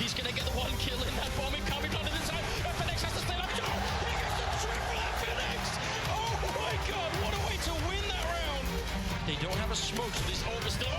He's going to get the one kill in that bomb. Coming onto the side. FNX has to stay up. Oh, he gets the triple FNX. Oh my God, what a way to win that round. They don't have a smoke, so this orb is still.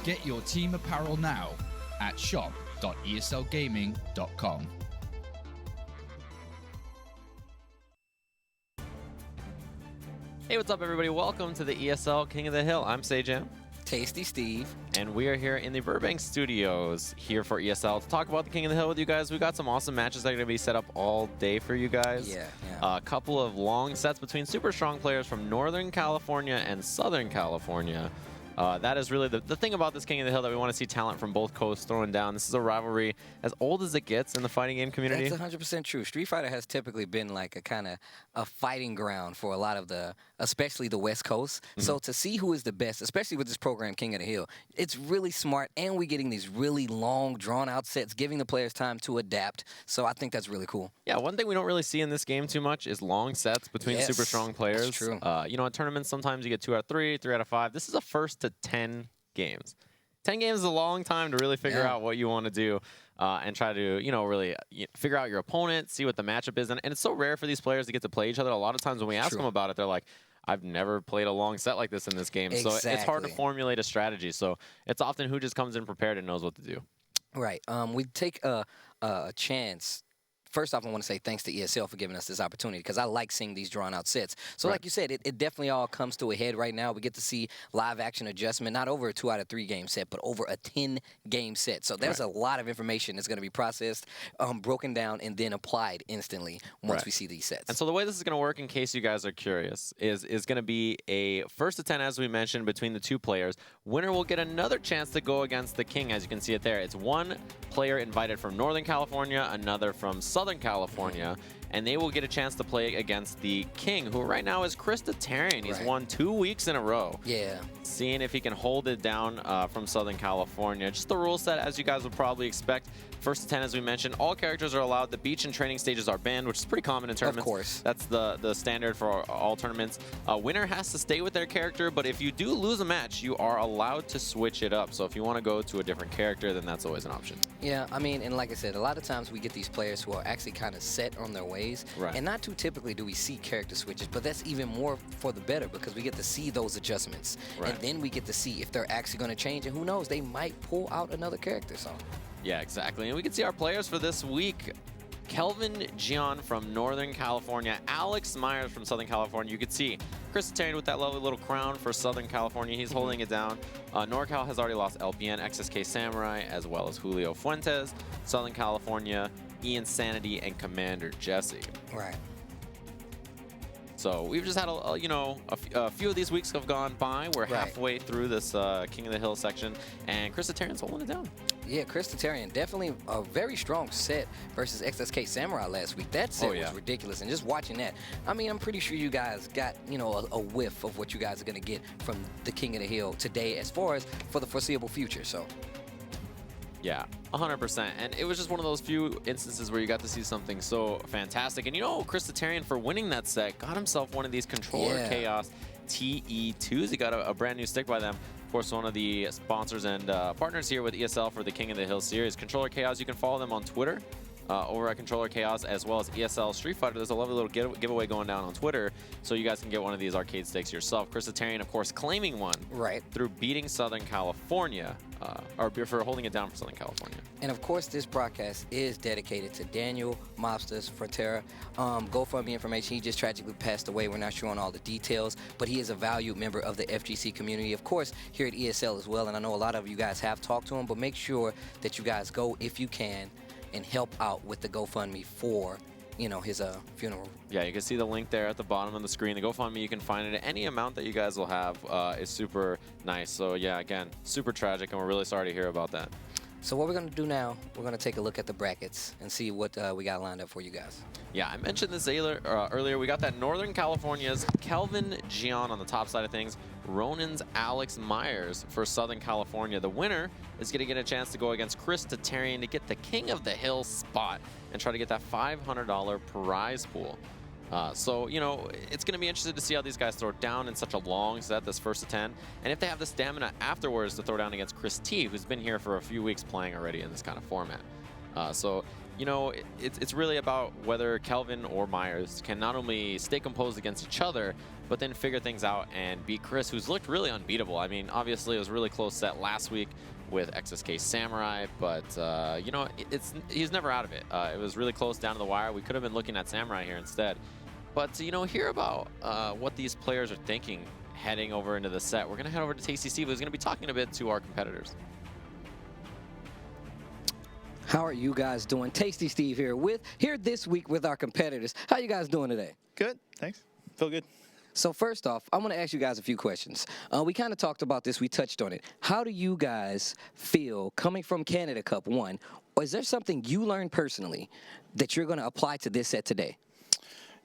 Get your team apparel now at shop.eslgaming.com. Hey, what's up, everybody? Welcome to the ESL King of the Hill. I'm Sajam. Tasty Steve. And we are here in the Burbank studios here for ESL to talk about the King of the Hill with you guys. We got some awesome matches that are going to be set up all day for you guys. Yeah. A couple of long sets between super strong players from Northern California and Southern California. That is really the thing about this King of the Hill, that we want to see talent from both coasts throwing down. This is a rivalry as old as it gets in the fighting game community. That's 100% true. Street Fighter has typically been like a kind of a fighting ground for a lot of especially the West Coast. So to see who is the best, especially with this program, King of the Hill, it's really smart, and we're getting these really long, drawn-out sets, giving the players time to adapt. So I think that's really cool. Yeah, one thing we don't really see in this game too much is long sets between super strong players. That's true. You know, in tournaments, sometimes you get 2 out of 3, 3 out of 5. This is a first to 10 games. 10 games is a long time to really figure out what you want to do and try to, really figure out your opponent, see what the matchup is. And it's so rare for these players to get to play each other. A lot of times when we ask them about it, they're like, I've never played a long set like this in this game. So it's hard to formulate a strategy. So it's often who just comes in prepared and knows what to do. Right. We take a chance. First off, I want to say thanks to ESL for giving us this opportunity, because I like seeing these drawn-out sets. So like you said, it definitely all comes to a head right now. We get to see live-action adjustment, not over a 2 out of 3 game set, but over a 10-game set. So there's a lot of information that's going to be processed, broken down, and then applied instantly once we see these sets. And so the way this is going to work, in case you guys are curious, is going to be a first to 10, as we mentioned, between the 2 players. Winner will get another chance to go against the King, as you can see it there. It's one player invited from Northern California, another from Southern California, and they will get a chance to play against the King, who right now is Christitarian. He's won 2 weeks in a row. Yeah. Seeing if he can hold it down from Southern California. Just the rule set, as you guys would probably expect. First to 10, as we mentioned, all characters are allowed. The beach and training stages are banned, which is pretty common in tournaments. Of course. That's the standard for all tournaments. Winner has to stay with their character, but if you do lose a match, you are allowed to switch it up. So if you want to go to a different character, then that's always an option. Yeah, I mean, and like I said, a lot of times we get these players who are actually kind of set on their ways. Right. And not too typically do we see character switches, but that's even more for the better, because we get to see those adjustments. Right. And then we get to see if they're actually going to change, and who knows, they might pull out another character. So. Yeah, exactly. And we can see our players for this week. Kelvin Jeon from Northern California, Alex Myers from Southern California. You can see Christitarian with that lovely little crown for Southern California. He's holding it down. NorCal has already lost LPN, XSK Samurai, as well as Julio Fuentes. Southern California, Ian Sanity, and Commander Jesse. Right. So we've just had a few of these weeks have gone by. We're halfway through this King of the Hill section, and Christitarian's holding it down. Yeah, Christitarian, definitely a very strong set versus XSK Samurai last week. That set was ridiculous, and just watching that, I mean, I'm pretty sure you guys got, a whiff of what you guys are going to get from the King of the Hill today as far as for the foreseeable future. So. Yeah, 100%. And it was just one of those few instances where you got to see something so fantastic. And Christitarian, for winning that set, got himself one of these Controller Chaos TE2s. He got a brand new stick by them. Of course, one of the sponsors and partners here with ESL for the King of the Hill series. Controller Chaos, you can follow them on Twitter over at Controller Chaos, as well as ESL Street Fighter. There's a lovely little giveaway going down on Twitter, so you guys can get one of these arcade sticks yourself. Chris Tarian, of course, claiming one through beating Southern California, or for holding it down for Southern California. And of course, this broadcast is dedicated to Daniel Mobsters Frontera. GoFundMe information, he just tragically passed away. We're not sure on all the details, but he is a valued member of the FGC community, of course, here at ESL as well. And I know a lot of you guys have talked to him, but make sure that you guys go, if you can, and help out with the GoFundMe for, you know, his funeral. Yeah, you can see the link there at the bottom of the screen. The GoFundMe, you can find it at any amount that you guys will have. Is super nice. So yeah, again, super tragic, and we're really sorry to hear about that. So what we're going to do now, we're going to take a look at the brackets and see what we got lined up for you guys. Yeah, I mentioned this earlier. We got that Northern California's Kelvin Jeon on the top side of things. Ronin's Alex Myers for Southern California. The winner is going to get a chance to go against Chris Tarian to get the King of the Hill spot and try to get that $500 prize pool. So, you know, it's going to be interesting to see how these guys throw down in such a long set, this first to 10. And if they have the stamina afterwards to throw down against Chris T, who's been here for a few weeks playing already in this kind of format. So, you know, it's really about whether Kelvin or Myers can not only stay composed against each other, but then figure things out and beat Chris, who's looked really unbeatable. I mean, obviously, it was a really close set last week with XSK Samurai, but, you know, he's never out of it. It was really close down to the wire. We could have been looking at Samurai here instead. But to, you know, hear about what these players are thinking heading over into the set, we're going to head over to Tasty Steve, who's going to be talking a bit to our competitors. How are you guys doing? Tasty Steve here this week with our competitors. How you guys doing today? Good, thanks. Feel good. So first off, I want to ask you guys a few questions. We kind of talked about this. We touched on it. How do you guys feel coming from Canada Cup 1? Or is there something you learned personally that you're going to apply to this set today?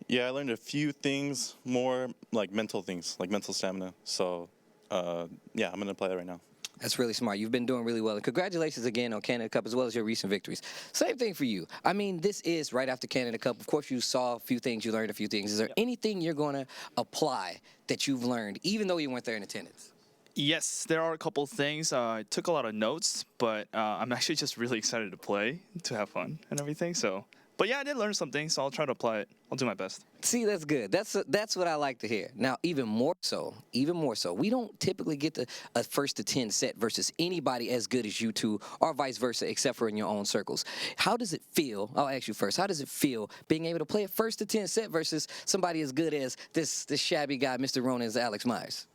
Yeah, I learned a few things, more like mental things, like mental stamina. So, yeah, I'm going to apply that right now. That's really smart. You've been doing really well. And congratulations again on Canada Cup as well as your recent victories. Same thing for you. I mean, this is right after Canada Cup. Of course, you saw a few things, you learned a few things. Is there anything you're going to apply that you've learned, even though you weren't there in attendance? Yes, there are a couple of things. I took a lot of notes, but I'm actually just really excited to play, to have fun and everything. So, but yeah, I did learn something, so I'll try to apply it. I'll do my best. See, that's good. That's what I like to hear. Now, even more so, we don't typically get a first to 10 set versus anybody as good as you two, or vice versa, except for in your own circles. How does it feel? I'll ask you first. How does it feel being able to play a first to 10 set versus somebody as good as this shabby guy, Mr. Ronin's Alex Myers?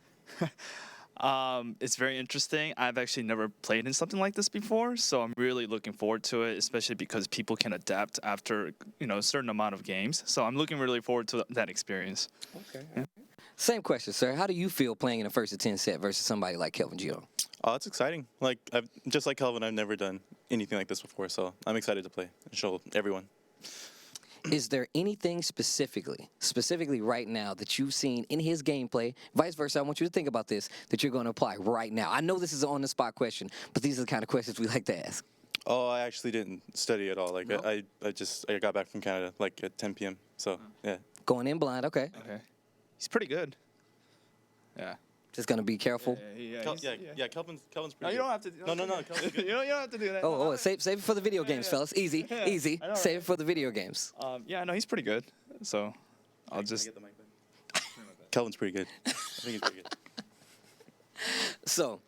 It's very interesting. I've actually never played in something like this before, so I'm really looking forward to it, especially because people can adapt after, you know, a certain amount of games. So I'm looking really forward to that experience. Okay. Yeah. Same question, sir. How do you feel playing in a first to 10 set versus somebody like Kelvin Jeon? Oh, it's exciting. Like, just like Kelvin, I've never done anything like this before, so I'm excited to play and show everyone. Is there anything specifically right now that you've seen in his gameplay, vice versa, I want you to think about this, that you're going to apply right now? I know this is an on-the-spot question, but these are the kind of questions we like to ask. Oh, I actually didn't study at all. Like, no? I got back from Canada, like, at 10 p.m., so, yeah. Going in blind, okay. Okay. He's pretty good. Yeah. Just going to be careful. Yeah, Kelvin's pretty No, you don't have to. No, Kelvin's good. you don't have to do that. Oh, save it for the video games, fellas. Easy. Know, Save it for the video games. Yeah, no, he's pretty good. So, I'll just. Get the mic back. Kelvin's pretty good. I think he's pretty good. So,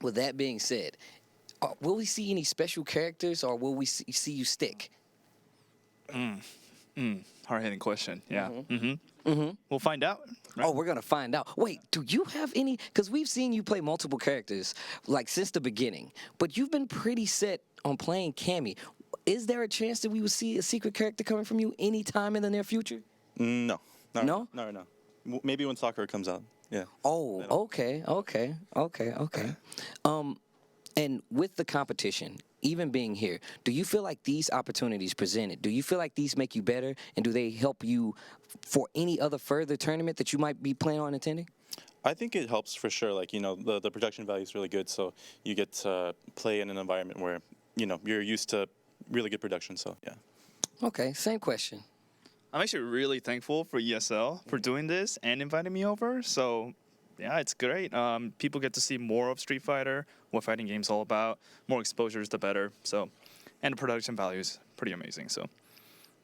with that being said, will we see any special characters, or will we see you stick? Hard-hitting question. Yeah. Mm-hmm. We'll find out. Right? Oh, we're going to find out. Wait, do you have any? Because we've seen you play multiple characters, like, since the beginning. But you've been pretty set on playing Cammy. Is there a chance that we will see a secret character coming from you anytime in the near future? No. No? Not right now. Maybe when Sakura comes out. Yeah. Oh, okay. And with the competition, even being here, do you feel like these opportunities presented, do you feel like these make you better, and do they help you for any other further tournament that you might be planning on attending? I think it helps for sure. Like, you know, the production value is really good, so you get to play in an environment where, you know, you're used to really good production, so yeah. Okay, same question. I'm actually really thankful for ESL for doing this and inviting me over. So, yeah, it's great. People get to see more of Street Fighter, what fighting game's all about. More exposure is the better. So, and the production value is pretty amazing. So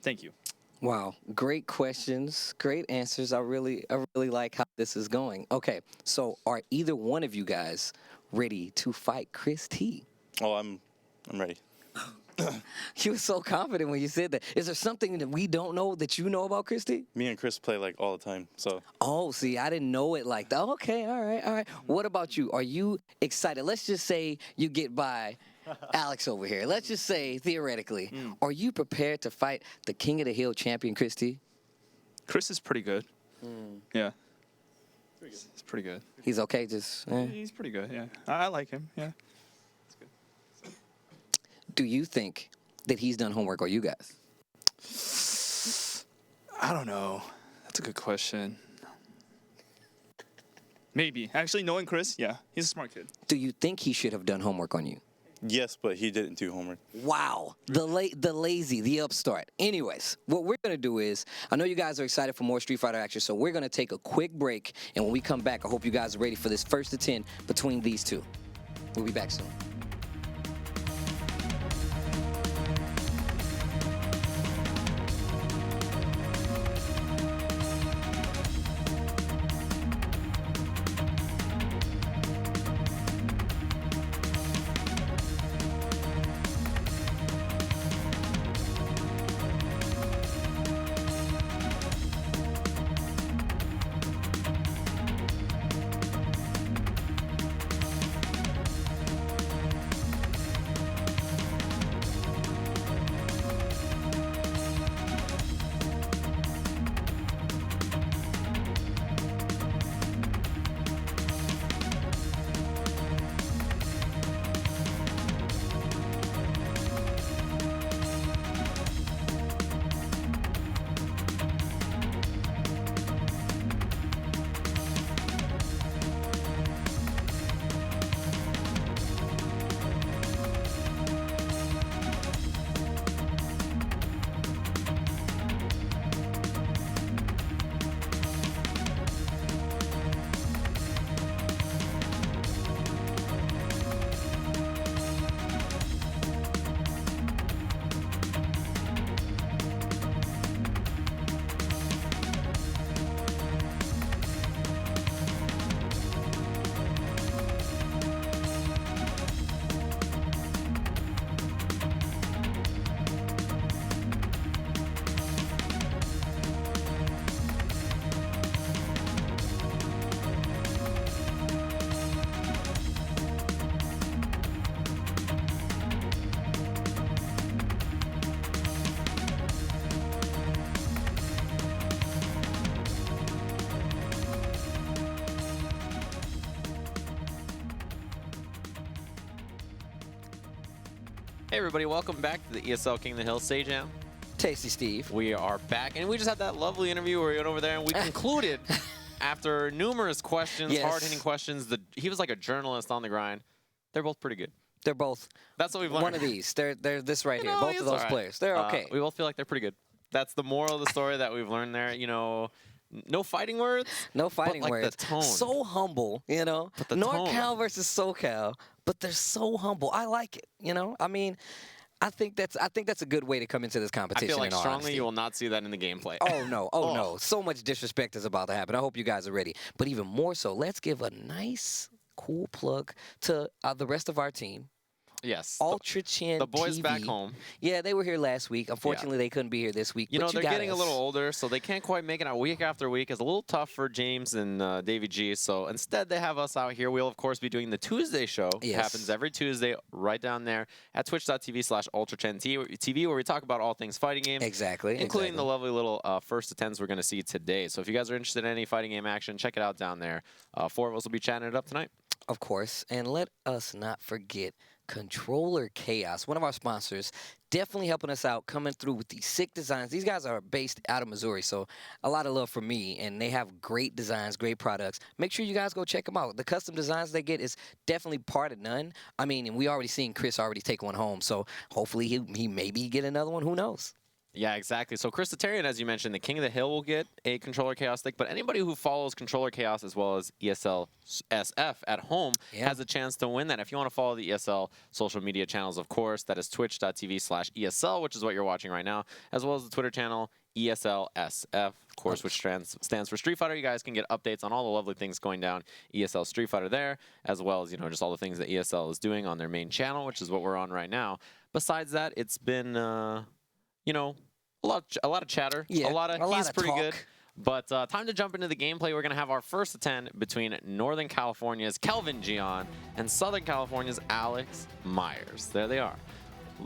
thank you. Wow, great questions, great answers. I really like how this is going. Okay, so are either one of you guys ready to fight Chris T? Oh, I'm ready. You were so confident when you said that. Is there something that we don't know that you know about Chris T? Me and Chris play like all the time, so Oh, see, I didn't know it like that. Okay, all right. What about you? Are you excited? Let's just say you get by Alex over here. Let's just say, theoretically, are you prepared to fight the King of the Hill champion, Chris T? Chris is pretty good. Yeah. It's pretty good. He's okay, just... He's pretty good, yeah. I like him, yeah. Do you think that he's done homework, or you guys? I don't know. That's a good question. Maybe. Actually, knowing Chris, yeah, he's a smart kid. Do you think he should have done homework on you? yes, but he didn't do homework. Wow, the lazy, the upstart. Anyways, what we're going to do is, I know you guys are excited for more Street Fighter action, so we're going to take a quick break, and when we come back, I hope you guys are ready for this first to 10 between these two. We'll be back soon. Hey everybody, welcome back to the ESL King of the Hill stage jam. Tasty Steve. We are back, and we just had that lovely interview where we went over there, and we concluded after numerous questions, Yes. hard-hitting questions. He was like a journalist on the grind. They're both pretty good. They're both That's what we've learned. one of these. They're this right You here. know, Both he's of those all right. players. They're okay. We both feel like they're pretty good. That's the moral of the story that we've learned there. You know, no fighting words. No fighting but, like, words. The tone. So humble, you know. But the NorCal tone. versus SoCal, but they're so humble. I like it. You know. I mean, I think that's a good way to come into this I competition. feel like in all strongly honesty. you will not see that in the gameplay. Oh no, oh no. So much disrespect is about to happen. I hope you guys are ready. But even more so, let's give a nice, cool plug to the rest of our team. Yes. Ultra Chin The boys TV. back home. Yeah, they were here last week. Unfortunately, they couldn't be here this week. You know, but they're got getting a us. little older, so they can't quite make it out week after week. It's a little tough for James and Davey G. So instead, they have us out here. We'll, of course, be doing the Tuesday show. It Yes. happens every Tuesday right down there at twitch.tv/UltraChenTV, where we talk about all things fighting game. Exactly. Including the exactly. lovely little first attempts we're going to see today. So if you guys are interested in any fighting game action, check it out down there. Four of us will be chatting it up tonight. Of course. And let us not forget Controller Chaos, one of our sponsors, definitely helping us out, coming through with these sick designs. These guys are based out of Missouri, so a lot of love for me, and they have great designs, great products. Make sure you guys go check them out. The custom designs they get is definitely part of none. I mean, and we already seen Chris already take one home, so hopefully he maybe get another one. Who knows? Yeah, exactly. So Christitarian, as you mentioned, the King of the Hill will get a controller chaos stick, but anybody who follows controller chaos as well as ESL SF at home has a chance to win that. If you want to follow the ESL social media channels, of course, that is twitch.tv/ESL, which is what you're watching right now, as well as the Twitter channel ESL SF, of course, which stands for Street Fighter. You guys can get updates on all the lovely things going down ESL Street Fighter there, as well as, just all the things that ESL is doing on their main channel, which is what we're on right now. Besides that, it's been, a lot of chatter, a lot of he's pretty talk. good. But time to jump into the gameplay. We're going to have our first of 10 between Northern California's Kelvin Jeon and Southern California's Alex Myers. There they are.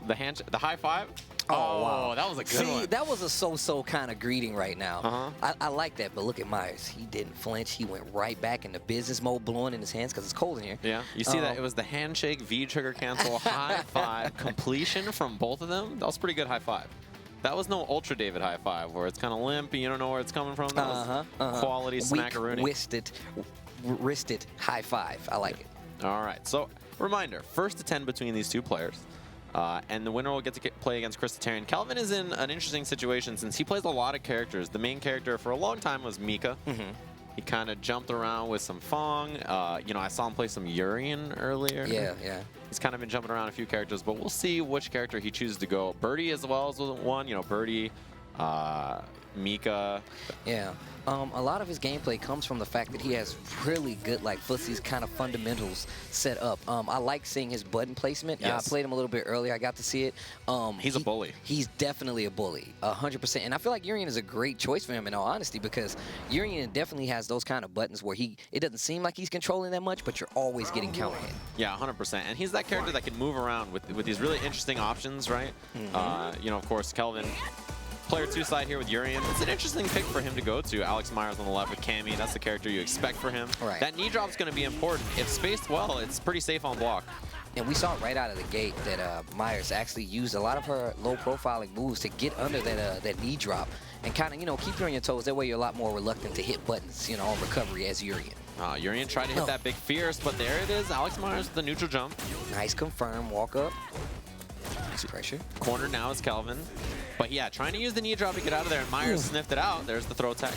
The high five. Oh, wow. That was a good one. See, that was a so-so kind of greeting right now. I like that, but look at Myers. He didn't flinch. He went right back into business mode, blowing in his hands because it's cold in here. Yeah, you see that? It was the handshake, V trigger cancel, high five, completion from both of them. That was pretty good high five. That was no Ultra David high five where it's kind of limp and you don't know where it's coming from. That was quality smackaroonie. Wristed high five. I like it. All right, so reminder, first to 10 between these two players. And the winner will get to play against Christitarian. Kelvin is in an interesting situation since he plays a lot of characters. The main character for a long time was Mika. He kind of jumped around with some Fong. I saw him play some Urian earlier. Yeah. He's kind of been jumping around a few characters, but we'll see which character he chooses to go. Birdie as well as one. Birdie, Mika. Yeah. A lot of his gameplay comes from the fact that he has really good, like, footsies kind of fundamentals set up. I like seeing his button placement. Yes. I played him a little bit earlier. I got to see it. He's a bully. He's definitely a bully, 100%. And I feel like Urian is a great choice for him, in all honesty, because Urian definitely has those kind of buttons where it doesn't seem like he's controlling that much, but you're always getting counter hit. Yeah, 100%. And he's that character that can move around with these really interesting options, right? Of course, Kelvin. Player 2 side here with Urian. It's an interesting pick for him to go to. Alex Myers on the left with Cammy. That's the character you expect for him. Right. That knee drop's going to be important. If spaced well, it's pretty safe on block. And we saw right out of the gate that Myers actually used a lot of her low-profiling moves to get under that knee drop and kind of, keep you on your toes. That way you're a lot more reluctant to hit buttons, on recovery as Urian. Urian tried to hit that big fierce, but there it is. Alex Myers with the neutral jump. Nice confirm walk up. Nice pressure. Corner now is Kelvin. But yeah, trying to use the knee drop to get out of there, and Myers sniffed it out. There's the throw tech.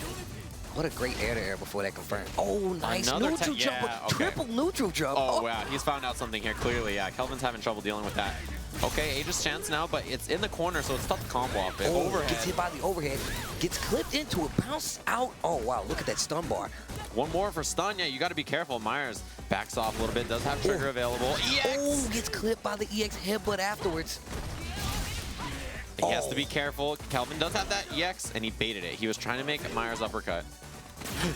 What a great air-to-air before that confirmed. Oh, nice neutral jump. Yeah, okay. Triple neutral jump. Oh, wow. He's found out something here, clearly. Yeah, Kelvin's having trouble dealing with that. Okay, Aegis chance now, but it's in the corner, so it's tough to combo off it. Overhead. Gets hit by the overhead. Gets clipped into it. Bounce out. Oh, wow. Look at that stun bar. One more for stun. Yeah, you got to be careful. Myers backs off a little bit. Does have trigger available. EX! Oh, gets clipped by the EX headbutt afterwards. He has to be careful. Kelvin does have that EX, and he baited it. He was trying to make Myers uppercut.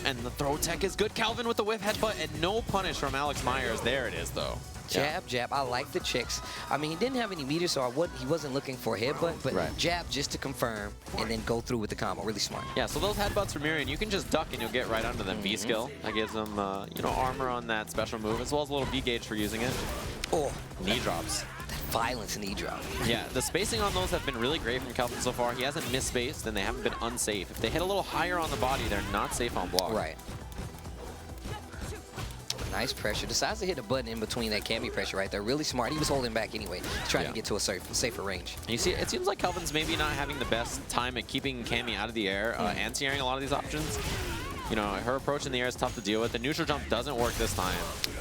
And the throw tech is good. Kelvin with the whiff headbutt, and no punish from Alex Myers. There it is, though. Jab. I like the checks. I mean, he didn't have any meters, so he wasn't looking for a headbutt, but jab just to confirm and then go through with the combo. Really smart. Yeah, so those headbutts from Urian, you can just duck and you'll get right under them. V-skill. That gives them, armor on that special move, as well as a little B-gauge for using it. Oh. Knee drops. Violence knee drop. Yeah, the spacing on those have been really great from Kelvin so far. He hasn't misspaced, and they haven't been unsafe. If they hit a little higher on the body, they're not safe on block. Right. Nice pressure. Decides to hit a button in between that Cammy pressure right there. Really smart. He was holding back anyway, trying to get to a safer range. And you see, it seems like Kelvin's maybe not having the best time at keeping Cammy out of the air, anti-airing a lot of these options. Her approach in the air is tough to deal with. The neutral jump doesn't work this time.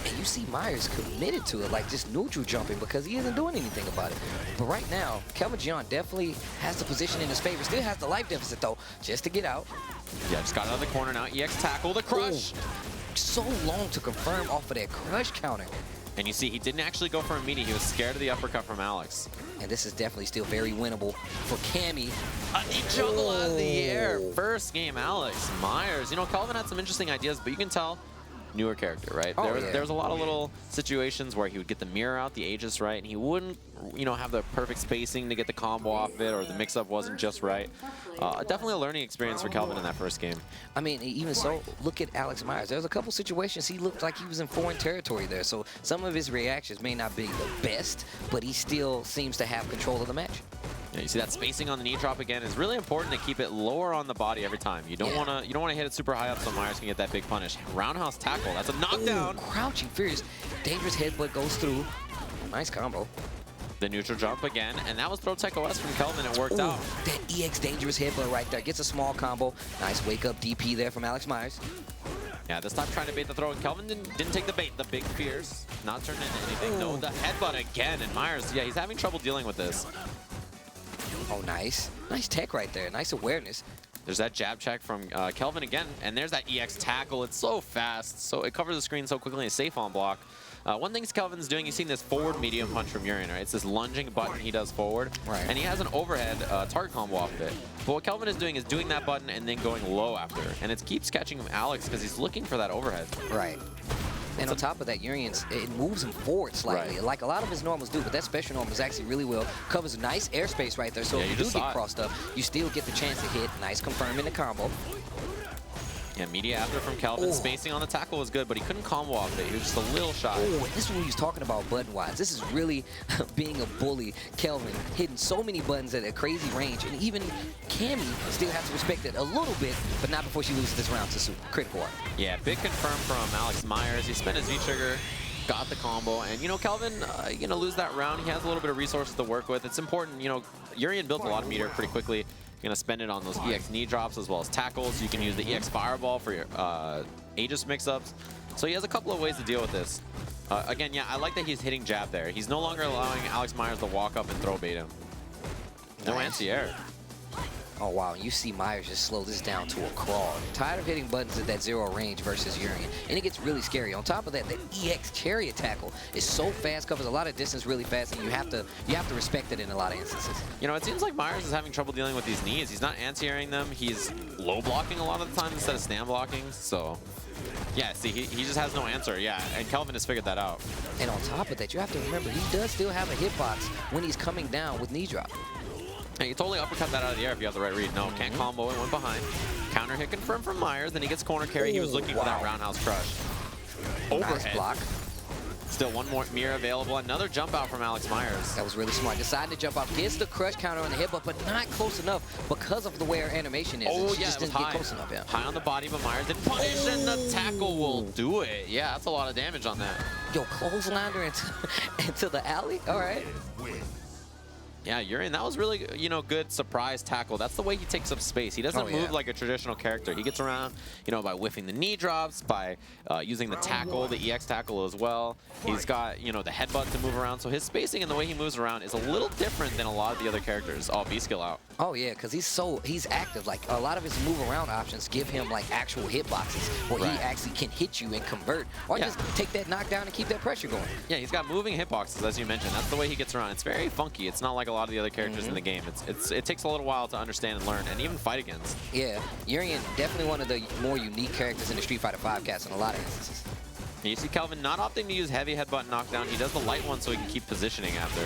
And you see Myers committed to it, like just neutral jumping because he isn't doing anything about it. But right now, Kelvin Jeon definitely has the position in his favor. Still has the life deficit, though, just to get out. Yeah, just got out of the corner now. EX tackle, the crush. So long to confirm off of that crush counter. And you see, he didn't actually go for a meaty. He was scared of the uppercut from Alex. And this is definitely still very winnable for Cammy. He juggled out of the air. First game, Alex Myers. Kelvin had some interesting ideas, but you can tell, newer character, right? There was a lot of little situations where he would get the mirror out, the Aegis right, and he wouldn't, have the perfect spacing to get the combo off of it, or the mix-up wasn't just right. Definitely a learning experience for Kelvin in that first game. I mean, even so, look at Alex Myers. There's a couple situations he looked like he was in foreign territory there, so some of his reactions may not be the best, but he still seems to have control of the match. Yeah, you see that spacing on the knee drop again is really important to keep it lower on the body every time. You don't want to hit it super high up so Myers can get that big punish. Roundhouse tackle, that's a knockdown. Ooh, crouching fierce, dangerous headbutt goes through. Nice combo. The neutral jump again, and that was Pro Tech OS from Kelvin. It worked out. That EX dangerous headbutt right there. Gets a small combo. Nice wake up DP there from Alex Myers. Yeah, this time trying to bait the throw, and Kelvin didn't take the bait. The big fears, not turning into anything. No, the headbutt again, and Myers, yeah, he's having trouble dealing with this. Oh, nice. Nice tech right there. Nice awareness. There's that jab check from Kelvin again, and there's that EX tackle. It's so fast, so it covers the screen so quickly and it's safe on block. One thing Kelvin's doing, you've seen this forward medium punch from Urian, right? It's this lunging button he does forward, right. And he has an overhead target combo off of it. But what Kelvin is doing that button and then going low after, and it keeps catching him Alex because he's looking for that overhead. Right. And on top of that, Urian's, it moves him forward slightly, right. Like a lot of his normals do, but that special normal is actually really well. Covers nice airspace right there, so Yeah, if you you do get crossed up, you still get the chance to hit. Nice confirming the combo. Yeah, media after from Kelvin. Oh. Spacing on the tackle was good, but he couldn't combo off it. He was just a little shy. Oh, and this is what he was talking about button-wise. This is really being a bully. Kelvin hitting so many buttons at a crazy range, and even Cammy still has to respect it a little bit, but not before she loses this round to Critical Art. Yeah, big confirm from Alex Myers. He spent his V-trigger, got the combo, and, you know, Kelvin, lose that round. He has a little bit of resources to work with. It's important, you know, Urian built a lot of meter pretty quickly. You're going to spend it on those EX knee drops as well as tackles. You can use the EX Fireball for your Aegis mix-ups. So he has a couple of ways to deal with this. Again, yeah, I like that he's hitting jab there. He's no longer allowing Alex Myers to walk up and throw bait him. No anti-air. Oh, wow. You see Myers just slow this down to a crawl. Tired of hitting buttons at that zero range versus Urian. And it gets really scary. On top of that, the EX Chariot tackle is so fast, covers a lot of distance really fast, and you have to respect it in a lot of instances. You know, it seems like Myers is having trouble dealing with these knees. He's not anti-airing them. He's low blocking a lot of the time instead of stand blocking. So, yeah, see, he just has no answer. Yeah, and Kelvin has figured that out. And on top of that, you have to remember, he does still have a hitbox when he's coming down with knee drop. And you totally uppercut that out of the air if you have the right read. No, can't combo it, went behind. Counter hit confirmed from Myers, then he gets corner carry. He was looking for that roundhouse crush. Overhead. Nice block. Still one more mirror available. Another jump out from Alex Myers. That was really smart. Decided to jump off. Gets the crush counter on the headbutt, but not close enough because of the way our animation is. Oh, She yeah, just it was didn't get high. close enough, yeah. High on the body, but Myers didn't punish, and the tackle will do it. Yeah, that's a lot of damage on that. Yo, clotheslined her into the alley? All right. Yeah, Urian, that was really, you know, good surprise tackle. That's the way he takes up space. He doesn't move like a traditional character. He gets around, you know, by whiffing the knee drops, by using the tackle, the EX tackle as well. He's got, you know, the headbutt to move around. So his spacing and the way he moves around is a little different than a lot of the other characters. Oh, B-skill out. Oh, yeah, because he's active. Like, a lot of his move-around options give him, like, actual hitboxes where he actually can hit you and convert. Or just take that knockdown and keep that pressure going. Yeah, he's got moving hitboxes, as you mentioned. That's the way he gets around. It's very funky. It's not like a lot of the other characters in the game. It takes a little while to understand and learn and even fight against. Yeah, Urian, definitely one of the more unique characters in the Street Fighter V cast in a lot of instances. And you see Kelvin not opting to use heavy headbutt knockdown. He does the light one so he can keep positioning after.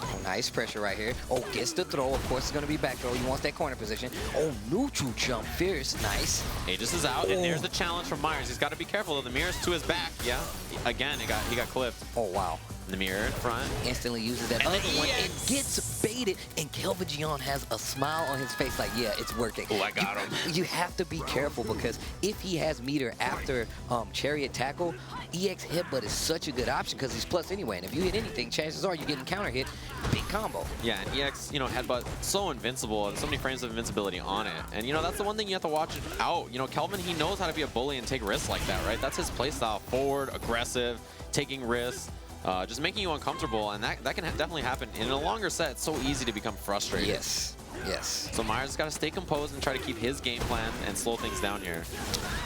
Oh, nice pressure right here. Oh, gets the throw. Of course, it's going to be back throw. He wants that corner position. Oh, neutral jump. Fierce. Nice. Aegis is out, and there's the challenge from Myers. He's got to be careful, though. The mirror's to his back. Yeah. Again, he got clipped. Oh, wow. The mirror in front. Instantly uses that other one and gets baited. And Kelvin Jeon has a smile on his face like, yeah, it's working. Oh, I got him. You have to be careful because if he has meter after Chariot tackle, EX headbutt is such a good option because he's plus anyway. And if you hit anything, chances are you're getting counter hit. Big combo. Yeah, and EX, you know, headbutt, so invincible and so many frames of invincibility on it. And, you know, that's the one thing you have to watch out. You know, Kelvin, he knows how to be a bully and take risks like that, right? That's his playstyle. Forward, aggressive, taking risks. Just making you uncomfortable, and that can definitely happen. In a longer set, it's so easy to become frustrated. Yes, yes. So Myers has got to stay composed and try to keep his game plan and slow things down here.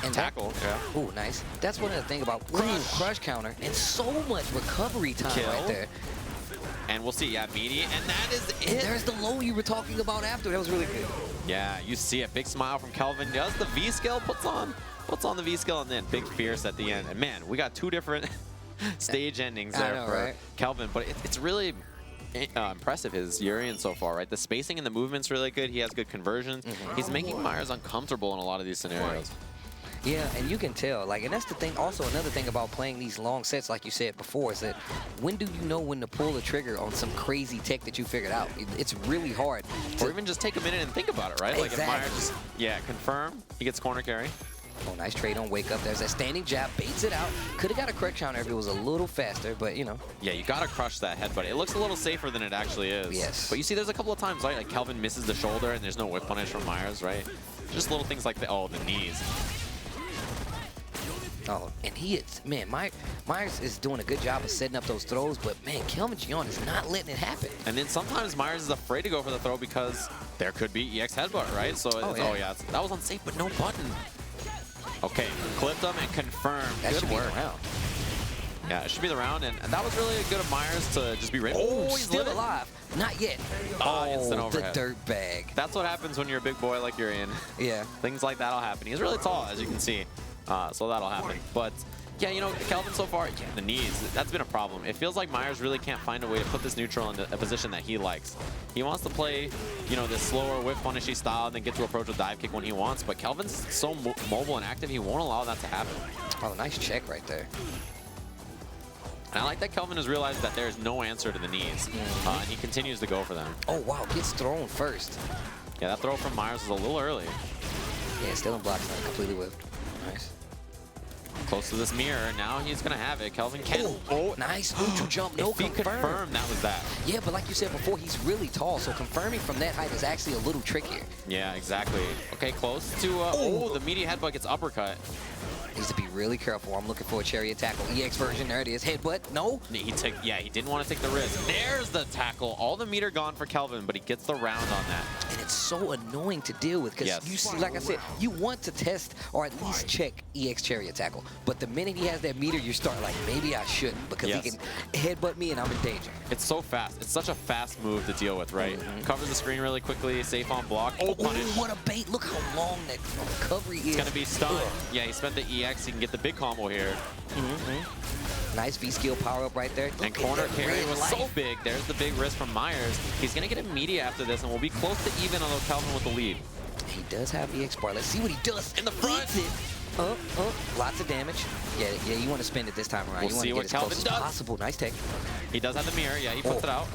And tackle, yeah. Ooh, nice. That's one of the things about crush counter and so much recovery time right there. And we'll see, yeah, meaty, and that is it. And there's the low you were talking about after. That was really good. Yeah, you see a big smile from Kelvin. Does the V-skill, puts on the V-skill, and then big fierce at the end. And man, we got two different stage endings there for Kelvin, but it's really impressive, his Urian so far, right? The spacing and the movement's really good. He has good conversions. He's making Myers uncomfortable in a lot of these scenarios. Yeah, and you can tell, like, and that's the thing, also another thing about playing these long sets, like you said before, is that when do you know when to pull the trigger on some crazy tech that you figured out? It's really hard. Or even just take a minute and think about it, right? Exactly. Like if Myers just, confirm, he gets corner carry. Oh, nice trade on wake up. There's that standing jab, baits it out. Could have got a correct counter if it was a little faster, but you know. Yeah, you gotta crush that headbutt. It looks a little safer than it actually is. Yes. But you see, there's a couple of times, right? Like Kelvin misses the shoulder and there's no whip punish from Myers, right? Just little things like the knees. Oh, and he is, man, Myers is doing a good job of setting up those throws, but man, Kelvin Jeon is not letting it happen. And then sometimes Myers is afraid to go for the throw because there could be EX headbutt, right? So, that was unsafe, but no button. Okay, clipped him and confirmed. That Good should work. be the round. Yeah, it should be the round, and that was really good of Myers to just be ready. Oh, he's still living. alive. Not yet. Instant the overhead. dirt bag. That's what happens when you're a big boy like Urian. Yeah. Things like that'll happen. He's really tall, as you can see, so that'll happen. But yeah, you know, Kelvin so far, the knees, that's been a problem. It feels like Myers really can't find a way to put this neutral in a position that he likes. He wants to play, you know, this slower whip punishy style and then get to approach with dive kick when he wants, but Kelvin's so mobile and active, he won't allow that to happen. Oh, nice check right there. And I like that Kelvin has realized that there's no answer to the knees, and he continues to go for them. Oh, wow, gets thrown first. Yeah, that throw from Myers was a little early. Yeah, still in blocks, not completely whipped. Nice. Close to this mirror, now he's gonna have it. Kelvin can. Oh, nice neutral jump, no If he confirm. confirmed, that was that. Yeah, but like you said before, he's really tall, so confirming from that height is actually a little trickier. Yeah, exactly. Okay, close to, the media headbutt gets uppercut. Needs to be really careful. I'm looking for a chariot tackle. EX version, there it is. Headbutt, no. He didn't want to take the risk. There's the tackle. All the meter gone for Kelvin, but he gets the round on that. And it's so annoying to deal with because you see, like I said, you want to test or at least check EX chariot tackle. But the minute he has that meter, you start like, maybe I shouldn't because he can headbutt me and I'm in danger. It's so fast. It's such a fast move to deal with, right? Covers the screen really quickly, safe on block. Oh, punish. What a bait. Look how long that recovery is. It's going to be stunned. Yeah, he spent the EX. He can get the big combo here. Nice V-skill power-up right there. And corner carry was so big. There's the big risk from Myers. He's going to get immediate after this, and we'll be close to even, although Kelvin with the lead. He does have EX bar. Let's see what he does. In the front. Eats it. Lots of damage. Yeah, you want to spend it this time around. We'll you want see to what get as close Kelvin as does. possible. Nice tech. He does have the mirror. Yeah, he puts it out.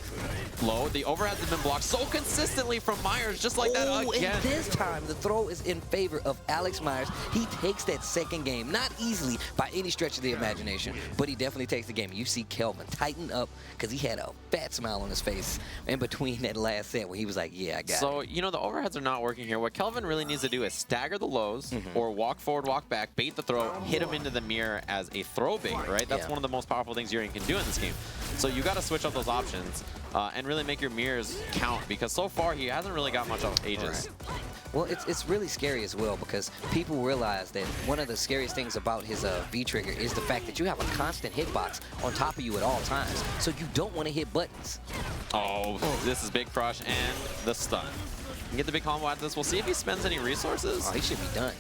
Low. The overheads have been blocked so consistently from Myers, just like that again. And this time, the throw is in favor of Alex Myers. He takes that second game, not easily by any stretch of the imagination, but he definitely takes the game. You see Kelvin tighten up because he had a fat smile on his face in between that last set where he was like, yeah, I got it. So, you know, the overheads are not working here. What Kelvin really needs to do is stagger the lows or walk forward, walk back, bait the throw, hit him into the mirror as a throw bait, right? That's one of the most powerful things Urian can do in this game. So you got to switch up those options and really make your mirrors count because so far he hasn't really got much of Aegis. Right. Well, it's really scary as well because people realize that one of the scariest things about his V-trigger is the fact that you have a constant hitbox on top of you at all times. So you don't want to hit buttons. Oh, this is big crush and the stun. Can get the big combo out of this. We'll see if he spends any resources. Oh, he should be done.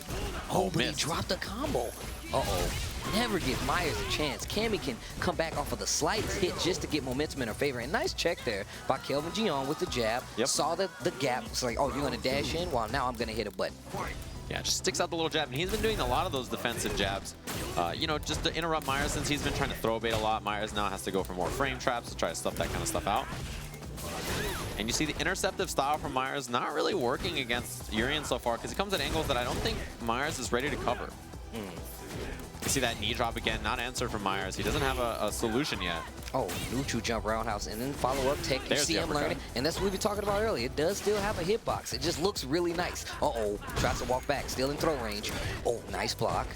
Oh, but missed. he dropped the combo. Uh-oh. Never give Myers a chance. Cammy can come back off of the slightest hit just to get momentum in her favor. And nice check there by Kelvin Jeon with the jab. Saw the gap. It's like, oh, you're going to dash in? Well, now I'm going to hit a button. Yeah, just sticks out the little jab. And he's been doing a lot of those defensive jabs, you know, just to interrupt Myers since he's been trying to throw bait a lot. Myers now has to go for more frame traps to try to stuff that kind of stuff out. And you see the interceptive style from Myers not really working against Urian so far because he comes at angles that I don't think Myers is ready to cover. You see that knee drop again, not answered from Myers. He doesn't have a solution yet. Oh, neutral jump roundhouse and then follow-up tech. You see him learning. And that's what we were talking about earlier. It does still have a hitbox. It just looks really nice. Uh-oh, tries to walk back, still in throw range. Oh, nice block.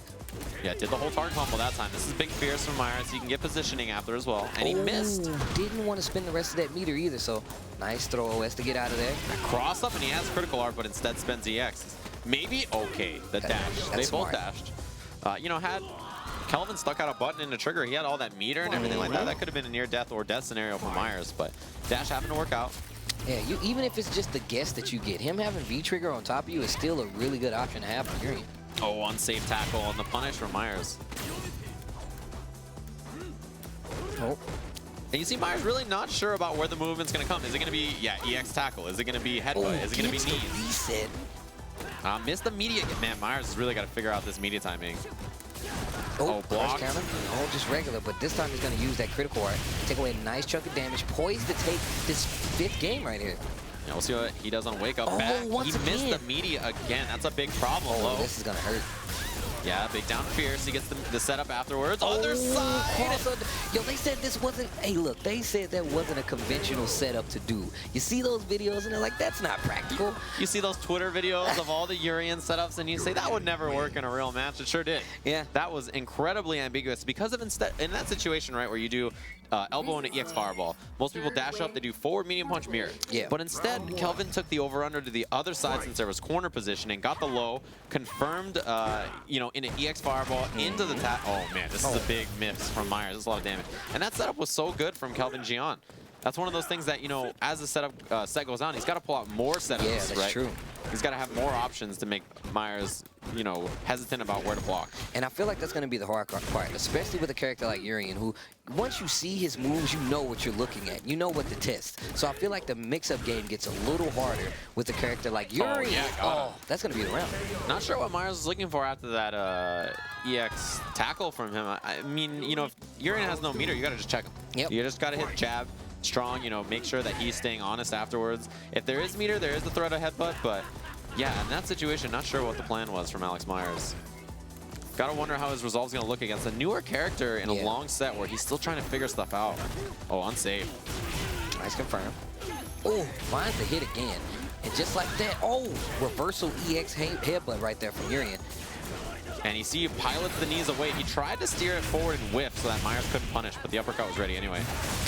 Yeah, did the whole target combo that time. This is big fears from Myers. He can get positioning after as well. And he missed. Didn't want to spend the rest of that meter either, so nice throw OS to get out of there. Cross up, and he has critical art, but instead spends EX. Maybe okay, the dash. They both dashed. You know, had Kelvin stuck out a button in the trigger, he had all that meter and everything like that. That could have been a near death or death scenario for Myers, but dash happened to work out. Yeah, even if it's just the guess that you get, him having V-trigger on top of you is still a really good option to have for Urian. Oh, unsafe tackle on the punish from Myers. Oh. And you see Myers really not sure about where the movement's going to come. Is it going to be, EX tackle? Is it going to be headbutt? Is it going to be knees? Reset. Missed the media. Man, Myers has really got to figure out this media timing. Oh, blocked. counter. Oh, just regular, but this time he's going to use that critical art. Take away a nice chunk of damage. Poised to take this 5th game right here. Yeah, we'll see what he does on wake up Oh, back. once He missed again. the media again. That's a big problem, Low. This is going to hurt. Yeah, big down fierce. He gets the setup afterwards. Other side. Yo, they said this wasn't, hey, look, they said that wasn't a conventional setup to do. You see those videos and they're like, that's not practical. You see those Twitter videos of all the Urian setups and you say, that would never work in a real match. It sure did. Yeah. That was incredibly ambiguous because of instead, in that situation, right, where you do elbow into EX fireball, most people dash up, they do forward medium punch mirror. Yeah. But instead, Kelvin took the over-under to the other side since there was corner positioning, got the low, confirmed, you know, in an EX fireball into the tap. Oh man, this is a big miss from Myers. This is a lot of damage. And that setup was so good from Kelvin Jeon. That's one of those things that, you know, as the setup set goes on, he's got to pull out more setups, Yeah, that's right? true. He's got to have more options to make Myers, you know, hesitant about where to block. And I feel like that's going to be the hard part, especially with a character like Urian, who, once you see his moves, you know what you're looking at. You know what to test. So I feel like the mix-up game gets a little harder with a character like Urian. Yeah, that's going to be the round. Not sure what Myers was looking for after that EX tackle from him. I mean, you know, if Urian has no meter, you got to just check him. Yep. You just got to hit jab strong, you know, make sure that he's staying honest afterwards. If there is meter, there is the threat of headbutt, but yeah, in that situation, not sure what the plan was from Alex Myers. Gotta wonder how his resolve's gonna look against a newer character in a long set where he's still trying to figure stuff out. Oh, unsafe. Nice confirm. Oh, finds the hit again. And just like that, oh, reversal EX headbutt right there from Urian. And you see he pilots the knees away. He tried to steer it forward and whiff so that Myers couldn't punish, but the uppercut was ready anyway.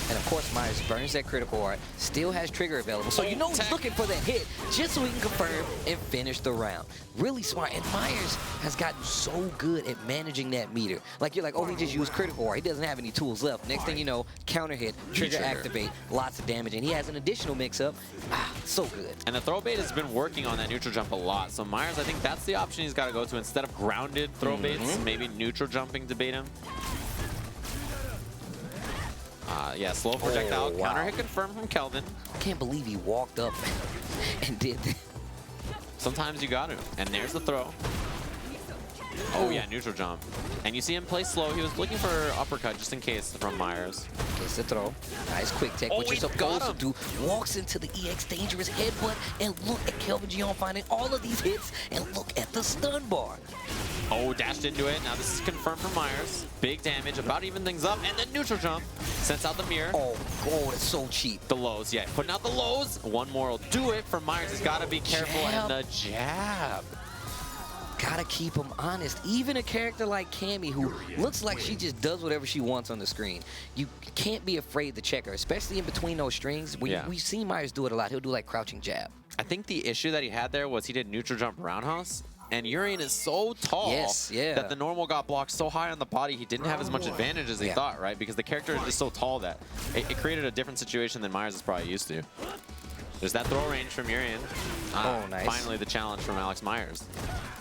And of course, Myers burns that critical art, still has trigger available. So you know he's looking for that hit just so he can confirm and finish the round. Really smart. And Myers has gotten so good at managing that meter. Like, you're like, oh, he just used critical art. He doesn't have any tools left. Next thing you know, counter hit, trigger activate, lots of damage. And he has an additional mix-up. Ah, so good. And the throw bait has been working on that neutral jump a lot. So Myers, I think that's the option he's got to go to instead of grounded throw baits, maybe neutral jumping to bait him. Yeah, slow projectile, counter hit confirmed from Kelvin. I can't believe he walked up and did that. Sometimes you got to. And there's the throw. Oh yeah, neutral jump. And you see him play slow. He was looking for uppercut just in case from Myers. Gets the throw. Nice quick tech, what you're supposed to do. Walks into the EX dangerous headbutt, and look at Kelvin Jeon finding all of these hits, and look at the stun bar. Oh, dashed into it. Now this is confirmed from Myers. Big damage, about even things up, and then neutral jump. Sends out the mirror. Oh, that's so cheap. The lows, yeah, putting out the lows. One more will do it for Myers. He's got to be careful, and the jab. Gotta keep him honest. Even a character like Cammy, who looks like she just does whatever she wants on the screen, you can't be afraid to check her, especially in between those strings. We've seen Myers do it a lot. He'll do like crouching jab. I think the issue that he had there was he did neutral jump roundhouse, and Urian is so tall that the normal got blocked so high on the body, he didn't have as much advantage as he thought, right? Because the character is just so tall that it created a different situation than Myers is probably used to. There's that throw range from Urian. Nice. Finally, the challenge from Alex Myers.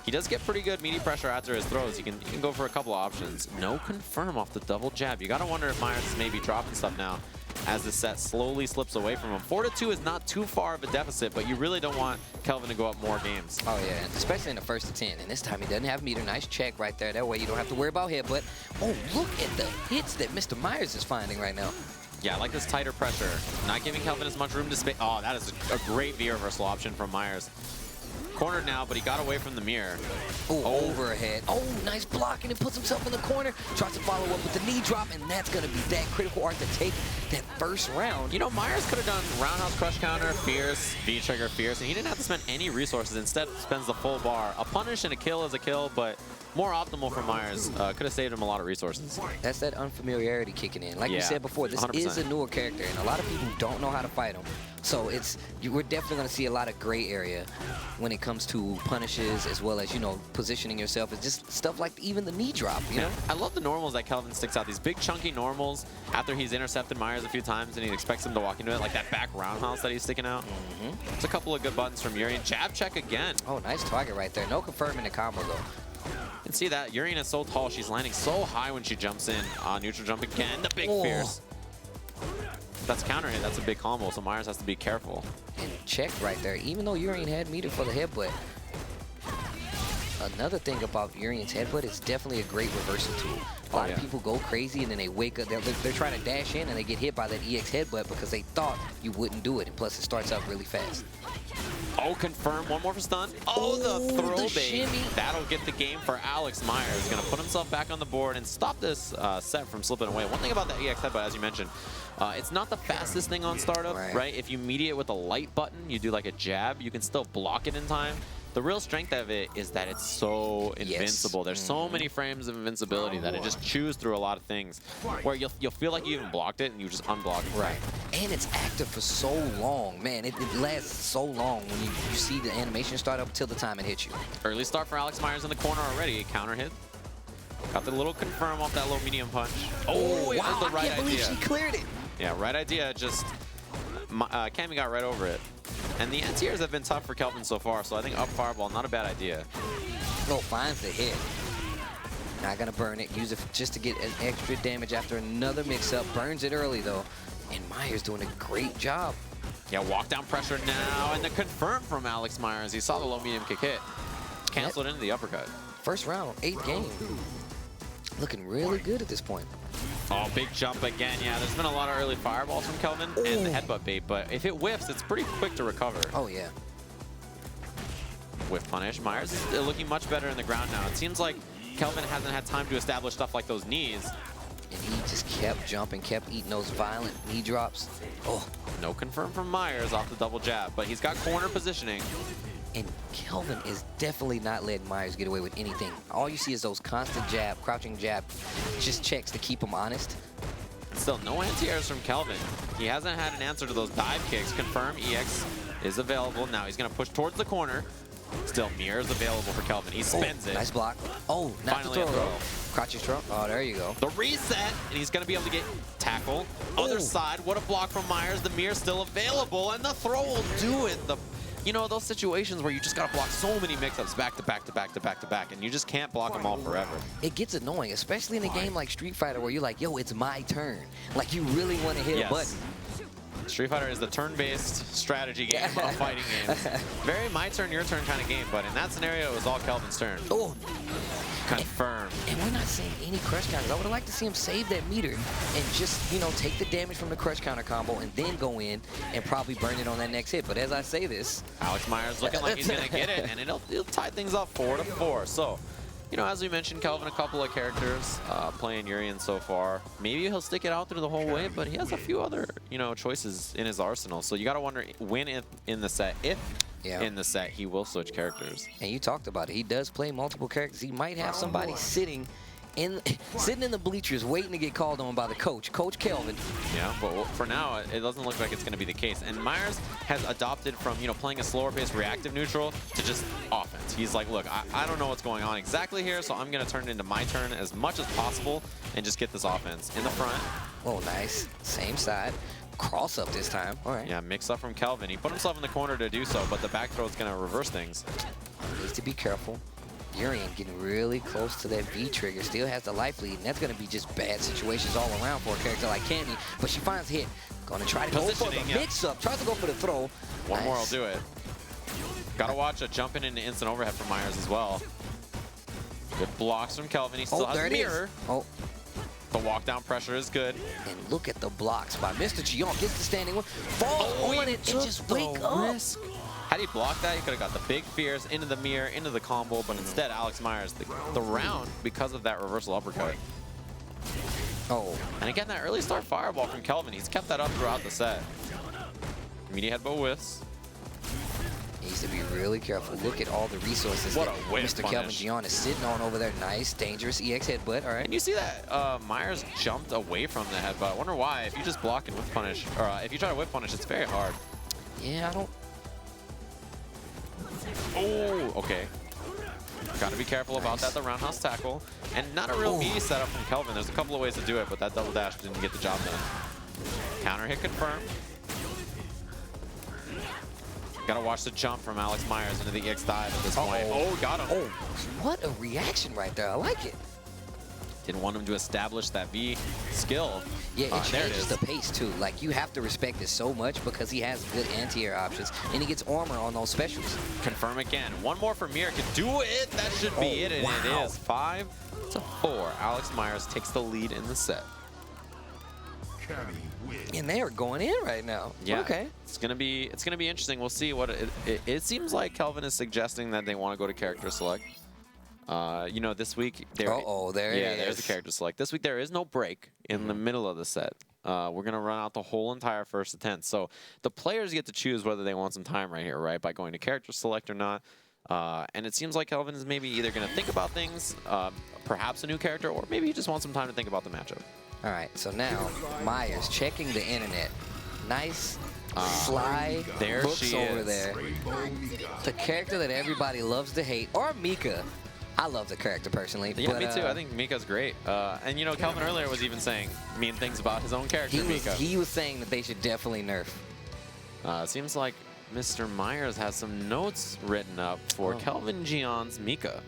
He does get pretty good meaty pressure after his throws. You can go for a couple of options. No confirm off the double jab. You got to wonder if Myers is maybe dropping stuff now as the set slowly slips away from him. 4-2 is not too far of a deficit, but you really don't want Kelvin to go up more games. Oh, yeah, especially in the first 10. And this time he doesn't have meter. Nice check right there. That way you don't have to worry about headbutt. Oh, look at the hits that Mr. Myers is finding right now. Yeah, I like this tighter pressure. Not giving Kelvin as much room to space. Oh, that is a great V reversal option from Myers. Cornered now, but he got away from the mirror. Oh, overhead. Oh, nice blocking and puts himself in the corner. Tries to follow up with the knee drop, and that's going to be that critical art to take that first round. You know, Myers could have done roundhouse crush counter, fierce, V-trigger, fierce, and he didn't have to spend any resources. Instead, spends the full bar. A punish and a kill is a kill, but more optimal for Myers. Could have saved him a lot of resources. That's that unfamiliarity kicking in. Like we said before, this 100%. is a newer character, and a lot of people don't know how to fight him. So we're definitely going to see a lot of gray area when it comes to punishes, as well as, you know, positioning yourself. It's just stuff like even the knee drop, you know? I love the normals that Kelvin sticks out. These big chunky normals after he's intercepted Myers a few times and he expects him to walk into it, like that back roundhouse that he's sticking out. It's a couple of good buttons from Urian. Jab check again. Oh, nice target right there. No confirming the combo, though. And see that Urian is so tall, she's landing so high when she jumps in. Neutral jump again, the big fierce. That's counter hit, that's a big combo, so Myers has to be careful. And check right there, even though Urian had meter for the headbutt. Another thing about Urian's headbutt is definitely a great reversal tool. A lot of people go crazy and then they wake up, they're trying to dash in and they get hit by that EX headbutt because they thought you wouldn't do it. And plus it starts out really fast. Oh, confirm. One more for stun. Oh, the Ooh, throw the bait. shimmy. That'll get the game for Alex Myers. Going to put himself back on the board and stop this set from slipping away. One thing about the EX headbutt, as you mentioned, it's not the fastest thing on startup, right? If you meet it with a light button, you do like a jab, you can still block it in time. The real strength of it is that it's so invincible. There's so many frames of invincibility that it just chews through a lot of things, where you'll feel like you even blocked it and you just unblock it. Right. And it's active for so long. Man, it lasts so long when you see the animation start up till the time it hits you. Early start for Alex Myers in the corner already. Counter hit. Got the little confirm off that low medium punch. Oh, it was the right I can't believe idea. she cleared it. Yeah, right idea. Just Cammy got right over it. And the anti-airs have been tough for Kelvin so far, so I think up fireball, not a bad idea. Oh, finds the hit. Not gonna burn it. Use it just to get an extra damage after another mix-up. Burns it early though. And Myers doing a great job. Yeah, walk down pressure now, and the confirm from Alex Myers. He saw the low medium kick hit. Canceled into the uppercut. First round, 8th game. Looking really good at this point. Oh, big jump again. Yeah, there's been a lot of early fireballs from Kelvin and the headbutt bait, but if it whiffs, it's pretty quick to recover. Oh, yeah. Whiff punish. Myers is looking much better in the ground now. It seems like Kelvin hasn't had time to establish stuff like those knees. And he just kept jumping, kept eating those violent knee drops. Oh. No confirm from Myers off the double jab, but he's got corner positioning. And Kelvin is definitely not letting Myers get away with anything. All you see is those constant jab, crouching jab, just checks to keep him honest. Still no anti-airs from Kelvin. He hasn't had an answer to those dive kicks. Confirm EX is available. Now he's going to push towards the corner. Still, mirror is available for Kelvin. He spins it. Nice block. Oh, not Finally the a throw. throw. Crouching throw. Oh, there you go. The reset, and he's going to be able to get tackle. Other side, what a block from Myers. The mirror still available, and the throw will do it. You know, those situations where you just got to block so many mix-ups back to back to back to back to back, and you just can't block them all forever. It gets annoying, especially in a game like Street Fighter where you're like, yo, it's my turn. Like, you really want to hit a button. Street Fighter is the turn-based strategy game of fighting games. Very my turn, your turn kind of game, but in that scenario, it was all Kelvin's turn. Oh. Confirm. And we're not seeing any crush counters. I would have liked to see him save that meter and just, you know, take the damage from the crush counter combo and then go in and probably burn it on that next hit. But as I say this, Alex Myers looking like he's going to get it, and it'll tie things up 4-4. So, you know, as we mentioned, Kelvin, a couple of characters playing Urian so far. Maybe he'll stick it out through the whole way, but he has a few other, you know, choices in his arsenal. So you got to wonder when in the set, if in the set, he will switch characters. And you talked about it. He does play multiple characters. He might have somebody sitting in the bleachers waiting to get called on by the coach, Coach Kelvin. Yeah, but for now, it doesn't look like it's going to be the case. And Myers has adopted from, you know, playing a slower pace reactive neutral to just offense. He's like, look, I don't know what's going on exactly here, so I'm going to turn it into my turn as much as possible and just get this offense in the front. Oh, nice. Same side. Cross up this time. All right. Yeah, mix up from Kelvin. He put himself in the corner to do so, but the back throw is going to reverse things. Needs to be careful. Urian getting really close to that V trigger. Still has the life lead, and that's going to be just bad situations all around for a character like Cammy. But she finds hit. Going to try to go for the mix-up. Tries to go for the throw. One more will do it. Got to watch a jump in into instant overhead from Myers as well. Good blocks from Kelvin. He still has a mirror. Oh. The walk down pressure is good. And look at the blocks by Mr. Jeon. Gets the standing one. Falls on it and just wake up. Had he blocked that, he could have got the big fears into the mirror, into the combo, but instead, Alex Myers, the round, because of that reversal uppercut. Oh. And again, that early start fireball from Kelvin, he's kept that up throughout the set. Media headbutt whiffs. Needs to be really careful. Look at all the resources what that a whiff Mr. punish. Kelvin Jeon is sitting on over there. Nice, dangerous EX headbutt. All right. And you see that Myers jumped away from the headbutt. I wonder why. If you just block and whip punish, or if you try to whip punish, it's very hard. Yeah, I don't. Oh, okay. Got to be careful about that, the roundhouse tackle. And not a real meaty setup from Kelvin. There's a couple of ways to do it, but that double dash didn't get the job done. Counter hit confirmed. Got to watch the jump from Alex Myers into the EX dive at this point. Oh, got him. Oh, what a reaction right there. I like it. Didn't want him to establish that V skill. Yeah, it there it changes is. the pace too. Like, you have to respect this so much because he has good anti-air options and he gets armor on those specials. Confirm again. One more from Mir. Can do it. That should be it, and it is 5-4. Alex Myers takes the lead in the set. Cammy. And they are going in right now. Yeah. Okay. It's gonna be interesting. We'll see what it seems like. Kelvin is suggesting that they want to go to character select. You know, this week there. There it is. There's the character select. This week there is no break in the middle of the set. We're gonna run out the whole entire first to 10. So the players get to choose whether they want some time right here, right, by going to character select or not. And it seems like Kelvin is maybe either gonna think about things, perhaps a new character, or maybe he just wants some time to think about the matchup. All right, so now Myers checking the internet. Nice fly there books she over is. there. The character that everybody loves to hate, or Mika. I love the character personally. Yeah, but, me too. I think Mika's great. And you know, Kelvin earlier was even saying mean things about his own character, Mika. He was saying that they should definitely nerf. Seems like Mr. Myers has some notes written up for Kelvin Jeon's Mika.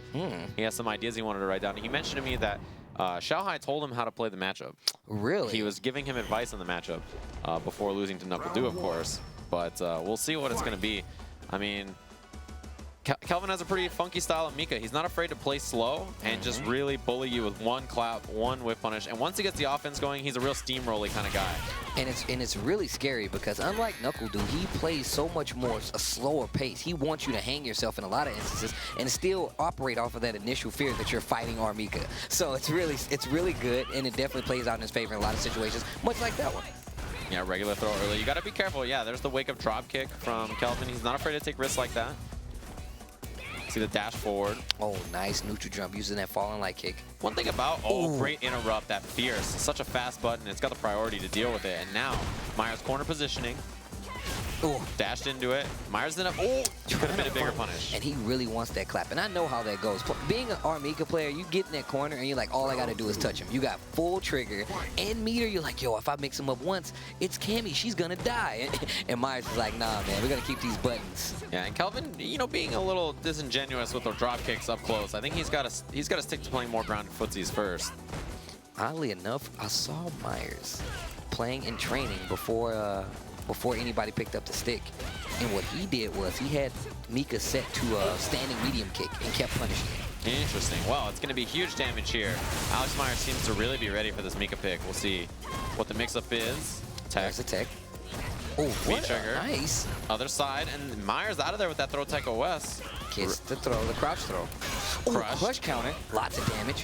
He has some ideas he wanted to write down. He mentioned to me that Xiaohai told him how to play the matchup. Really? He was giving him advice on the matchup before losing to Knuckle Do, of course. But we'll see what it's going to be. I mean, Kelvin has a pretty funky style of Mika. He's not afraid to play slow and just really bully you with one clap, one whip punish. And once he gets the offense going, he's a real steamroller kind of guy. And it's really scary because unlike Knuckle Do, he plays so much more a slower pace. He wants you to hang yourself in a lot of instances and still operate off of that initial fear that you're fighting Mika. So it's really good, and it definitely plays out in his favor in a lot of situations, much like that one. Yeah, regular throw early. You got to be careful. Yeah, there's the wake-up drop kick from Kelvin. He's not afraid to take risks like that. See the dash forward. Oh, nice neutral jump using that falling light kick. One thing about, great interrupt, that fierce. Such a fast button. It's got the priority to deal with it. And now, Myers corner positioning. Ooh. Dashed into it. Myers didn't have, could have been a bigger punish. And he really wants that clap. And I know how that goes. Being an Mika player, you get in that corner and you're like, all I got to do is touch him. You got full trigger and meter. You're like, yo, if I mix him up once, it's Cammy. She's going to die. And Myers is like, nah, man, we're going to keep these buttons. Yeah, and Kelvin, you know, being a little disingenuous with the drop kicks up close. I think he's got to stick to playing more grounded footsies first. Oddly enough, I saw Myers playing in training before anybody picked up the stick. And what he did was he had Mika set to a standing medium kick and kept punishing it. Interesting. Well, it's going to be huge damage here. Alex Myers seems to really be ready for this Mika pick. We'll see what the mix-up is. Tech. There's a tech. Oh, what trigger. Nice. Other side, and Myers out of there with that throw tech OS. Kiss the throw, the crouch throw. Oh, crush counter. Lots of damage.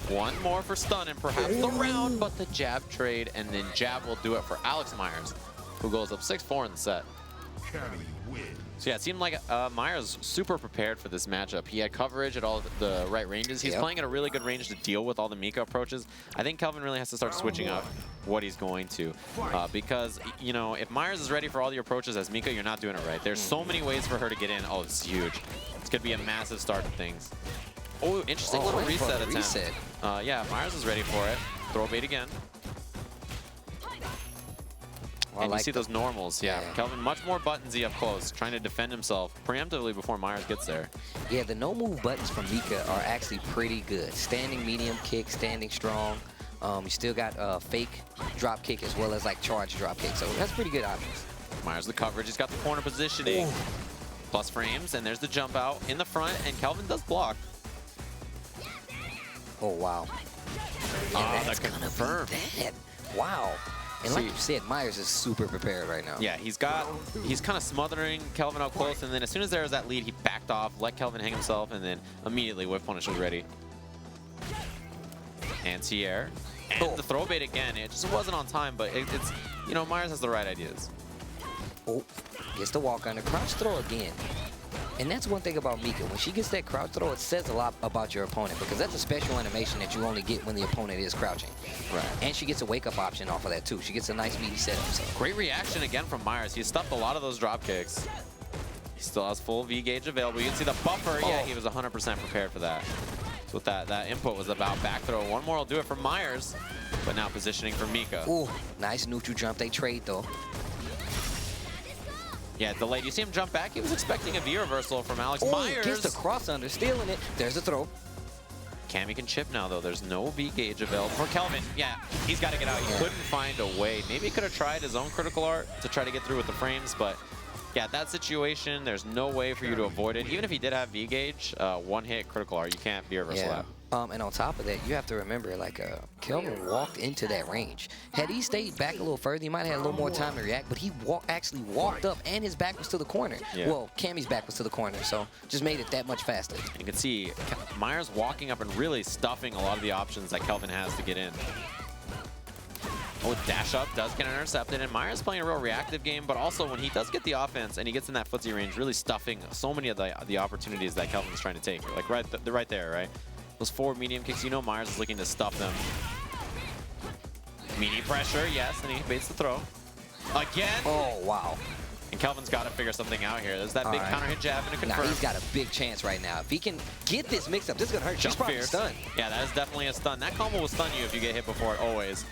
One more for stun and perhaps the round, but the jab trade, and then jab will do it for Alex Myers, who goes up 6-4 in the set. So yeah, it seemed like Myers super prepared for this matchup. He had coverage at all the right ranges. He's playing at a really good range to deal with all the Mika approaches. I think Kelvin really has to start switching up what he's going to. Because, you know, if Myers is ready for all the approaches as Mika, you're not doing it right. There's so many ways for her to get in. Oh, it's huge. It's going to be a massive start to things. Oh, interesting little reset attempt. Yeah, Myers is ready for it. Throw bait again. And you see those normals, yeah. Kelvin much more buttonsy up close, trying to defend himself preemptively before Myers gets there. Yeah, the no-move buttons from Mika are actually pretty good. Standing medium kick, standing strong. You still got fake drop kick as well as like charge drop kick, so that's pretty good options. Myers the coverage, he's got the corner positioning. Plus frames, and there's the jump out in the front, and Kelvin does block. Oh, wow. Yeah, that's confirmed. Wow. And like you said, Myers is super prepared right now. Yeah, he's kind of smothering Kelvin up close, and then as soon as there was that lead, he backed off, let Kelvin hang himself, and then immediately whip punish was ready. Anti-air. And the throw bait again. It just wasn't on time, but it's, you know, Myers has the right ideas. Oh, gets the walk under. Crouch throw again. And that's one thing about Mika. When she gets that crouch throw, it says a lot about your opponent because that's a special animation that you only get when the opponent is crouching. Right. And she gets a wake-up option off of that, too. She gets a nice meaty setup. So. Great reaction again from Myers. He stuffed a lot of those drop kicks. He still has full V gauge available. You can see the buffer. Yeah, he was 100% prepared for that. That's what that input was about. Back throw. One more will do it for Myers, but now positioning for Mika. Ooh, nice neutral jump. They trade, though. Yeah, delayed. You see him jump back? He was expecting a V reversal from Alex Myers. Gets the cross under, stealing it. There's a throw. Cammy can chip now, though. There's no V gauge available for Kelvin. Yeah, he's got to get out. He couldn't find a way. Maybe he could have tried his own critical art to try to get through with the frames, but yeah, that situation, there's no way for you to avoid it. Even if he did have V gauge, one hit critical art, you can't V reversal that. And on top of that, you have to remember, like, Kelvin walked into that range. Had he stayed back a little further, he might have had a little more time to react, but he actually walked up, and his back was to the corner. Yeah. Well, Cammy's back was to the corner, so just made it that much faster. You can see Myers walking up and really stuffing a lot of the options that Kelvin has to get in. Oh, dash up does get intercepted, and Myers playing a real reactive game, but also when he does get the offense and he gets in that footsie range, really stuffing so many of the opportunities that Kelvin's trying to take. Like right there, right? Those forward medium kicks, you know Myers is looking to stuff them. Medium pressure, yes, and he baits the throw. Again. Oh, wow. And Kelvin's got to figure something out here. There's that big counter hit jab and a confirm. Now he's got a big chance right now. If he can get this mix up, this is going to hurt. He's probably stunned. Yeah, that is definitely a stun. That combo will stun you if you get hit before it, always.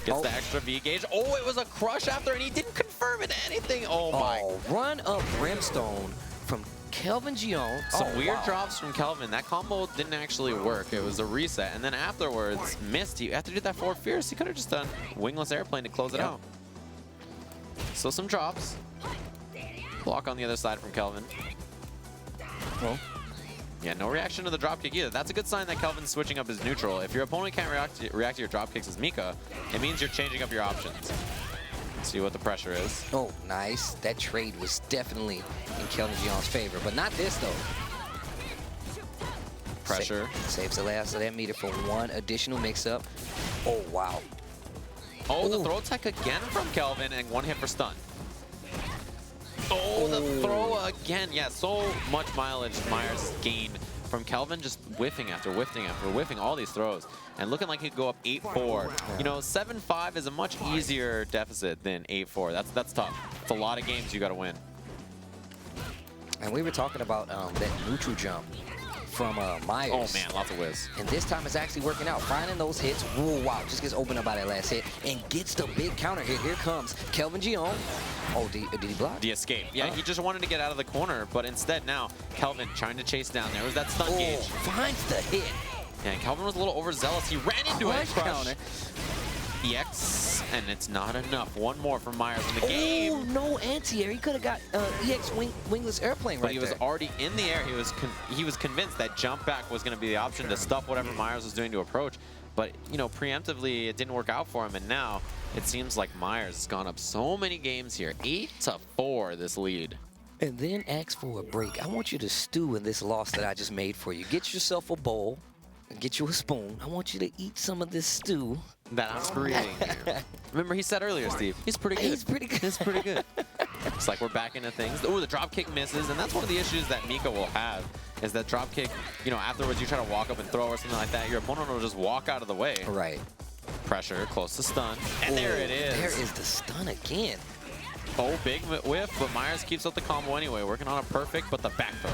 Gets the extra V gauge. Oh, it was a crush after, and he didn't confirm it anything. Oh, my. Run up Brimstone from Kelvin Jeon. Some weird drops from Kelvin. That combo didn't actually work. It was a reset. And then afterwards, missed. You have to do that forward fierce. He could have just done wingless airplane to close it out. So some drops. Block on the other side from Kelvin. Well, yeah, no reaction to the dropkick either. That's a good sign that Kelvin's switching up his neutral. If your opponent can't react to your dropkicks as Mika, it means you're changing up your options. See what the pressure is. Oh, nice. That trade was definitely in Kelvin Jeon's favor, but not this, though. Pressure. Saves the last of that meter for one additional mix-up. Oh, wow. Oh, the throw tech again from Kelvin, and one hit for stun. Oh, the throw again. Yeah, so much mileage Myers gained from Kelvin, just whiffing after whiffing after whiffing all these throws. And looking like he could go up 8-4. You know, 7-5 is a much easier deficit than 8-4. That's tough. It's a lot of games you got to win. And we were talking about that neutral jump from Myers. Oh, man, lots of whiz. And this time it's actually working out. Finding those hits. Whoa, wow. Just gets opened up by that last hit and gets the big counter hit. Here comes Kelvin Jeon. Oh, did he block? The escape. Yeah, he just wanted to get out of the corner, but instead now, Kelvin trying to chase down. There was that stun gauge. Finds the hit. Yeah, and Kelvin was a little overzealous. He ran into it. Counter. EX, and it's not enough. One more from Myers in the game. Oh, no anti-air. He could have got EX wingless airplane But he was already in the air. He was convinced that jump back was going to be the option to stuff whatever Myers was doing to approach. But, you know, preemptively, it didn't work out for him. And now it seems like Myers has gone up so many games here. 8-4, this lead. And then ask for a break. I want you to stew in this loss that I just made for you. Get yourself a bowl and get you a spoon. I want you to eat some of this stew that I'm creating here. Remember, he said earlier, Steve, he's pretty good. He's pretty good. He's pretty good. It's like we're back into things. Oh, the drop kick misses, and that's one of the issues that Mika will have, is that drop kick, you know, afterwards you try to walk up and throw or something like that, your opponent will just walk out of the way. Right. Pressure, close to stun, and there it is. There is the stun again. Oh, big whiff, but Myers keeps up the combo anyway, working on a perfect, but the back throw.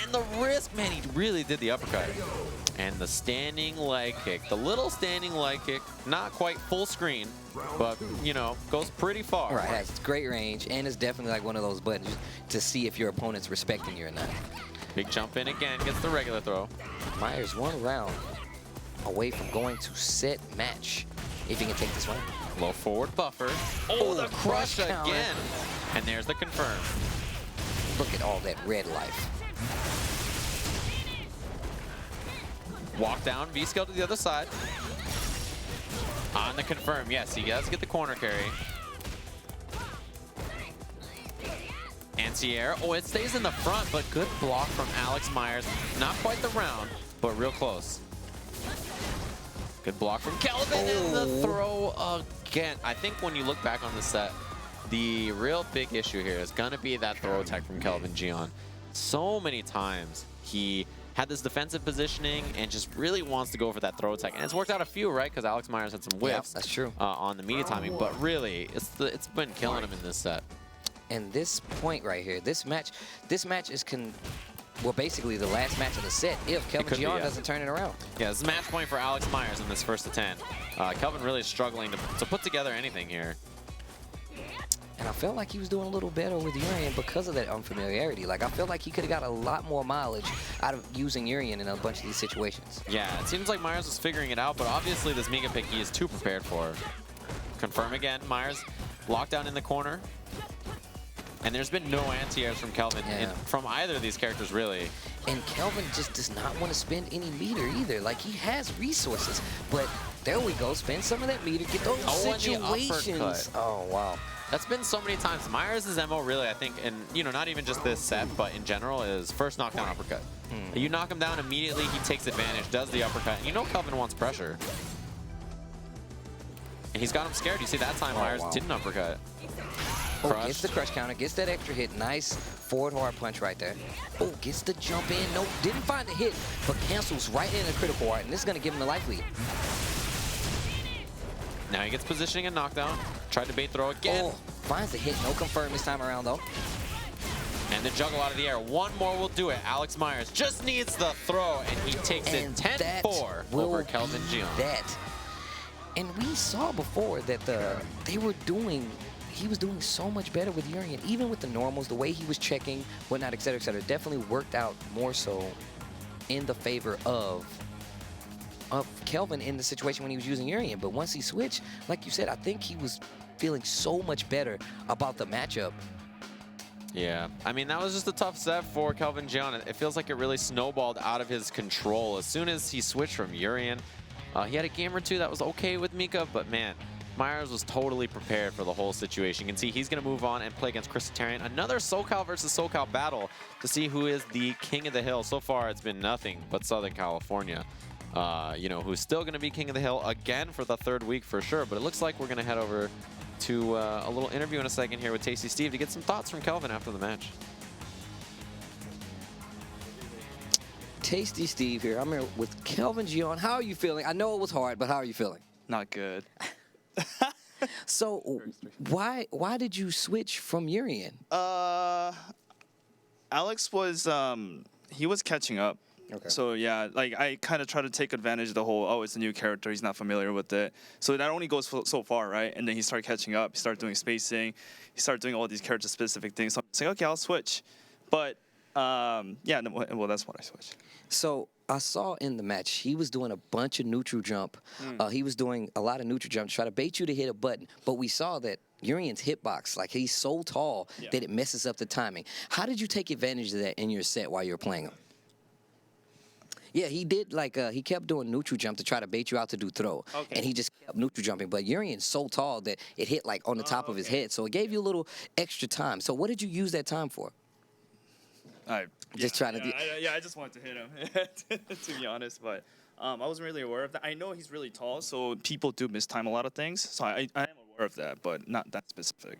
And the wrist, man, he really did the uppercut. And the standing leg kick, the little standing leg kick, not quite full screen, but, you know, goes pretty far. Right, has great range, and it's definitely like one of those buttons to see if your opponent's respecting you or not. Big jump in again, gets the regular throw. Myers one round away from going to set match, if he can take this one. Low forward buffer. Oh, the crush again. And there's the confirm. Look at all that red life. Walk down, V-scale to the other side. On the confirm, yes, he does get the corner carry. Anti-air, oh, it stays in the front, but good block from Alex Myers. Not quite the round, but real close. Good block from Kelvin, and the throw again. I think when you look back on the set, the real big issue here is gonna be that throw attack from Kelvin Jeon. So many times he had this defensive positioning and just really wants to go for that throw attack. And it's worked out a few, right? Because Alex Myers had some whiffs. Yeah, that's true. On the media timing, but really, it's been killing him in this set. And this point right here, this match is well, basically the last match of the set if Kelvin Jeon doesn't turn it around. Yeah, this is match point for Alex Myers in this first to 10. Kelvin really struggling to put together anything here. And I felt like he was doing a little better with Urian because of that unfamiliarity. Like, I felt like he could have got a lot more mileage out of using Urian in a bunch of these situations. Yeah, it seems like Myers was figuring it out, but obviously this Mega pick he is too prepared for. Confirm again, Myers locked down in the corner. And there's been no anti-airs from Kelvin, from either of these characters, really. And Kelvin just does not want to spend any meter either. Like, he has resources, but there we go. Spend some of that meter, get those situations. Oh, wow. That's been so many times. Myers' MO really, I think, and not even just this set, but in general, is first knockdown uppercut. You knock him down immediately, he takes advantage, does the uppercut. And Kelvin wants pressure. And he's got him scared. You see that time Myers didn't uppercut. Oh, gets the crush counter, gets that extra hit. Nice forward hard punch right there. Oh, gets the jump in. Nope, didn't find the hit, but cancels right in a critical art, and this is going to give him the life lead. Now he gets positioning and knockdown. Tried to bait throw again. Oh, finds the hit. No confirm this time around, though. And the juggle out of the air. One more will do it. Alex Myers just needs the throw, and he takes it 10-4 over Kelvin Jeon. And we saw before that he was doing so much better with Urian, even with the normals, the way he was checking, whatnot, et cetera, definitely worked out more so in the favor of Kelvin in the situation when he was using Urian. But once he switched, like you said, I think he was feeling so much better about the matchup. Yeah, I mean, that was just a tough set for Kelvin Jeon. It feels like it really snowballed out of his control as soon as he switched from Urian. He had a game or two that was okay with Mika, but man, Myers was totally prepared for the whole situation. You can see he's going to move on and play against Christitarian. Another SoCal versus SoCal battle to see who is the king of the hill. So far, it's been nothing but Southern California. Who's still going to be king of the hill again for the third week for sure. But it looks like we're going to head over to a little interview in a second here with Tasty Steve to get some thoughts from Kelvin after the match. Tasty Steve here. I'm here with Kelvin Jeon. How are you feeling? I know it was hard, but how are you feeling? Not good. So why did you switch from Urian? Alex was he was catching up. Okay. So yeah, like I kind of try to take advantage of the whole, it's a new character, he's not familiar with it. So that only goes so far, right? And then he started catching up, he started doing spacing, he started doing all these character specific things. So I'm saying, okay, I'll switch. But yeah, well, that's what I switched. So I saw in the match, he was doing a bunch of neutral jump. He was doing a lot of neutral jump to try to bait you to hit a button. But we saw that Urian's hitbox, like he's so tall that it messes up the timing. How did you take advantage of that in your set while you were playing him? Yeah, he did he kept doing neutral jump to try to bait you out to do throw. And he just kept neutral jumping. But Urian's so tall that it hit like on the top of his head. So it gave you a little extra time. So what did you use that time for? I just I just wanted to hit him, to be honest. But I wasn't really aware of that. I know he's really tall, so people do mistime a lot of things. So I am aware of that, but not that specific.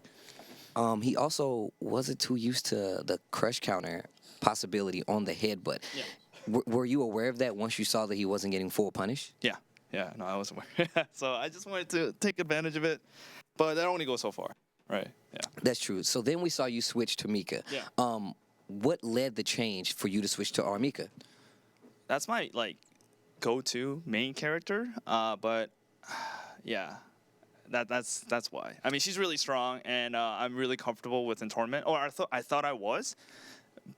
He also wasn't too used to the crush counter possibility on the headbutt. Yeah. Were you aware of that once you saw that he wasn't getting full punish? Yeah, no, I was aware. So I just wanted to take advantage of it, but that only goes so far, right? Yeah. That's true. So then we saw you switch to Mika. Yeah. What led the change for you to switch to Armika? That's my go-to main character, but yeah, that's why. I mean, she's really strong, and I'm really comfortable with in tournament. Or I thought I was,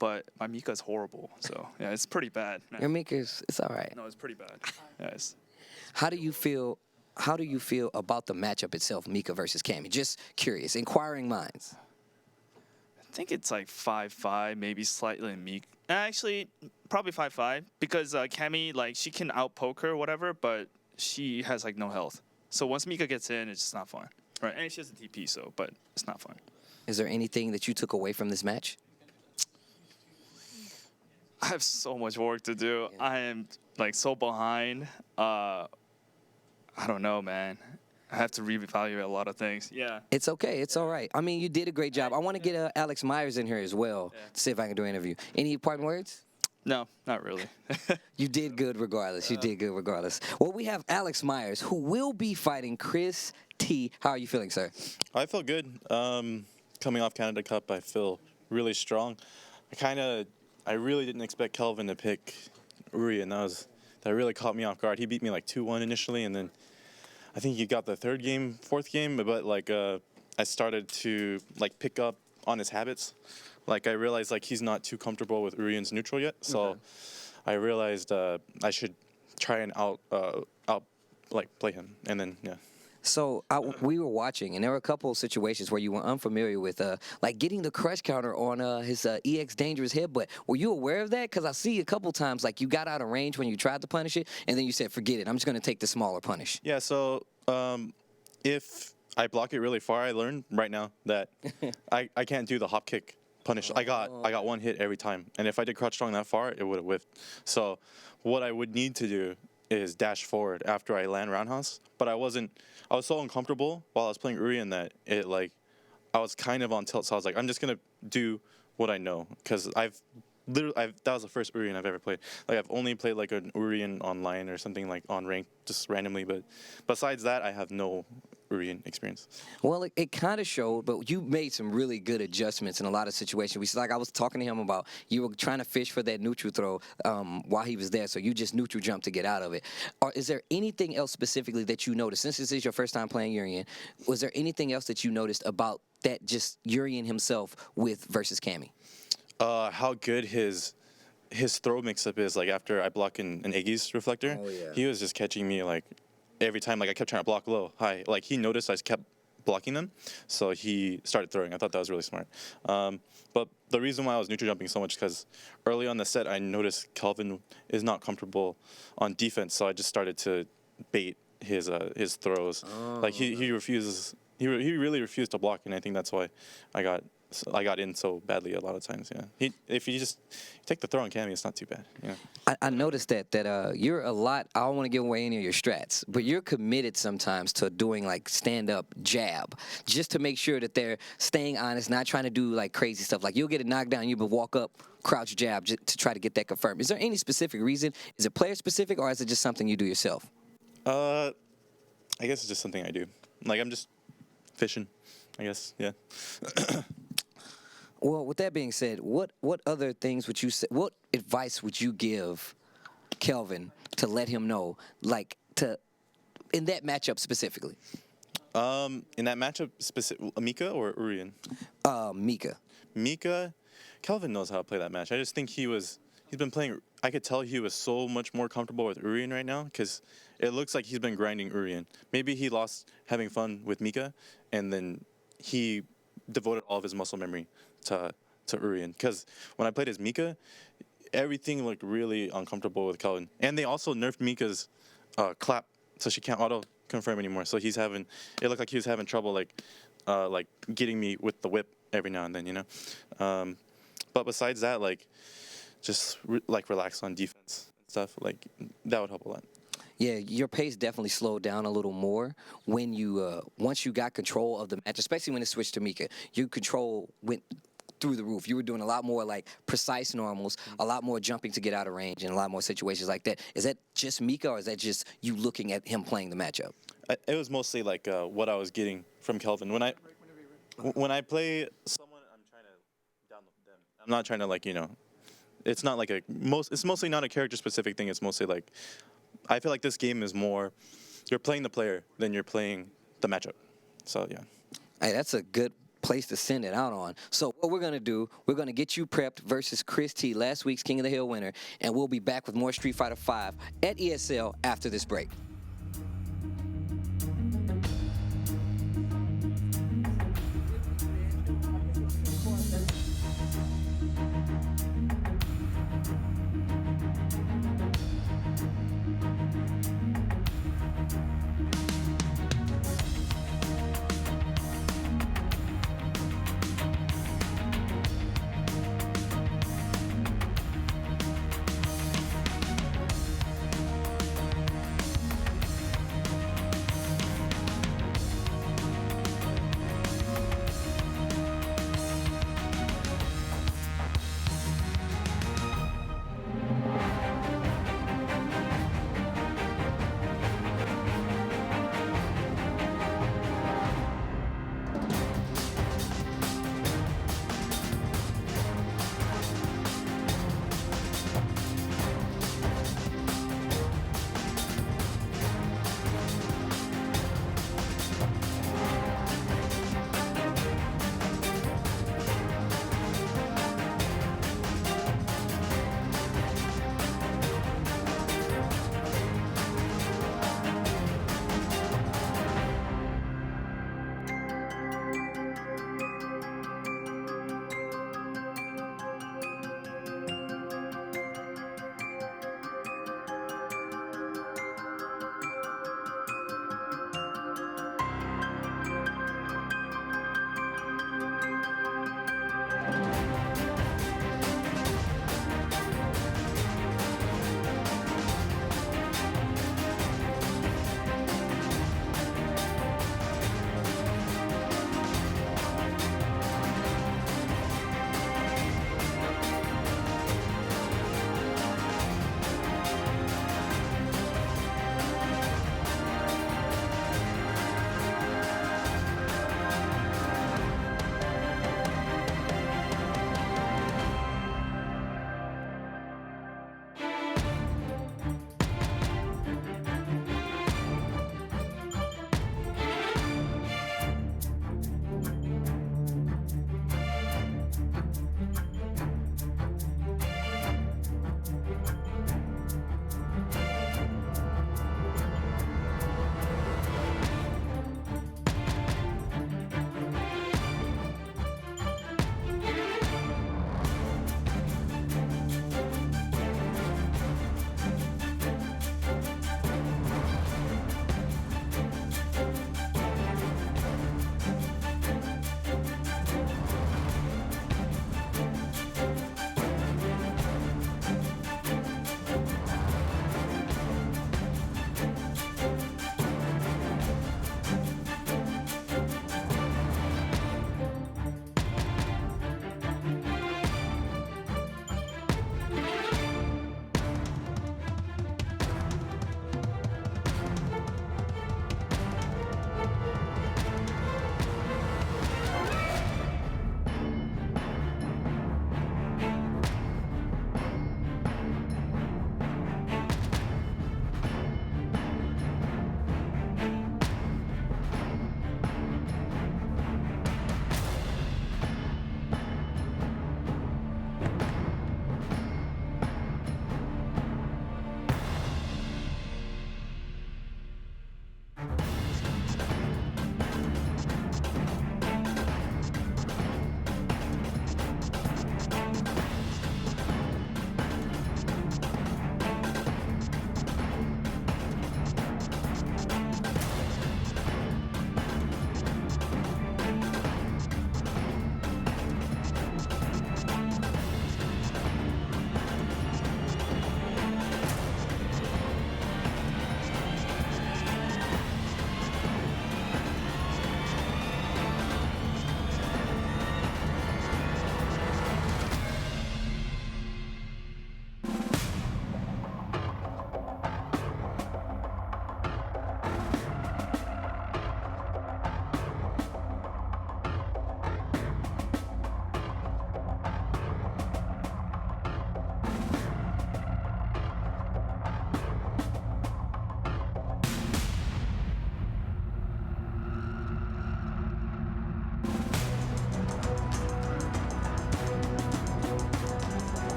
but my Mika's horrible. So yeah, it's pretty bad. Your Mika's, it's all right. No, it's pretty bad. Yes. How do you feel about the matchup itself, Mika versus Cammy? Just curious, inquiring minds. I think it's like 5-5, maybe slightly Mika. Actually, probably 5-5 because Cammy, she can outpoke her or whatever, but she has no health. So once Mika gets in, it's just not fun. Right, and she has a TP, but it's not fun. Is there anything that you took away from this match? I have so much work to do. I am so behind. I don't know, man. I have to reevaluate a lot of things. Yeah. It's okay. It's all right. I mean, you did a great job. I want to get Alex Myers in here as well to see if I can do an interview. Any parting words? No, not really. You did good regardless. You did good regardless. Well, we have Alex Myers, who will be fighting Chris T. How are you feeling, sir? I feel good. Coming off Canada Cup, I feel really strong. I really didn't expect Kelvin to pick Urian. That really caught me off guard. He beat me 2-1 initially, and then I think he got the fourth game, but I started to pick up on his habits. I realized he's not too comfortable with Urian's neutral yet, so I realized I should try and play him, and then yeah. So we were watching, and there were a couple of situations where you were unfamiliar with, like getting the crush counter on his EX Dangerous headbutt. Were you aware of that? Because I see a couple times, like you got out of range when you tried to punish it, and then you said, "Forget it, I'm just going to take the smaller punish." Yeah, so if I block it really far, I learned right now that I can't do the hop kick punish. I got one hit every time, and if I did crouch strong that far, it would have whiffed. So what I would need to do is dash forward after I land roundhouse. But I was so uncomfortable while I was playing Urien that I was kind of on tilt. So I was like, I'm just gonna do what I know, because that was the first Urien I've ever played. Like I've only played like an Urien online or something like on rank just randomly, but besides that, I have no Urien experience. Well, it kind of showed, but you made some really good adjustments in a lot of situations. Like I was talking to him about, you were trying to fish for that neutral throw while he was there, so you just neutral jump to get out of it. Or is there anything else specifically that you noticed, since this is your first time playing Urien, was there anything else that you noticed about that just Urien himself with versus Cammy? How good his throw mix-up is. Like after I block an Iggy's reflector, he was just catching me like every time. Like I kept trying to block low, high. Like he noticed I just kept blocking them, so he started throwing. I thought that was really smart. But the reason why I was neutral jumping so much is because early on the set I noticed Kelvin is not comfortable on defense, so I just started to bait his throws. Like he refuses. He really refused to block, and I think that's why I got in so badly a lot of times. Yeah, if you just take the throw on Cammy, it's not too bad. Yeah. I noticed that you're a lot. I don't want to give away any of your strats, but you're committed sometimes to doing like stand-up jab, just to make sure that they're staying honest, not trying to do like crazy stuff. Like you'll get a knockdown, you will walk up, crouch jab to try to get that confirmed. Is there any specific reason? Is it player specific, or is it just something you do yourself? I guess it's just something I do. Like I'm just fishing, I guess. Yeah. Well, with that being said, what other things would you say? What advice would you give Kelvin to let him know, like in that matchup specifically? In that matchup, Mika or Urien? Mika. Mika, Kelvin knows how to play that match. I just think he's been playing. I could tell he was so much more comfortable with Urien right now, because it looks like he's been grinding Urien. Maybe he lost having fun with Mika, and then he devoted all of his muscle memory to Urien. Because when I played as Mika, everything looked really uncomfortable with Kelvin. And they also nerfed Mika's clap, so she can't auto confirm anymore. So it looked like he was having trouble like getting me with the whip every now and then, But besides that, like just relax on defense and stuff, like that would help a lot. Yeah, your pace definitely slowed down a little more when you once you got control of the match, especially when it switched to Mika. Your control went through the roof. You were doing a lot more like precise normals, a lot more jumping to get out of range, and a lot more situations like that. Is that just Mika, or is that just you looking at him playing the matchup? It was mostly like what I was getting from Kelvin. When I play someone, I'm trying to download them. I'm not trying to it's not like it's mostly not a character specific thing. It's mostly like, I feel like this game is more, you're playing the player than you're playing the matchup. So yeah. Hey, that's a good place to send it out on. So what we're going to do, we're going to get you prepped versus Chris T, last week's King of the Hill winner, and we'll be back with more Street Fighter V at ESL after this break.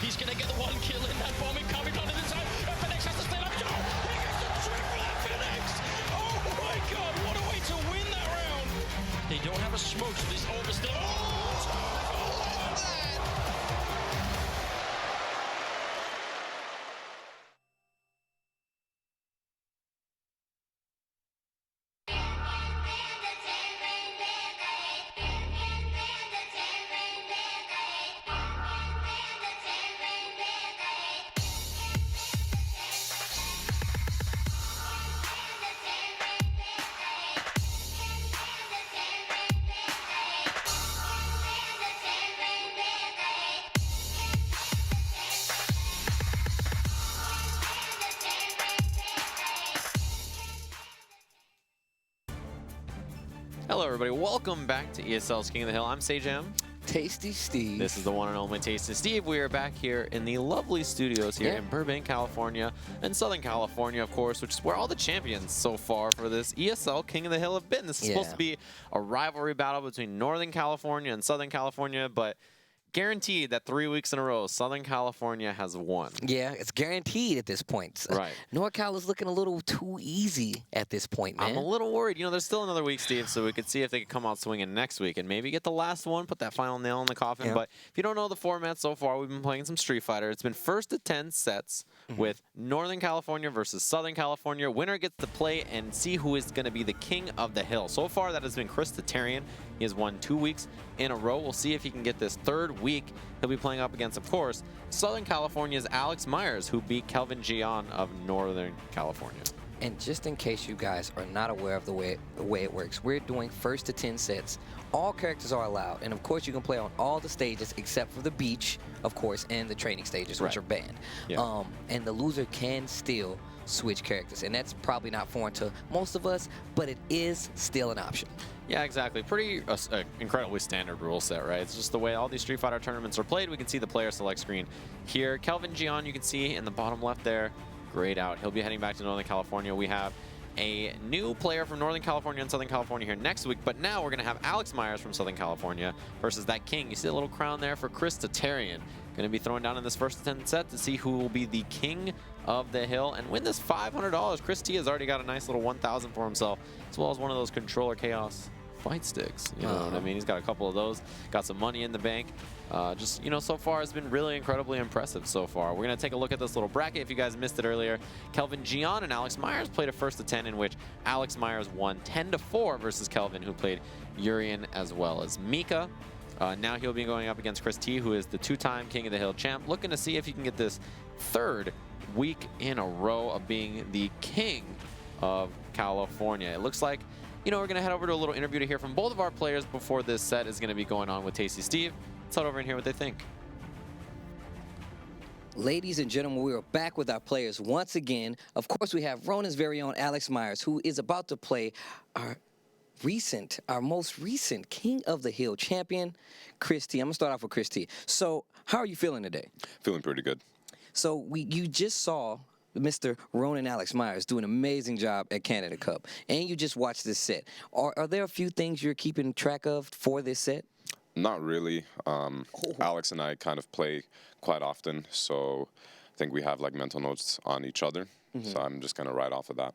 He's going to get the one kill in that bomb incoming onto the zone. FNX has to stay up. Joe, he gets the triple FNX. Oh my God, what a way to win that round. They don't have a smoke, so this over still. Oh, look at that. Hello, everybody. Welcome back to ESL's King of the Hill. I'm Sajam. Tasty Steve. This is the one and only Tasty Steve. We are back here in the lovely studios here in Burbank, California, and Southern California, of course, which is where all the champions so far for this ESL King of the Hill have been. This is supposed to be a rivalry battle between Northern California and Southern California, but guaranteed that 3 weeks in a row, Southern California has won. Yeah, it's guaranteed at this point. Right. NorCal is looking a little too easy at this point, man. I'm a little worried. You know, there's still another week, Steve, so we could see if they could come out swinging next week and maybe get the last one, put that final nail in the coffin. Yeah. But if you don't know the format so far, we've been playing some Street Fighter. It's been first to 10 sets with Northern California versus Southern California. Winner gets to play and see who is going to be the king of the hill. So far, that has been Chris Tatarian. He has won 2 weeks in a row. We'll see if he can get this third week. He'll be playing up against, of course, Southern California's Alex Myers, who beat Kelvin Jeon of Northern California. And just in case you guys are not aware of the way it works, we're doing first to 10 sets. All characters are allowed, and of course you can play on all the stages except for the beach, of course, and the training stages, which are banned. Yeah. And the loser can still switch characters, and that's probably not foreign to most of us, but it is still an option. Yeah, exactly. Pretty incredibly standard rule set, right? It's just the way all these Street Fighter tournaments are played. We can see the player select screen here. Kelvin Jeon, you can see in the bottom left there. Grayed out. He'll be heading back to Northern California. We have a new player from Northern California and Southern California here next week, but now we're going to have Alex Myers from Southern California versus that king. You see a little crown there for Chris Tatarian. Going to be throwing down in this first 10 set to see who will be the king of the hill and win this $500. Chris T has already got a nice little $1,000 for himself, as well as one of those controller chaos fight sticks. You know what I mean? He's got a couple of those, got some money in the bank. Just, you know, so far it's been really incredibly impressive so far. We're going to take a look at this little bracket. If you guys missed it earlier, Kelvin Jeon and Alex Myers played a first to 10 in which Alex Myers won 10-4 versus Kelvin, who played Urian as well as Mika. Now he'll be going up against Chris T, who is the two-time King of the Hill champ, looking to see if he can get this third week in a row of being the king of California. It looks like, you know, we're going to head over to a little interview to hear from both of our players before this set is going to be going on with Tasty Steve. Let's head over and hear what they think. Ladies and gentlemen, we are back with our players once again. Of course, we have Ronan's very own Alex Myers, who is about to play our most recent King of the Hill champion, Chris T. I'm going to start off with Chris T. So, how are you feeling today? Feeling pretty good. So, you just saw Mr. Ronan Alex Myers do an amazing job at Canada Cup, and you just watched this set. Are there a few things you're keeping track of for this set? Not really. Alex and I kind of play quite often, so I think we have like mental notes on each other. So I'm just going to ride off of that.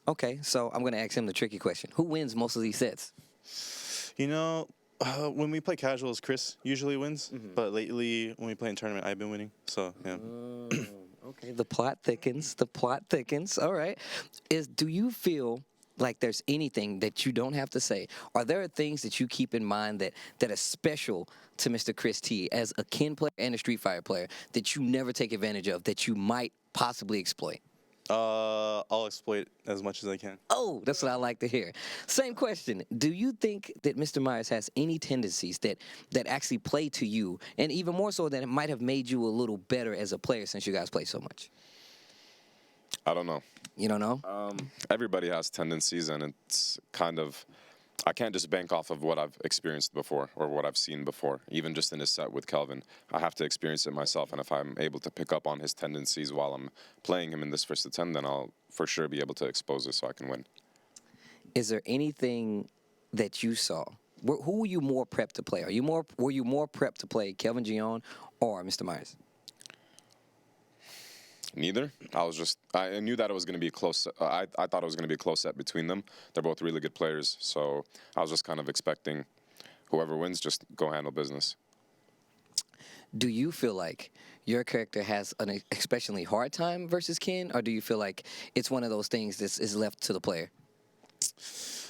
Okay, so I'm going to ask him the tricky question. Who wins most of these sets? You know, when we play casuals, Chris usually wins. But lately, when we play in tournament, I've been winning. So, yeah. Okay, the plot thickens. The plot thickens. All right. Do you feel like there's anything that you don't have to say? Are there things that you keep in mind that are special to Mr. Chris T as a Ken player and a Street Fighter player that you never take advantage of, that you might possibly exploit? I'll exploit as much as I can. Oh, that's what I like to hear. Same question. Do you think that Mr. Myers has any tendencies that actually play to you, and even more so that it might have made you a little better as a player since you guys play so much? I don't know. You don't know? Everybody has tendencies, and it's kind of, I can't just bank off of what I've experienced before or what I've seen before. Even just in a set with Kelvin, I have to experience it myself, and if I'm able to pick up on his tendencies while I'm playing him in this first attempt, then I'll for sure be able to expose it so I can win. Is there anything that you saw? Who were you more prepped to play? Were you more prepped to play Kelvin Jeon or Mr. Myers? Neither. I knew that it was going to be close. I thought it was going to be a close set between them. They're both really good players, so I was just kind of expecting whoever wins just go handle business. Do you feel like your character has an especially hard time versus Ken, or do you feel like it's one of those things that is left to the player?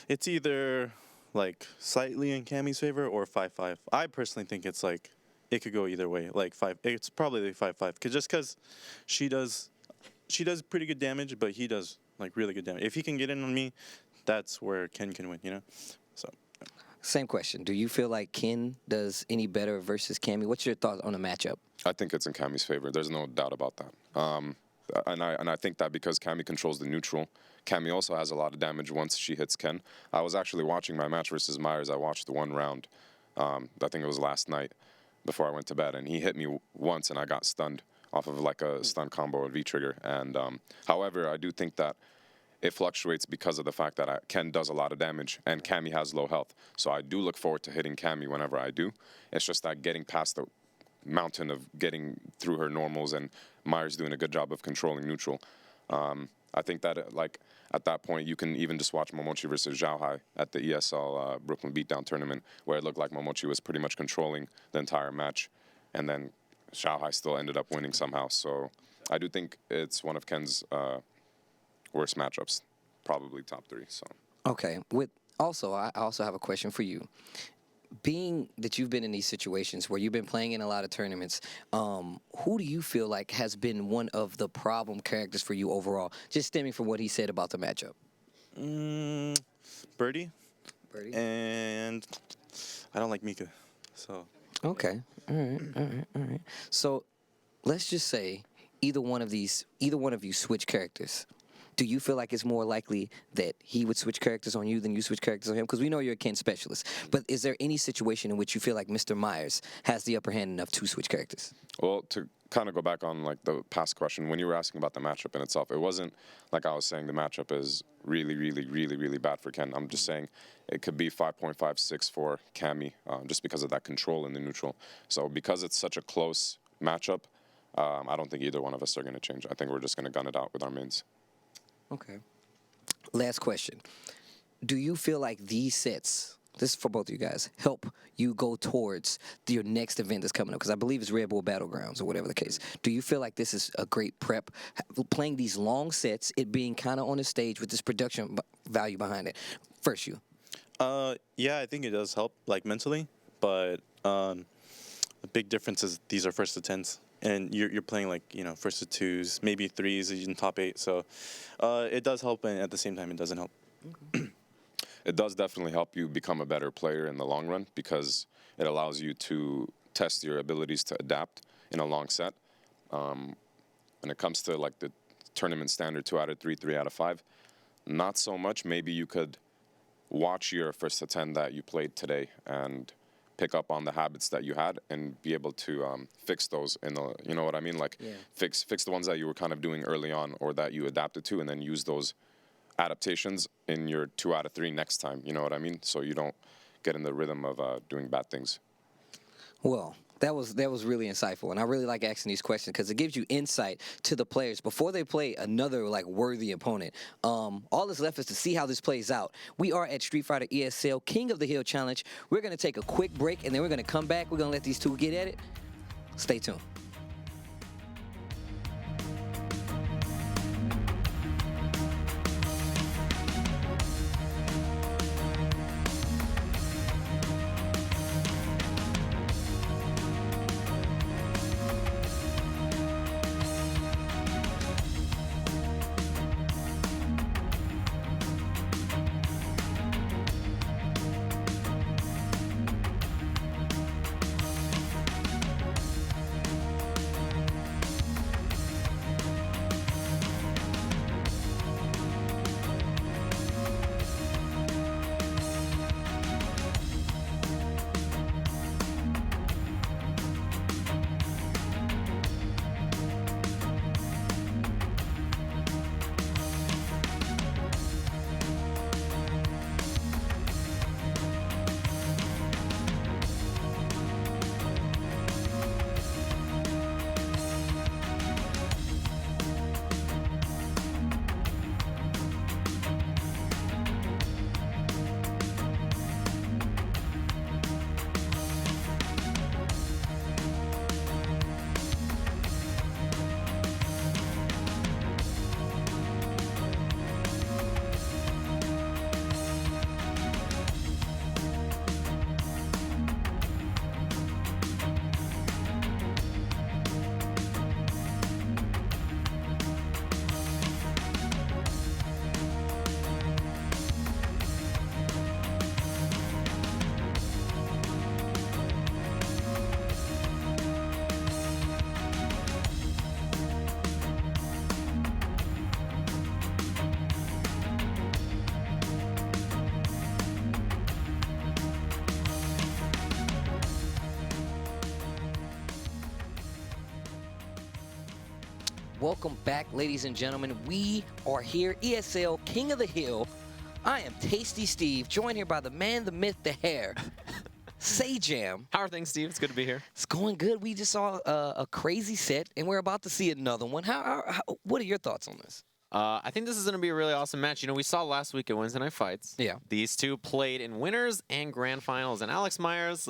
It's either like slightly in Cammy's favor or 5-5. I personally think it's like it could go either way. Like 5, it's probably like 5-5. Because she does pretty good damage, but he does like really good damage. If he can get in on me, that's where Ken can win. You know, so. Same question. Do you feel like Ken does any better versus Cammy? What's your thought on the matchup? I think it's in Cammy's favor. There's no doubt about that. And I think that because Cammy controls the neutral, Cammy also has a lot of damage once she hits Ken. I was actually watching my match versus Myers. I watched the one round. I think it was last night before I went to bed, and he hit me once, and I got stunned off of like a stun combo or V-trigger. And however, I do think that it fluctuates because of the fact that Ken does a lot of damage and Cammy has low health. So I do look forward to hitting Cammy whenever I do. It's just that getting past the mountain of getting through her normals, and Myers doing a good job of controlling neutral. I think that like at that point you can even just watch Momochi versus Zhao at the ESL Brooklyn Beatdown tournament, where it looked like Momochi was pretty much controlling the entire match, and then Zhao still ended up winning somehow. So I do think it's one of Ken's worst matchups, probably top 3. So Okay. I also have a question for you. Being that you've been in these situations where you've been playing in a lot of tournaments, who do you feel like has been one of the problem characters for you overall, just stemming from what he said about the matchup? Birdie. Birdie? And I don't like Mika, so. Okay. All right. So let's just say either one of you switch characters. Do you feel like it's more likely that he would switch characters on you than you switch characters on him? Because we know you're a Ken specialist. But is there any situation in which you feel like Mr. Myers has the upper hand enough to switch characters? well, to kind of go back on like the past question, when you were asking about the matchup in itself, it wasn't like I was saying the matchup is really, really, really, really bad for Ken. I'm just saying it could be 5.56 for Cammy, just because of that control in the neutral. So because it's such a close matchup, I don't think either one of us are going to change. I think we're just going to gun it out with our mains. Okay. Last question. Do you feel like these sets, this is for both of you guys, help you go towards your next event that's coming up? Because I believe it's Red Bull Battlegrounds or whatever the case. Do you feel like this is a great prep? Playing these long sets, it being kind of on the stage with this production value behind it. First, you. Yeah, I think it does help, like mentally, but the big difference is these are first to 10s. And you're playing like, first to 2s, maybe 3s in top 8. So it does help, and at the same time, it doesn't help. It does definitely help you become a better player in the long run because it allows you to test your abilities to adapt in a long set. When it comes to like the tournament standard 2 out of 3, 3 out of 5, not so much. Maybe you could watch your first to 10 that you played today and pick up on the habits that you had and be able to fix those in the, you know what I mean? Like fix the ones that you were kind of doing early on or that you adapted to, and then use those adaptations in your 2 out of 3 next time. You know what I mean? So you don't get in the rhythm of doing bad things. Well, that was really insightful, and I really like asking these questions because it gives you insight to the players before they play another like worthy opponent. All that's left is to see how this plays out. We are at Street Fighter ESL King of the Hill Challenge. We're gonna take a quick break, and then we're gonna come back. We're gonna let these two get at it. Stay tuned. welcome back, ladies and gentlemen. We are here, ESL King of the Hill. I am Tasty Steve, joined here by the man, the myth, the hair, Say Jam. How are things, Steve? It's good to be here. It's going good. We just saw a crazy set, and we're about to see another one. What are your thoughts on this? I think this is going to be a really awesome match. You know, we saw last week at Wednesday Night Fights. Yeah. These two played in winners and grand finals, and Alex Myers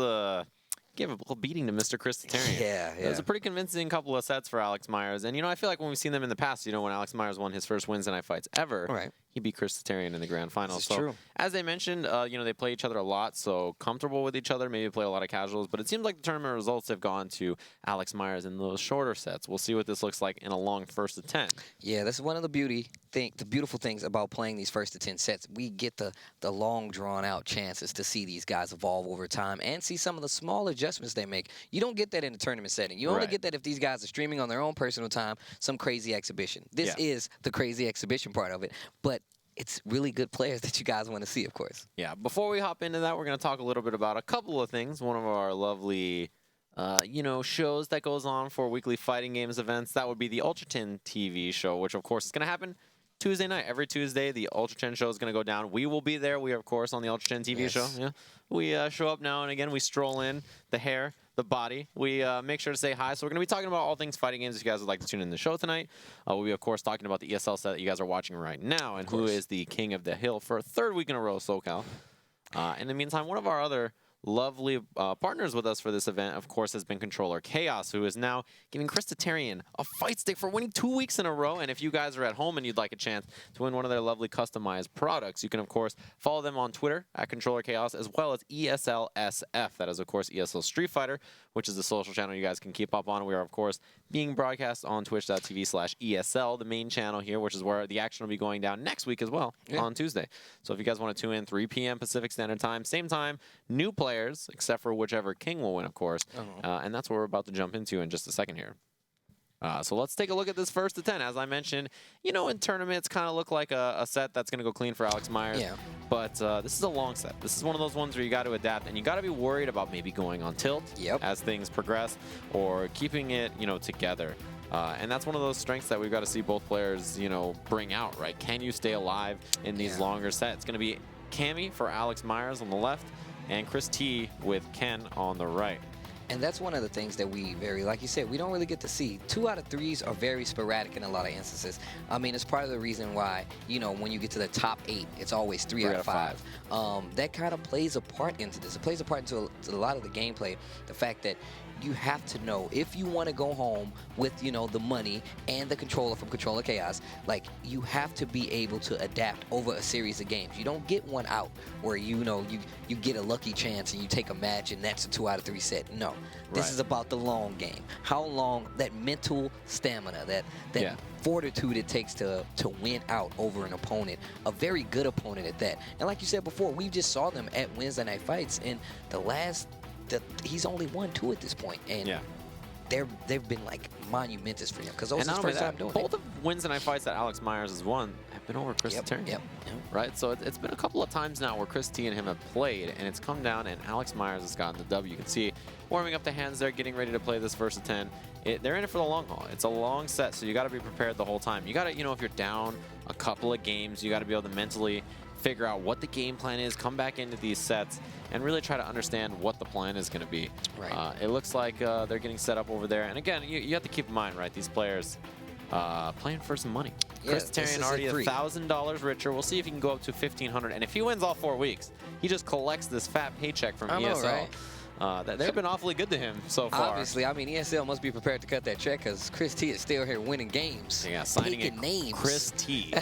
gave a little beating to Mr. Chris Tatarian. Yeah. It was a pretty convincing couple of sets for Alex Myers. And, you know, I feel like when we've seen them in the past, you know, when Alex Myers won his first Wednesday Night Fights ever, Right. he beat Chris Tatarian in the grand finals. This is true. As they mentioned, you know, they play each other a lot, so comfortable with each other, maybe play a lot of casuals. But it seems like the tournament results have gone to Alex Myers in those shorter sets. We'll see what this looks like in a long first to 10. Yeah, that's one of the beautiful things about playing these first to 10 sets. We get the long, drawn-out chances to see these guys evolve over time and see some of the small adjustments they make. You don't get that in a tournament setting. You only Right. get that if these guys are streaming on their own personal time, some crazy exhibition. This is the crazy exhibition part of it, but it's really good players that you guys want to see, of course. Yeah, before we hop into that, we're going to talk a little bit about a couple of things. One of our lovely, you know, shows that goes on for weekly fighting games events. That would be the Ultra 10 TV show, which, of course, is going to happen Tuesday night. Every Tuesday, the Ultra 10 show is going to go down. We will be there. We are, of course, on the Ultra 10 TV show. Yeah, we show up now and again. We stroll in, the hair, the body. We make sure to say hi. So we're going to be talking about all things fighting games if you guys would like to tune in the show tonight. We'll be, of course, talking about the ESL set that you guys are watching right now and who is the king of the hill for a third week in a row, SoCal. In the meantime, one of our other lovely partners with us for this event, of course, has been Controller Chaos, who is now giving Chris Tatarian a fight stick for winning 2 weeks in a row. And if you guys are at home and you'd like a chance to win one of their lovely customized products, you can, of course, follow them on Twitter at Controller Chaos, as well as ESL SF. That is, of course, ESL Street Fighter, which is the social channel you guys can keep up on. We are, of course, being broadcast on twitch.tv/ESL, the main channel here, which is where the action will be going down next week as well on Tuesday. So if you guys want to tune in 3 p.m. Pacific Standard Time, same time, new players, except for whichever king will win, of course. And that's what we're about to jump into in just a second here. So let's take a look at this first to 10. As I mentioned, you know, in tournaments kind of look like a set that's going to go clean for Alex Myers. Yeah. But this is a long set. This is one of those ones where you got to adapt, and you got to be worried about maybe going on tilt as things progress or keeping it, you know, together. And that's one of those strengths that we've got to see both players, you know, bring out, right? Can you stay alive in these longer sets? It's going to be Cammy for Alex Myers on the left and Chris T with Ken on the right. And that's one of the things that we like you said, we don't really get to see. 2 out of 3s are very sporadic in a lot of instances. I mean, it's part of the reason why, you know, when you get to the top 8, it's always 3 out of 5. That kind of plays a part into this. It plays a part into a lot of the gameplay. The fact that you have to know if you want to go home with, you know, the money and the controller from Controller Chaos, like, you have to be able to adapt over a series of games. You don't get one out where, you know, you get a lucky chance and you take a match and that's a 2 out of 3 set. No, this is about the long game. How long, that mental stamina, that fortitude it takes to win out over an opponent, a very good opponent at that. And like you said before, we just saw them at Wednesday Night Fights, and he's only won 2 at this point, and they've been like monumentous for him because those are his first time doing both of Wednesday Night Fights that Alex Myers has won have been over Chris Tatarian. Right, so it's been a couple of times now where Chris T and him have played, and it's come down, and Alex Myers has gotten the W. You can see warming up the hands there, getting ready to play this first of 10. They're in it for the long haul. It's a long set, so you got to be prepared the whole time. You got to, you know, if you're down a couple of games, you got to be able to mentally figure out what the game plan is, come back into these sets, and really try to understand what the plan is going to be. Right. It looks like they're getting set up over there. And again, you have to keep in mind, right, these players playing for some money. Chris Tatarian already $1,000 richer. We'll see if he can go up to $1,500. And if he wins all 4 weeks, he just collects this fat paycheck from ESL. They've been awfully good to him so far. Obviously, I mean, ESL must be prepared to cut that check because Chris T is still here winning games. Yeah, signing in names. Chris T.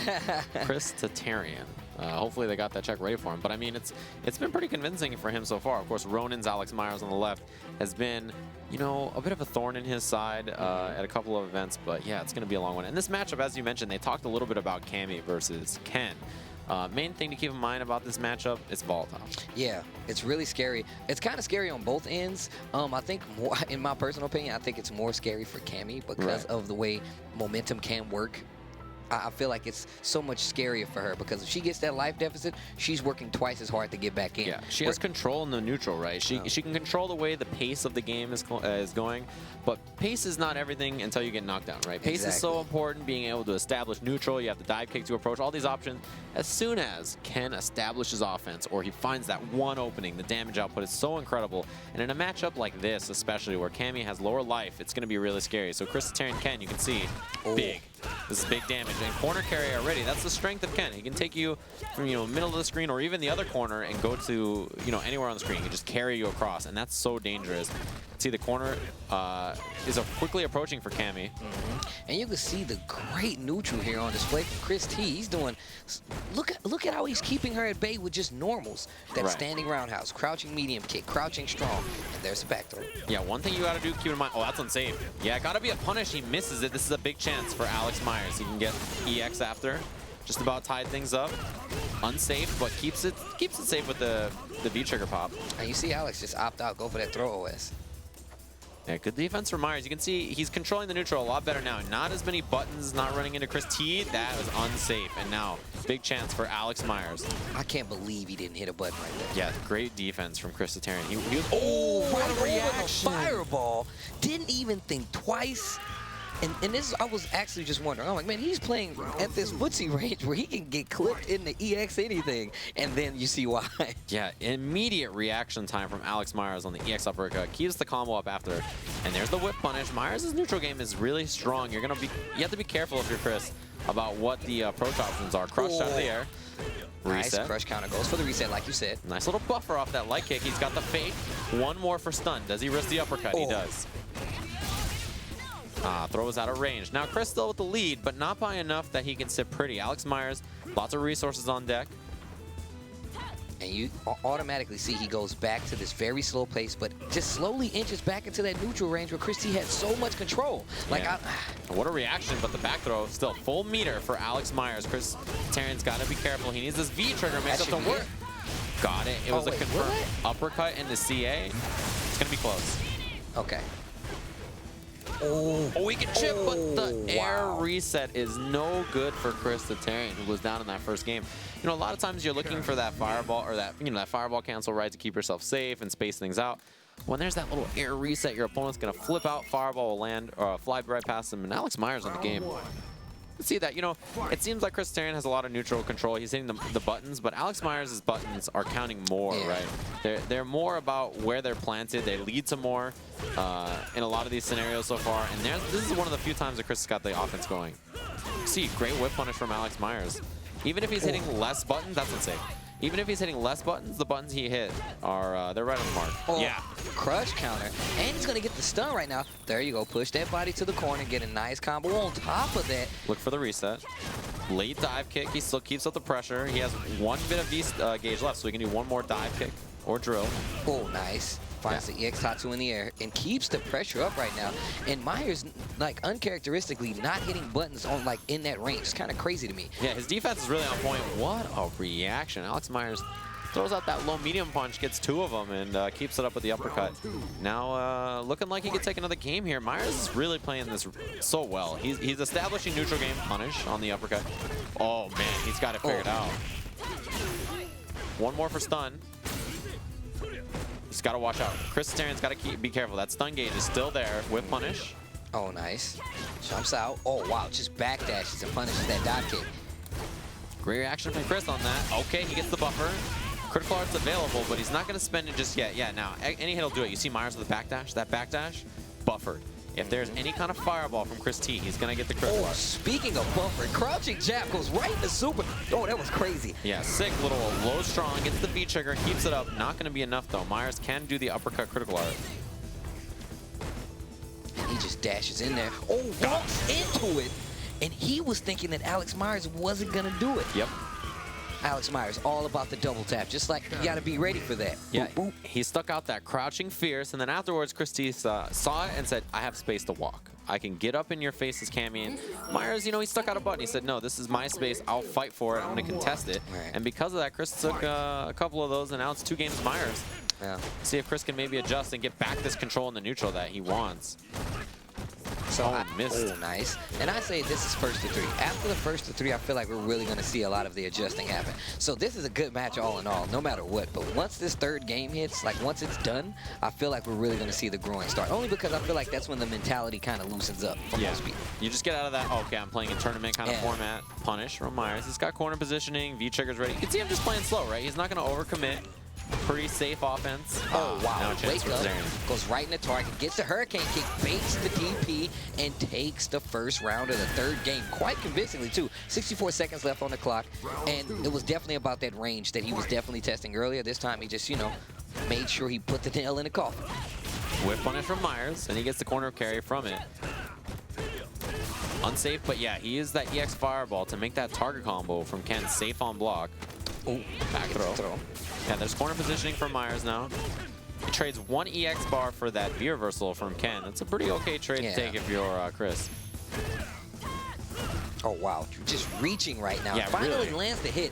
Chris Tatarian. Hopefully they got that check ready for him. But I mean, it's been pretty convincing for him so far. Of course, Ronin's Alex Myers on the left has been, you know, a bit of a thorn in his side at a couple of events. But yeah, it's going to be a long one. And this matchup, as you mentioned, they talked a little bit about Cammy versus Ken. Main thing to keep in mind about this matchup, it's volatile. Yeah, it's really scary. It's kind of scary on both ends. I think, more, in my personal opinion, I think it's more scary for Cammy because of the way momentum can work. I feel like it's so much scarier for her because if she gets that life deficit, she's working twice as hard to get back in. Yeah, she has control in the neutral, right? She can control the way the pace of the game is going, but pace is not everything until you get knocked down, right? Pace is so important, being able to establish neutral, you have the dive kick to approach, all these options. As soon as Ken establishes offense or he finds that one opening, the damage output is so incredible. And in a matchup like this, especially where Cammy has lower life, it's going to be really scary. So Chris Terran Ken, you can see, big. This is big damage. And corner carry already, that's the strength of Ken. He can take you from, middle of the screen or even the other corner and go to, anywhere on the screen. He can just carry you across, and that's so dangerous. See, the corner is quickly approaching for Cammy. And you can see the great neutral here on display from Chris T. He's doing, look at how he's keeping her at bay with just normals. That standing roundhouse, crouching medium kick, crouching strong, and there's a back throw. Yeah, one thing you got to do, keep in mind, that's unsafe. Yeah, got to be a punish. He misses it. This is a big chance for Alex Myers. He can get EX after. Just about tied things up. Unsafe, but keeps it safe with the V-trigger pop. And you see Alex just opt out, go for that throw OS. Yeah, good defense from Myers. You can see he's controlling the neutral a lot better now. Not as many buttons, not running into Chris T. That was unsafe. And now, big chance for Alex Myers. I can't believe he didn't hit a button right there. Yeah, great defense from Chris Terran. He was, what a reaction! Fireball. Didn't even think twice. And this, I was actually just wondering, I'm like, man, he's playing at this footsie range where he can get clipped in the EX anything, and then you see why. Yeah, immediate reaction time from Alex Myers on the EX uppercut. Keeps the combo up after, and there's the whip punish. Myers' neutral game is really strong. You have to be careful if you're Chris about what the approach options are. Crushed out of the air. Reset. Nice crush counter goes for the reset, like you said. Nice little buffer off that light kick. He's got the fake. One more for stun. Does he risk the uppercut? He does. Throws out of range. Now Chris still with the lead, but not by enough that he can sit pretty. Alex Myers, lots of resources on deck. And you automatically see he goes back to this very slow pace, but just slowly inches back into that neutral range where Chris T had so much control. Like, what a reaction, but the back throw still full meter for Alex Myers. Chris Terran's got to be careful. He needs this V-trigger makes up to work. Got it. It was a confirmed uppercut into CA. It's going to be close. Okay. Oh, he can chip, but the air reset is no good for Chris Terran, who was down in that first game. A lot of times you're looking for that fireball or that, that fireball cancel, right, to keep yourself safe and space things out. When there's that little air reset, your opponent's going to flip out, fireball will land, or fly right past him, and Alex Myers on the game. See that, it seems like Chris Terran has a lot of neutral control. He's hitting the buttons, but Alex Myers' buttons are counting more, right? They're more about where they're planted. They lead to more in a lot of these scenarios so far. And this is one of the few times that Chris has got the offense going. See, great whip punish from Alex Myers. Even if he's hitting less buttons, that's unsafe. Even if he's hitting less buttons, the buttons he hit are they're right on the mark. Yeah. Crush counter. And he's going to get the stun right now. There you go. Push that body to the corner. Get a nice combo on top of that. Look for the reset. Late dive kick. He still keeps up the pressure. He has one bit of V gauge left, so he can do one more dive kick or drill. Oh, nice. Finds the EX Tatsu in the air and keeps the pressure up right now. And Myers, like, uncharacteristically not hitting buttons on, like, in that range. It's kind of crazy to me. Yeah, his defense is really on point. What a reaction. Alex Myers throws out that low medium punch, gets two of them, and keeps it up with the uppercut. Now, looking like he could take another game here. Myers is really playing this so well. He's establishing neutral game punish on the uppercut. Oh, man, he's got it figured out. One more for stun. He's got to watch out. Chris Terran's got to be careful. That stun gauge is still there. Whip punish. Oh, nice. Jumps out. Oh, wow. Just backdashes and punishes that dive kick. Great reaction from Chris on that. Okay, he gets the buffer. Critical art's available, but he's not going to spend it just yet. Yeah, now, any hit will do it. You see Myers with the backdash? That backdash, buffered. If there's any kind of fireball from Chris T, he's going to get the critical art. Speaking of buffer, crouching jab goes right into super. Oh, that was crazy. Yeah, sick little low strong, gets the V trigger, keeps it up. Not going to be enough, though. Myers can do the uppercut critical art. And he just dashes in there. Oh, walks into it. And he was thinking that Alex Myers wasn't going to do it. Yep. Alex Myers, all about the double tap. Just like you got to be ready for that. Yeah, boop, boop. He stuck out that crouching fierce, and then afterwards, Chris T saw it and said, I have space to walk. I can get up in your face as Cammy. And Myers, he stuck out a button. He said, no, this is my space. I'll fight for it. I'm going to contest it. Right. And because of that, Chris took a couple of those, and now it's 2 games Myers. Yeah. See if Chris can maybe adjust and get back this control in the neutral that he wants. So missed. Oh, nice. And I say this is first to 3. After the first to 3, I feel like we're really going to see a lot of the adjusting happen. So this is a good match all in all, no matter what. But once this third game hits, like once it's done, I feel like we're really going to see the growing start. Only because I feel like that's when the mentality kind of loosens up for most people. You just get out of that, okay, I'm playing a tournament kind of format. Punish from Myers. He's got corner positioning, V-triggers ready. You can see him just playing slow, right? He's not going to overcommit. Pretty safe offense. Oh, wow. Now a chance Wake for up, Zarian. goes right in the target, gets the Hurricane Kick, baits the DP, and takes the first round of the third game quite convincingly, too. 64 seconds left on the clock, and it was definitely about that range that he was definitely testing earlier. This time, he just, you know, made sure he put the nail in the coffin. Whip punish from Myers, and he gets the corner carry from it. Unsafe, but yeah, he used that EX Fireball to make that target combo from Ken safe on block. Oh, back throw. Yeah, there's corner positioning from Myers now. He trades 1 EX bar for that V reversal from Ken. That's a pretty okay trade to take if you're Chris. Oh, wow. Just reaching right now. Yeah, Finally really. lands the hit.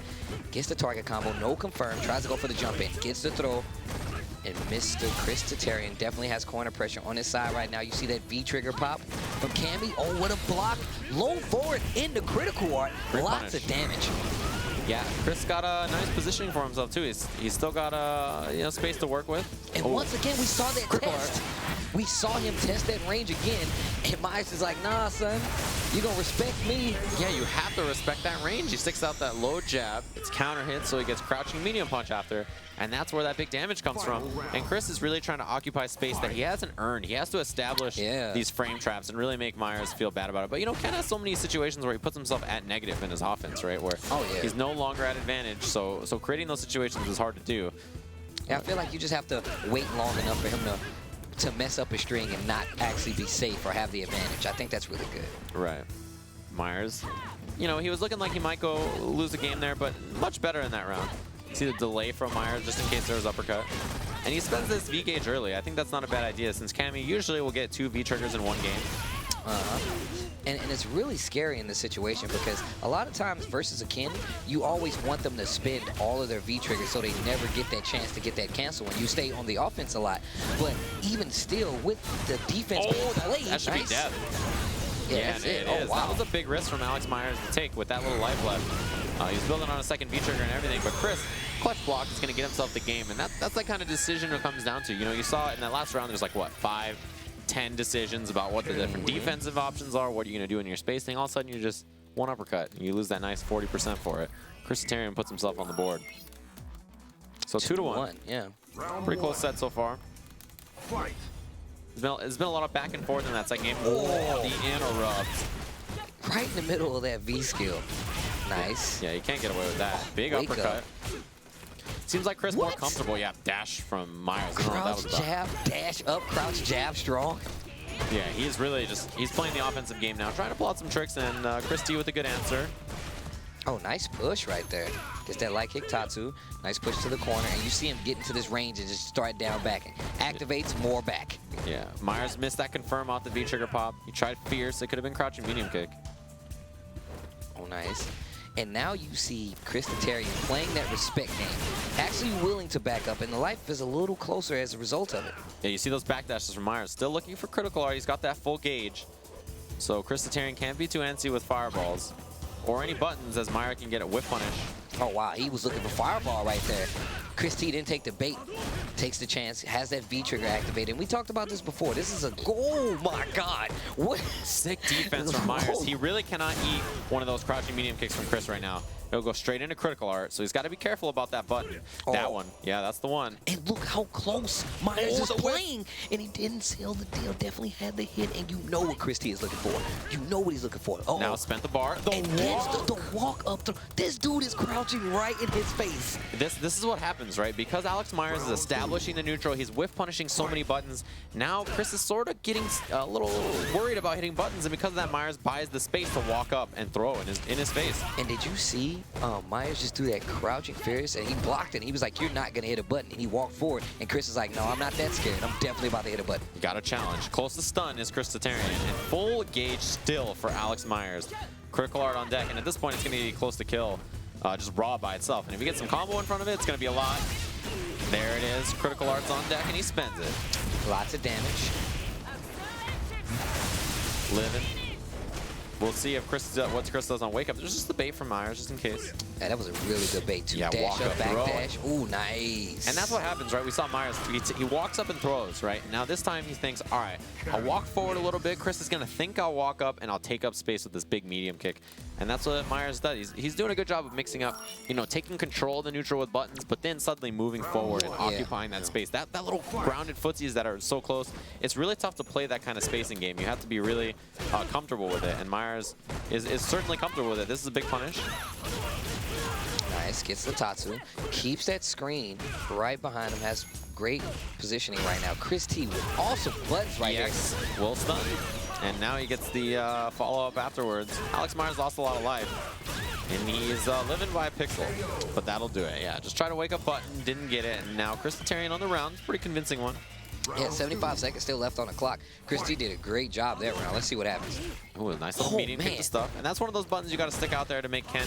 Gets the target combo. No confirm. Tries to go for the jump in. Gets the throw. And Mr. Chris Tatarian definitely has corner pressure on his side right now. You see that V-trigger pop from Cammy. Oh, what a block. Low forward into critical art. Great Lots punish. of damage. Yeah, Chris got a nice positioning for himself too. He's still got you know, space to work with. And once again, we saw that test. We saw him test that range again, and Myers is like, nah, son, you gonna respect me. Yeah, you have to respect that range. He sticks out that low jab. It's counter hit, so he gets crouching medium punch after, and that's where that big damage comes from. And Chris is really trying to occupy space that he hasn't earned. He has to establish these frame traps and really make Myers feel bad about it. But you know, Ken has so many situations where he puts himself at negative in his offense, right? Where he's no longer at advantage. So creating those situations is hard to do. Yeah, I feel like you just have to wait long enough for him to mess up a string and not actually be safe or have the advantage. I think that's really good. Right. Myers, you know, he was looking like he might go lose the game there, but much better in that round. See the delay from Myers just in case there was uppercut. And he spends this V-gauge early. I think that's not a bad idea since Cammy usually will get 2 V-triggers in one game. And it's really scary in this situation because a lot of times versus a Ken, you always want them to spend all of their V-triggers so they never get that chance to get that cancel and you stay on the offense a lot. But even still, with the defense being played, that should be dead. Yeah, it is. Wow. That was a big risk from Alex Myers to take with that little life left. He's building on a second V-trigger and everything, but Chris, clutch block is going to get himself the game, and that's the kind of decision it comes down to. You know, you saw it in that last round, there's like, what, 5, 10 decisions about what the different defensive options are, what are you going to do in your spacing. All of a sudden, you're just one uppercut, and you lose that nice 40% for it. Chris Tatarian puts himself on the board. So 2-1. Yeah. Pretty close set so far. There's been a lot of back and forth in that second game. Oh, the interrupt. Right in the middle of that V skill. Nice. Yeah, you can't get away with that. Big uppercut. Seems like Chris more comfortable. Yeah, dash from Myers. Crouch, jab, dash up, crouch, jab, strong. Yeah, he's really he's playing the offensive game now, trying to pull out some tricks, and Chris T with a good answer. Oh, nice push right there. Gets that light kick Tatsu. Nice push to the corner, and you see him get into this range and just start down backing. Activates, more back. Yeah, Myers missed that confirm off the V-trigger pop. He tried fierce. It could have been crouching medium kick. Oh, nice. And now you see Chris Tatarian playing that respect game, actually willing to back up, and the life is a little closer as a result of it. Yeah, you see those back dashes from Myers. Still looking for critical art. He's got that full gauge. So Chris Tatarian can't be too antsy with fireballs or any buttons as Myers can get a whip punish. Oh, wow. He was looking for fireball right there. Chris T didn't take the bait. Takes the chance, has that V-trigger activated. And we talked about this before. This is a goal. My God. What? Sick defense from Myers. He really cannot eat one of those crouching medium kicks from Chris right now. He'll go straight into critical art, so he's got to be careful about that button. That one. Yeah, that's the one. And look how close Myers is playing. And he didn't seal the deal. Definitely had the hit. And you know what Chris T is looking for. You know what he's looking for. Oh. Now spent the bar. The walk up through. This dude is crouching right in his face. This is what happens, right? Because Alex Myers is establishing the neutral, he's whiff punishing so many buttons. Now Chris is sort of getting a little worried about hitting buttons, and because of that, Myers buys the space to walk up and throw in his face. And did you see Myers just do that crouching fierce, and he blocked it, and he was like, you're not going to hit a button, and he walked forward, and Chris is like, no, I'm not that scared. I'm definitely about to hit a button. Got a challenge. Close to stun is Chris Tatarian, and full gauge still for Alex Myers. Critical art on deck, and at this point, it's going to be close to kill. Just raw by itself. And if you get some combo in front of it, it's going to be a lot. There it is. Critical art's on deck, and he spends it. Lots of damage. living. We'll see if what Chris does on wake up. There's just the bait from Myers, just in case. Yeah, that was a really good bait too. Yeah, Dash walk up, up, back throw. dash. Ooh, nice. And that's what happens, right? We saw Myers, he walks up and throws, right? Now this time he thinks, all right, I'll walk forward a little bit. Chris is gonna think I'll walk up and I'll take up space with this big medium kick. And that's what Myers does. He's doing a good job of mixing up, you know, taking control of the neutral with buttons, but then suddenly moving forward and occupying that space. That little grounded footsies that are so close, it's really tough to play that kind of spacing game. You have to be really comfortable with it, and Myers is certainly comfortable with it. This is a big punish. Nice, gets the Tatsu, keeps that screen right behind him, has great positioning right now. Chris T with awesome buttons right here. Will stun. And now he gets the follow-up afterwards. Alex Myers lost a lot of life. And he's living by a pixel. But that'll do it, yeah. Just try to wake up button, didn't get it. And now Chris Tarian on the round. Pretty convincing one. Yeah, 75 seconds still left on the clock. Chris T did a great job that round. Let's see what happens. Ooh, a nice little medium kick to stuff. And that's one of those buttons you got to stick out there to make Ken,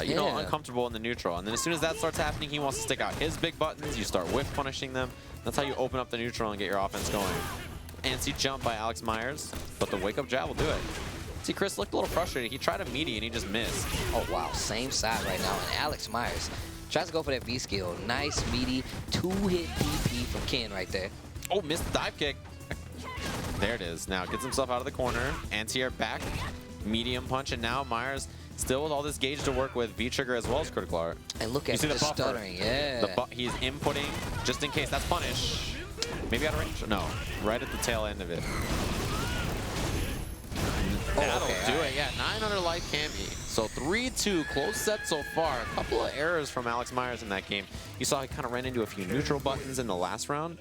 you know, uncomfortable in the neutral. And then as soon as that starts happening, he wants to stick out his big buttons. You start whiff punishing them. That's how you open up the neutral and get your offense going. Antsy jump by Alex Myers, but the wake up jab will do it. See, Chris looked a little frustrated. He tried a meaty and he just missed. Oh, wow. Same side right now. And Alex Myers tries to go for that V skill. Nice, meaty, two-hit DP from Ken right there. Oh, missed the dive kick. There it is. Now gets himself out of the corner. Anti-air back. Medium punch. And now Myers still with all this gauge to work with. V-trigger as well as critical art. And look at him just stuttering. Yeah. He's inputting just in case. That's punish. Maybe out of range? No. Right at the tail end of it. That'll do it. Yeah, 900 life can be. So 3-2, close set so far. A couple of errors from Alex Myers in that game. You saw he kind of ran into a few neutral buttons in the last round.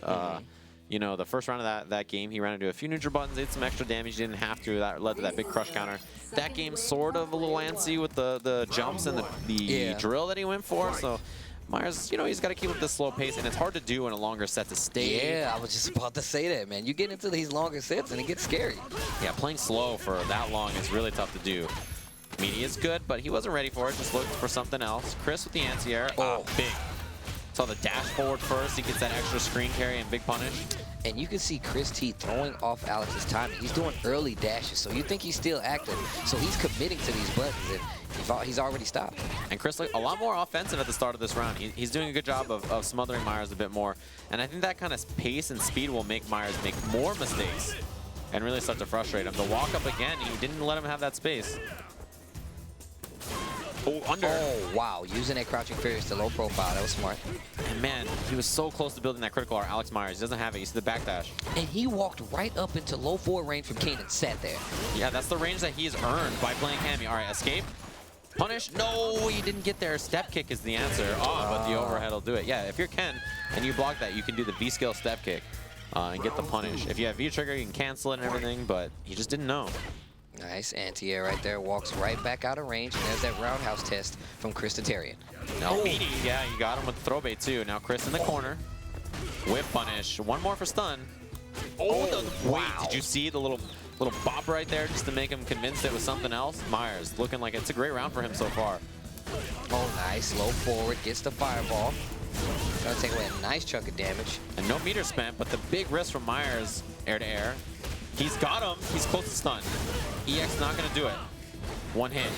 You know, the first round of that game, he ran into a few neutral buttons, did some extra damage, didn't have to. That led to that big crush counter. That game sort of a little antsy with the jumps and the drill that he went for. So Myers, you know, he's got to keep up this slow pace, and it's hard to do in a longer set to stay. Yeah, I was just about to say that, man. You get into these longer sets, and it gets scary. Yeah, playing slow for that long is really tough to do. Meaty is good, but he wasn't ready for it. Just looked for something else. Chris with the anti-air. Oh, big. Saw the dash forward first. He gets that extra screen carry and big punish. And you can see Chris T throwing off Alex's timing. He's doing early dashes, so you think he's still active. So he's committing to these buttons, and he's already stopped. And Chris looked a lot more offensive at the start of this round. He's doing a good job of smothering Myers a bit more. And I think that kind of pace and speed will make Myers make more mistakes and really start to frustrate him. The walk up again, he didn't let him have that space. Oh, under. Oh, wow. Using that crouching furious to low profile. That was smart. And man, he was so close to building that critical art. Alex Myers, he doesn't have it. You see the backdash. And he walked right up into low forward range from Kane and sat there. Yeah, that's the range that he's earned by playing Cammy. All right, escape. Punish. No, he didn't get there. Step kick is the answer. Oh, but the overhead will do it. Yeah, if you're Ken and you block that, you can do the V-scale step kick and get the punish. If you have V-trigger, you can cancel it and everything, but he just didn't know. Nice anti-air right there. Walks right back out of range. And there's that roundhouse test from Chris Tarian. Now, meaty, yeah, you got him with the throw bait too. Now Chris in the corner. Whip punish. One more for stun. Oh, wow. Wait, did you see the little bop right there just to make him convinced it was something else? Myers looking like it's a great round for him so far. Oh, nice. Low forward. Gets the fireball. Gonna take away a nice chunk of damage. And no meter spent, but the big risk from Myers, air to air. He's got him. He's close to stun. EX not going to do it. One hit.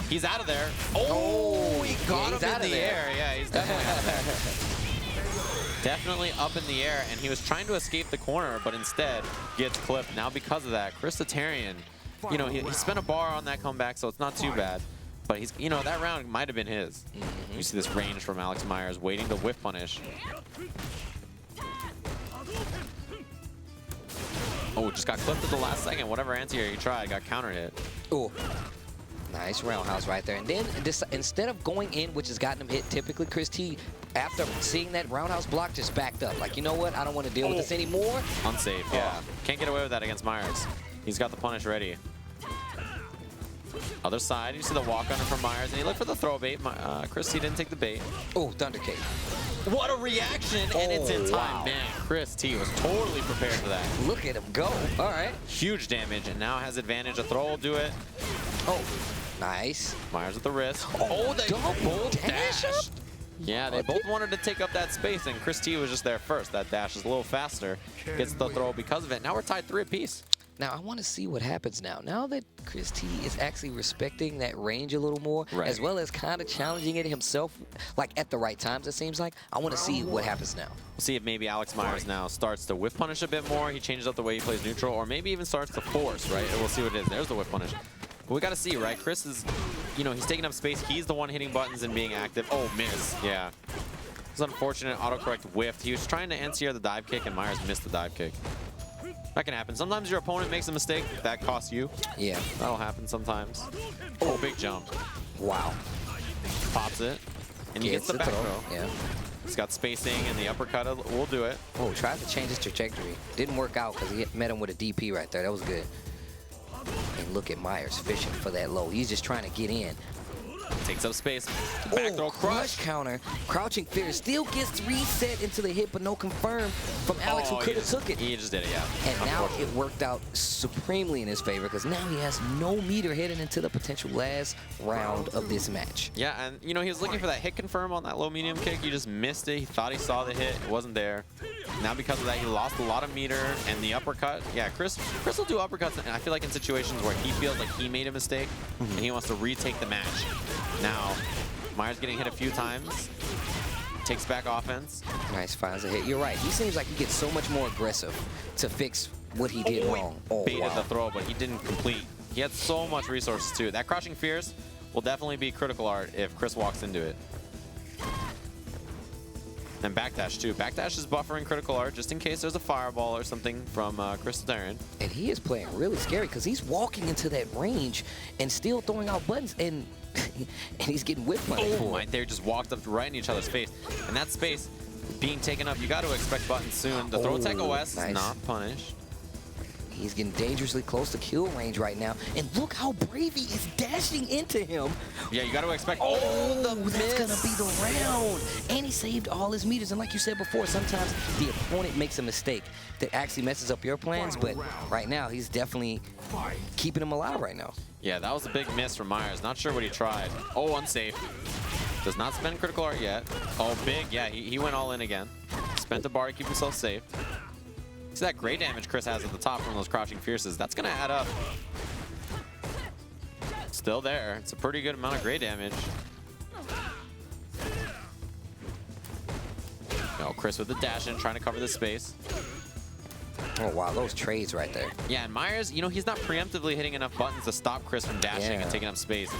He's out of there. Oh, he got him in the air. Yeah, he's definitely out of there. Definitely up in the air, and he was trying to escape the corner, but instead gets clipped. Now because of that, Chris Tarian, you know, he spent a bar on that comeback, so it's not too bad. But he's, you know, that round might have been his. You see this range from Alex Myers waiting to whiff punish. Oh, just got clipped at the last second. Whatever anti-air he tried, got counter hit. Oh, nice roundhouse right there. And then instead of going in, which has gotten him hit, typically Chris T, after seeing that roundhouse block, just backed up. Like, you know what? I don't want to deal with this anymore. Unsafe, yeah. Can't get away with that against Myers. He's got the punish ready. Other side, you see the walk under from Myers, and he looked for the throw bait. Chris T didn't take the bait. Oh, Thunder Cake. What a reaction, and it's in time. Wow. Man, Chris T was totally prepared for that. Look at him go. All right. Huge damage, and now has advantage. A throw will do it. Oh, nice. Myers with the wrist. Oh, they both dashed. Yeah, they both wanted to take up that space, and Chris T was just there first. That dash is a little faster. Gets the throw because of it. Now we're tied 3 apiece. Now, I want to see what happens now. Now that Chris T is actually respecting that range a little more, as well as kind of challenging it himself, like at the right times, it seems like. I want to see what happens now. We'll see if maybe Alex Myers now starts to whiff punish a bit more. He changes up the way he plays neutral, or maybe even starts to force, right? And we'll see what it is. There's the whiff punish. But we got to see, right? Chris is, you know, he's taking up space. He's the one hitting buttons and being active. Oh, miss. Yeah. It's unfortunate. Autocorrect whiffed. He was trying to NCR the dive kick, and Myers missed the dive kick. That can happen. Sometimes your opponent makes a mistake. That costs you. Yeah. That'll happen sometimes. Oh, big jump. Wow. Pops it. And he gets the back throw. Yeah. He's got spacing, and the uppercut will do it. Oh, tried to change his trajectory. Didn't work out because he met him with a DP right there. That was good. And look at Myers fishing for that low. He's just trying to get in. Takes up space. Back throw crush. Counter. Crouching fear still gets reset into the hit, but no confirm from Alex, who could have took it. He just did it, yeah. And now it worked out supremely in his favor because now he has no meter heading into the potential last round of this match. Yeah, and you know, he was looking for that hit confirm on that low medium kick. He just missed it. He thought he saw the hit. It wasn't there. Now because of that, he lost a lot of meter, and the uppercut. Yeah, Chris will do uppercuts, and I feel like in situations where he feels like he made a mistake and he wants to retake the match. Now, Myers getting hit a few times. Takes back offense. Nice, finds a hit. You're right. He seems like he gets so much more aggressive to fix what he did wrong. Oh, baited the throw, but he didn't complete. He had so much resources too. That crouching fierce will definitely be critical art if Chris walks into it. And backdash too. Backdash is buffering critical art just in case there's a fireball or something from Chris Darren. And he is playing really scary because he's walking into that range and still throwing out buttons, and and he's getting whipped by it. Oh my, they just walked up right in each other's face. And that space being taken up, you got to expect buttons soon. The throw tech OS is not punished. He's getting dangerously close to kill range right now. And look how Bravey is dashing into him. Yeah, you got to expect. That's going to be the round. And he saved all his meters. And like you said before, sometimes the opponent makes a mistake that actually messes up your plans. But right now, he's definitely keeping him alive right now. Yeah, that was a big miss from Myers. Not sure what he tried. Oh, unsafe. Does not spend critical art yet. Oh, big. Yeah, he went all in again. Spent a bar to keep himself safe. See that great damage Chris has at the top from those crouching fierces. That's going to add up. Still there. It's a pretty good amount of gray damage. Oh, Chris with the dash in, trying to cover the space. Oh, wow, those trades right there. Yeah, and Myers, you know, he's not preemptively hitting enough buttons to stop Chris from dashing and taking up space.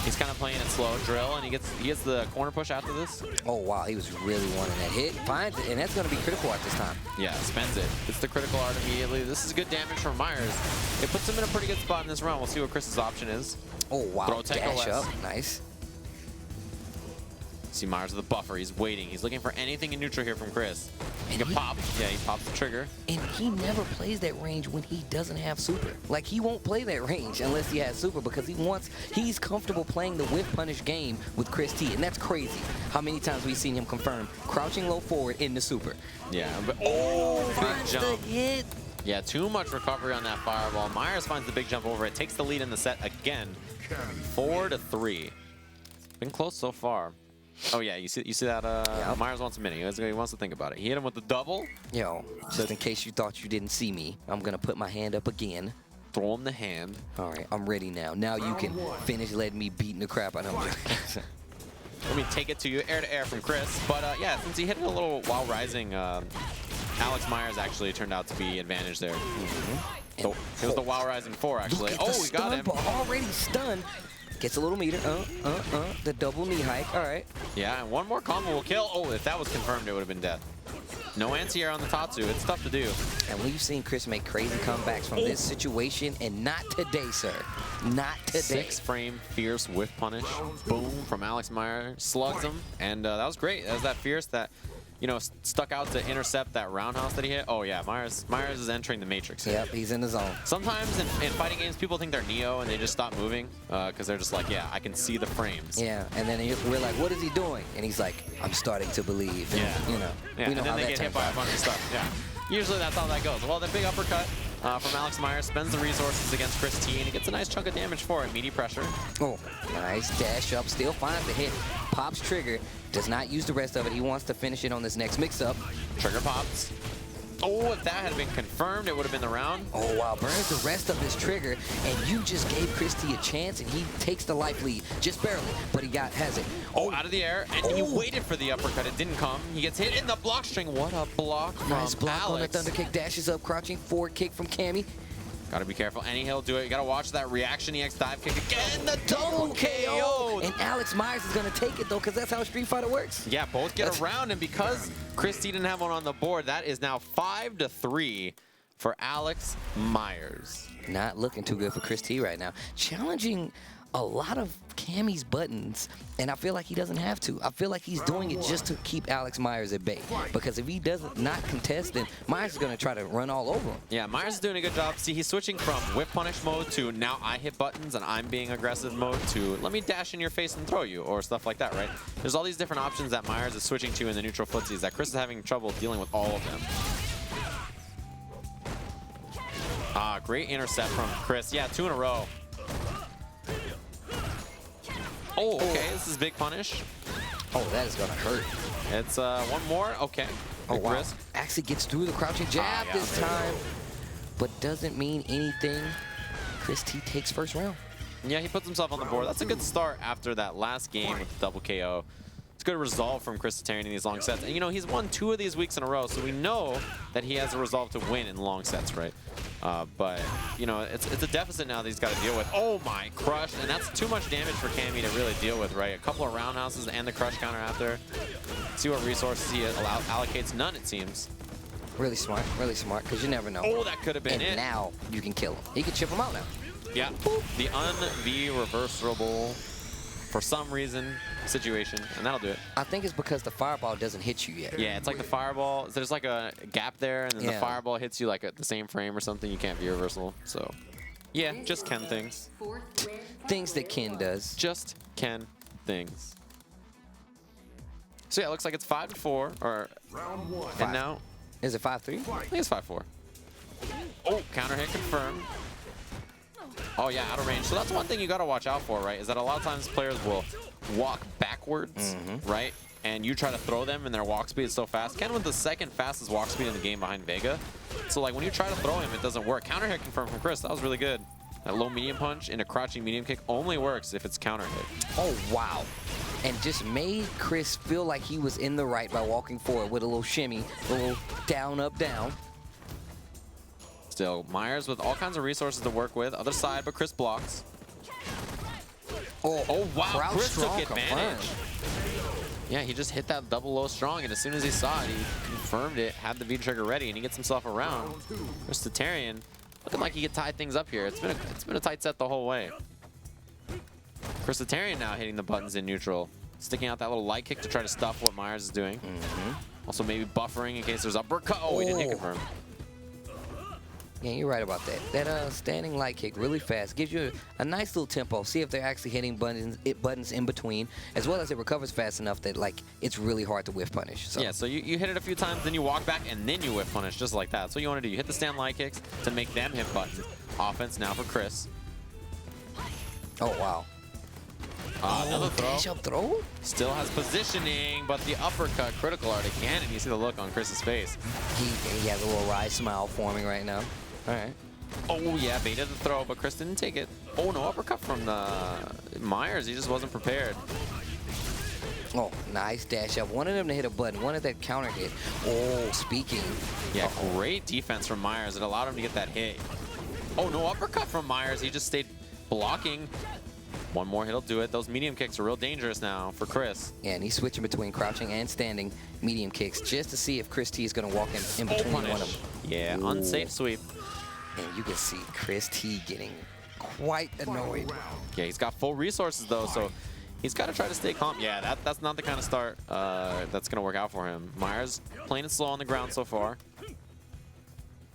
He's kind of playing it slow, drill, and he gets the corner push after this. Oh, wow, he was really wanting that hit. Finds it, and that's going to be critical art this time. Yeah, spends it. It's the critical art immediately. This is good damage from Myers. It puts him in a pretty good spot in this round. We'll see what Chris's option is. Oh, wow, Throw tech dash OS. up, nice. See Myers with the buffer. He's waiting. He's looking for anything in neutral here from Chris. He can pop. Yeah, he pops the trigger. And he never plays that range when he doesn't have super. Like, he won't play that range unless he has super because he's comfortable playing the whiff punish game with Chris T. And that's crazy how many times we've seen him confirm crouching low forward in the super. Yeah, but big jump. The hit. Yeah, too much recovery on that fireball. Myers finds the big jump over it. Takes the lead in the set again. 4-3. Been close so far. Oh yeah, you see that Myers wants a mini. He wants to think about it. He hit him with the double. Yo, just in case you thought you didn't see me, I'm gonna put my hand up again. Throw him the hand. All right, I'm ready now. Now you can finish letting me beating the crap out of him. Let me take it to you, air to air from Chris. But yeah, since he hit it a little while rising, Alex Myers actually turned out to be advantage there. So it was the while rising 4 actually. Oh, we got him. Already stunned. Gets a little meter. The double knee hike. All right. Yeah, and one more combo will kill. Oh, if that was confirmed, it would have been death. No anti-air on the Tatsu. It's tough to do. And we've seen Chris make crazy comebacks from this situation, and not today, sir. Not today. 6-frame fierce whiff punish. Boom from Alex Myers. Slugs him. And that was great. That was that fierce that, you know, stuck out to intercept that roundhouse that he hit. Oh yeah, Myers is entering the matrix here. Yep, he's in the zone. Sometimes in fighting games, people think they're Neo and they just stop moving because they're just like, yeah, I can see the frames. Yeah, and then we're like, what is he doing? And he's like, I'm starting to believe. And, yeah. You know, yeah. we know and then they get hit by a bunch of stuff. Yeah. Usually that's how that goes. Well, the big uppercut from Alex Myers spends the resources against Chris T, and he gets a nice chunk of damage for it. Meaty pressure. Oh, nice dash up. Still finds the hit. Pops trigger. Does not use the rest of it. He wants to finish it on this next mix-up. Trigger pops. Oh, if that had been confirmed, it would have been the round. Oh, wow. Burns the rest of his trigger, and you just gave Christie a chance, and he takes the life lead. Just barely, but he has it. Oh, out of the air, and he waited for the uppercut. It didn't come. He gets hit in the block string. What a block from Nice block Alex. on the thunder kick, dashes up, crouching forward kick from Cammy. Gotta be careful. Any he'll do it. You gotta watch that reaction EX dive kick again. The double KO. And Alex Myers is gonna take it though, because that's how Street Fighter works. Yeah, both get around, and because Christie didn't have one on the board, that is now 5-3 for Alex Myers. Not looking too good for Chris T right now. Challenging a lot of Cammy's buttons, and I feel like he doesn't have to. I feel like he's doing it just to keep Alex Myers at bay. Because if he doesn't not contest, then Myers is gonna try to run all over him. Yeah, Myers is doing a good job. See, he's switching from whip punish mode to now I hit buttons and I'm being aggressive mode to let me dash in your face and throw you, or stuff like that, right? There's all these different options that Myers is switching to in the neutral footsies that Chris is having trouble dealing with all of them. Ah, great intercept from Chris. Yeah, 2 in a row. Oh, okay, this is big punish. Oh, that is gonna hurt. It's one more, okay. Oh, Big wow. risk. Actually gets through the crouching jab yeah. this time, but doesn't mean anything. Chris T takes first round. Yeah, he puts himself on the board. That's a good start after that last game with the double KO. It's good resolve from Chris Tatarian in these long sets. And, you know, he's won 2 of these weeks in a row, so we know that he has a resolve to win in long sets, right? But, you know, it's a deficit now that he's got to deal with. Oh, my, crush. And that's too much damage for Cammy to really deal with, right? A couple of roundhouses and the crush counter after. See what resources he allocates. None, it seems. Really smart, because you never know. Oh, that could have been and it. now you can kill him. He can chip him out now. Yeah, the un-V reversible, for some reason, situation, and that'll do it. I think it's because the fireball doesn't hit you yet. Yeah, it's like the fireball. There's like a gap there, and then the fireball hits you like at the same frame or something. You can't be reversible. So, yeah, just Ken things. Things that Ken does. Just Ken things. So yeah, it looks like it's 5-4, or and now Is it 5-3? I think it's 5-4. Oh, counter hit confirmed. Oh yeah, out of range. So that's one thing you got to watch out for, right? Is that a lot of times players will walk backwards, right? And you try to throw them, and their walk speed is so fast. Ken with the second fastest walk speed in the game behind Vega. So like when you try to throw him, it doesn't work. Counter hit confirmed from Chris. That was really good. That low medium punch into crouching medium kick only works if it's counter hit. Oh wow! And just made Chris feel like he was in the right by walking forward with a little shimmy, a little down, up, down. Still, Myers with all kinds of resources to work with. Other side, but Chris blocks. Oh wow, Crouch Chris took strong advantage. confirmed. Yeah, he just hit that double low strong, and as soon as he saw it, he confirmed it, had the V trigger ready, and he gets himself around. Chris Tatarian looking like he could tie things up here. It's been a tight set the whole way. Chris Tatarian now hitting the buttons in neutral, sticking out that little light kick to try to stuff what Myers is doing. Also maybe buffering in case there's uppercut. Oh, he didn't hit confirm. Yeah, you're right about that. That standing light kick really fast gives you a nice little tempo. See if they're actually hitting buttons in between, as well as it recovers fast enough that like it's really hard to whiff punish. So. Yeah, so you hit it a few times, then you walk back, and then you whiff punish, just like that. That's what you want to do. You hit the stand light kicks to make them hit buttons. Offense now for Chris. Oh wow. Another throw. Dash up throw? Still has positioning, but the uppercut critical art again, and you see the look on Chris's face. He has a little wry smile forming right now. All right. Oh yeah, baited the throw, but Chris didn't take it. Oh, no uppercut from the Myers. He just wasn't prepared. Oh, nice dash up. Wanted him to hit a button. Wanted that counter hit. Oh, speaking. Yeah, great defense from Myers. It allowed him to get that hit. Oh, no uppercut from Myers. He just stayed blocking. One more hit'll do it. Those medium kicks are real dangerous now for Chris. Yeah, and he's switching between crouching and standing medium kicks just to see if Chris T is going to walk in between one of them. Yeah, unsafe sweep. And you can see Chris T getting quite annoyed. Yeah, he's got full resources though, so he's got to try to stay calm. Yeah, that's not the kind of start that's going to work out for him. Myers playing it slow on the ground so far.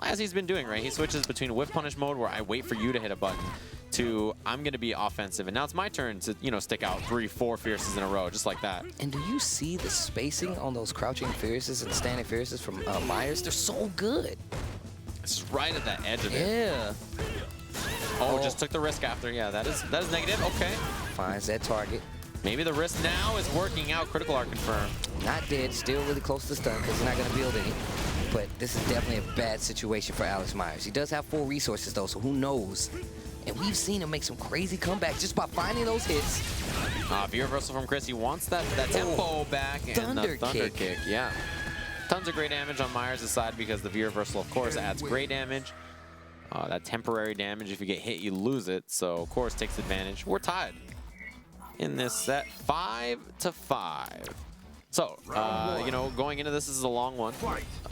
As he's been doing, right? He switches between whiff punish mode, where I wait for you to hit a button, to I'm going to be offensive. And now it's my turn to, you know, stick out 3-4 fierces in a row, just like that. And do you see the spacing on those crouching fierces and standing fierces from Myers? They're so good. It's right at that edge of it. Yeah. Oh, just took the risk after. Yeah, that is negative. Okay. Finds that target. Maybe the risk now is working out. Critical art confirmed. Not dead. Still really close to stun because he's not going to build any. but this is definitely a bad situation for Alex Myers. He does have full resources, though, so who knows? And we've seen him make some crazy comebacks just by finding those hits. V reversal from Chris. He wants that tempo back and the thunder kick. Yeah. Tons of great damage on Myers' side because the V reversal, of course, adds great damage. That temporary damage, if you get hit, you lose it. So, of course, takes advantage. We're tied in this set, 5-5. So, you know, going into this is a long one.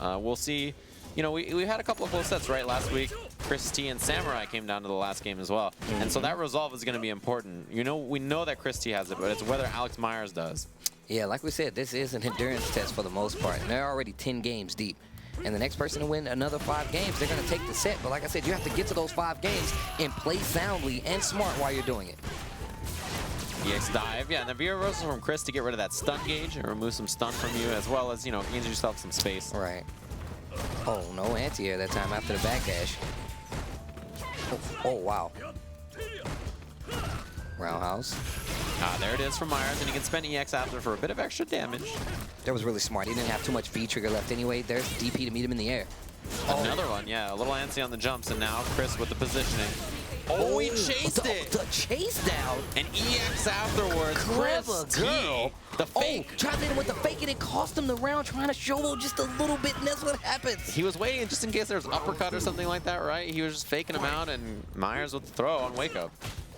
We'll see. You know, we had a couple of close sets, right? Last week, Chris T and Samurai came down to the last game as well. And so that resolve is going to be important. You know, we know that Chris T has it, but it's whether Alex Myers does. Yeah, like we said, this is an endurance test for the most part. And they're already 10 games deep. And the next person to win another 5 games, they're going to take the set. But like I said, you have to get to those 5 games and play soundly and smart while you're doing it. EX dive, yeah, and the V reversal from Chris to get rid of that stun gauge and remove some stun from you, as well as, you know, gains yourself some space. Right. Oh, no anti-air that time after the backdash. Oh, wow. Roundhouse. There it is from Myers, and he can spend EX after for a bit of extra damage. That was really smart. He didn't have too much V trigger left anyway. There's DP to meet him in the air. Another one, yeah, a little antsy on the jumps, and now Chris with the positioning. Oh, he chased it! The chase down. And EX afterwards. Clever Chris girl. T, the fake. Oh, tried to hit him with the fake, and it cost him the round, trying to show just a little bit, and that's what happens. He was waiting just in case there was uppercut or something like that, right? He was just faking him out, and Myers with the throw on wake up.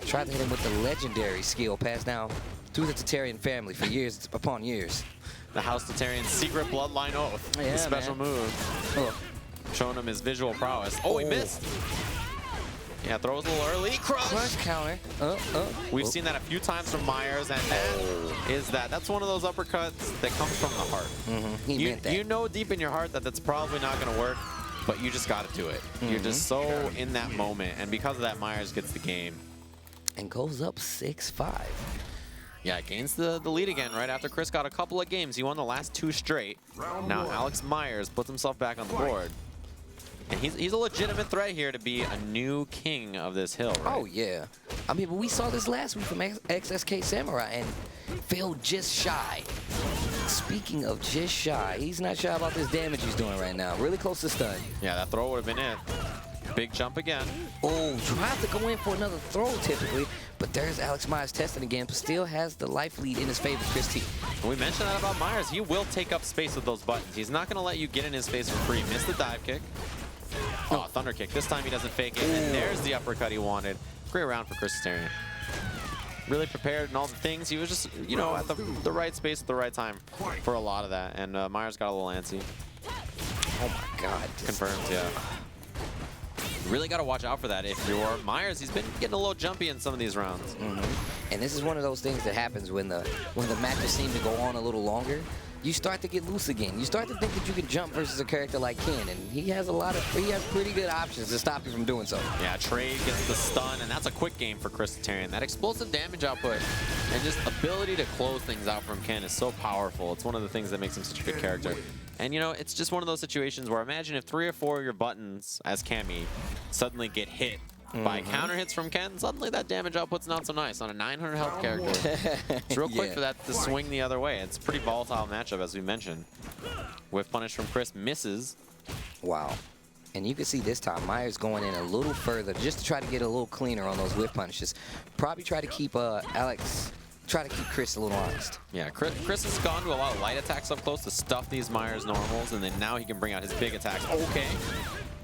Tried to hit him with the legendary skill passed down through the Tatarian family for years upon years. The House Tatarian's secret bloodline oath. Yeah, His special man. move. Oh. Showing him his visual prowess. Oh, he missed. Yeah, throws a little early. Crush counter. We've seen that a few times from Myers, and that's one of those uppercuts that comes from the heart. He meant that. You know deep in your heart that that's probably not going to work, but you just got to do it. You're just so in that moment, and because of that, Myers gets the game. And goes up 6-5. Yeah, gains the lead again right after Chris got a couple of games. He won the last 2 straight. Now Alex Myers puts himself back on the board. And he's a legitimate threat here to be a new king of this hill, right? Oh, yeah. I mean, but we saw this last week from XSK Samurai and failed just shy. Speaking of just shy, he's not shy about this damage he's doing right now. Really close to stun. Yeah, that throw would have been it. Big jump again. Oh, tried to go in for another throw typically, but there's Alex Myers testing again, but still has the life lead in his favor, Chris T. We mentioned that about Myers. He will take up space with those buttons. He's not going to let you get in his face for free. Missed the dive kick. Oh, thunder kick. This time he doesn't fake it, and there's the uppercut he wanted. Great round for Chris Tatarian. Really prepared and all the things. He was just, you know, at the right space at the right time for a lot of that, and Myers got a little antsy. Oh my God. Confirmed, yeah. Really got to watch out for that if you're Myers. He's been getting a little jumpy in some of these rounds. And this is one of those things that happens when the matches seem to go on a little longer. You start to get loose again. You start to think that you can jump versus a character like Ken, and he has pretty good options to stop you from doing so. Yeah, trade gets the stun, and that's a quick game for Chris Tatarian. That explosive damage output and just ability to close things out from Ken is so powerful. It's one of the things that makes him such a good character. And, you know, it's just one of those situations where imagine if 3 or 4 of your buttons as Cammy suddenly get hit by counter hits from Ken, suddenly that damage output's not so nice on a 900 health character. It's real quick for that to swing the other way. It's a pretty volatile matchup, as we mentioned. Whiff punish from Chris misses. Wow. And you can see this time Myers going in a little further just to try to get a little cleaner on those whiff punishes. Probably try to keep Chris a little honest. Yeah, Chris has gone to a lot of light attacks up close to stuff these Myers normals, and then now he can bring out his big attacks. Okay.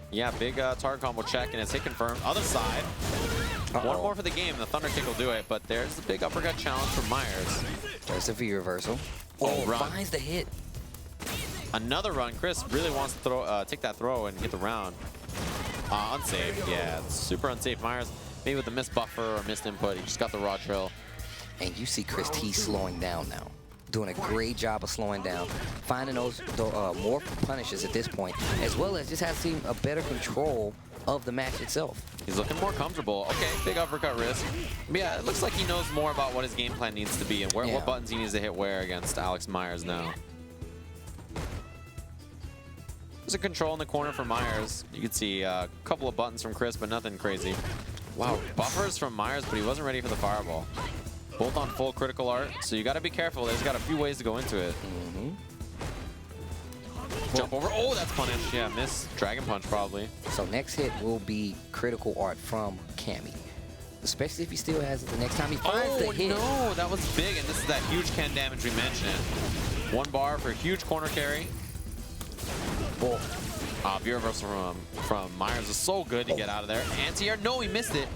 Yeah, big target combo check, and it's hit confirmed. Other side. One more for the game. The thunder kick will do it, but there's the big uppercut challenge from Myers. There's a V reversal. Oh, run. Finds the hit. Another run. Chris really wants to throw, take that throw and get the round. Unsafe. Yeah, it's super unsafe. Myers, maybe with the missed buffer or missed input, he just got the raw trail. And you see Chris T slowing down now. Doing a great job of slowing down, finding those more punishes at this point, as well as just has seen a better control of the match itself. He's looking more comfortable. Okay, big uppercut risk. But yeah, it looks like he knows more about what his game plan needs to be and what buttons he needs to hit where against Alex Myers now. There's a control in the corner for Myers. You can see a couple of buttons from Chris, but nothing crazy. Wow, buffers from Myers, but he wasn't ready for the fireball. Both on full critical art, so you got to be careful. There's got a few ways to go into it. Jump over. Oh, that's punish. Yeah, miss. Dragon punch probably. So next hit will be critical art from Cammy. Especially if he still has it the next time he finds the hit. No, that was big, and this is that huge can damage we mentioned. 1 bar for a huge corner carry. Oh. View reversal from Myers is so good to get out of there. Anti-air, no, he missed it.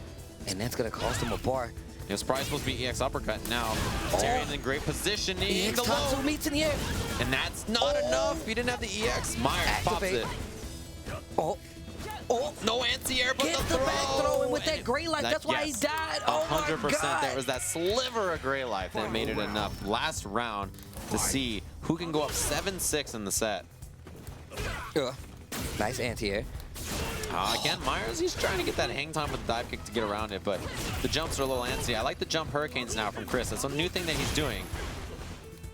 And that's going to cost him a bar. It was probably supposed to be EX uppercut. Now, Tyrion in great positioning. EX The low. Tatsu meets in the air. And that's not enough. He didn't have the EX. Myers pops Activate. it. Oh. Oh. No anti-air, but Get the the back throw, and with that it- gray light, that's why he yes, died. Oh my 100%. God. There was that sliver of gray life that made it enough last round to see who can go up 7-6 in the set. Nice anti-air. Again, Myers, he's trying to get that hang time with the dive kick to get around it, but the jumps are a little antsy. I like the jump hurricanes now from Chris. That's a new thing that he's doing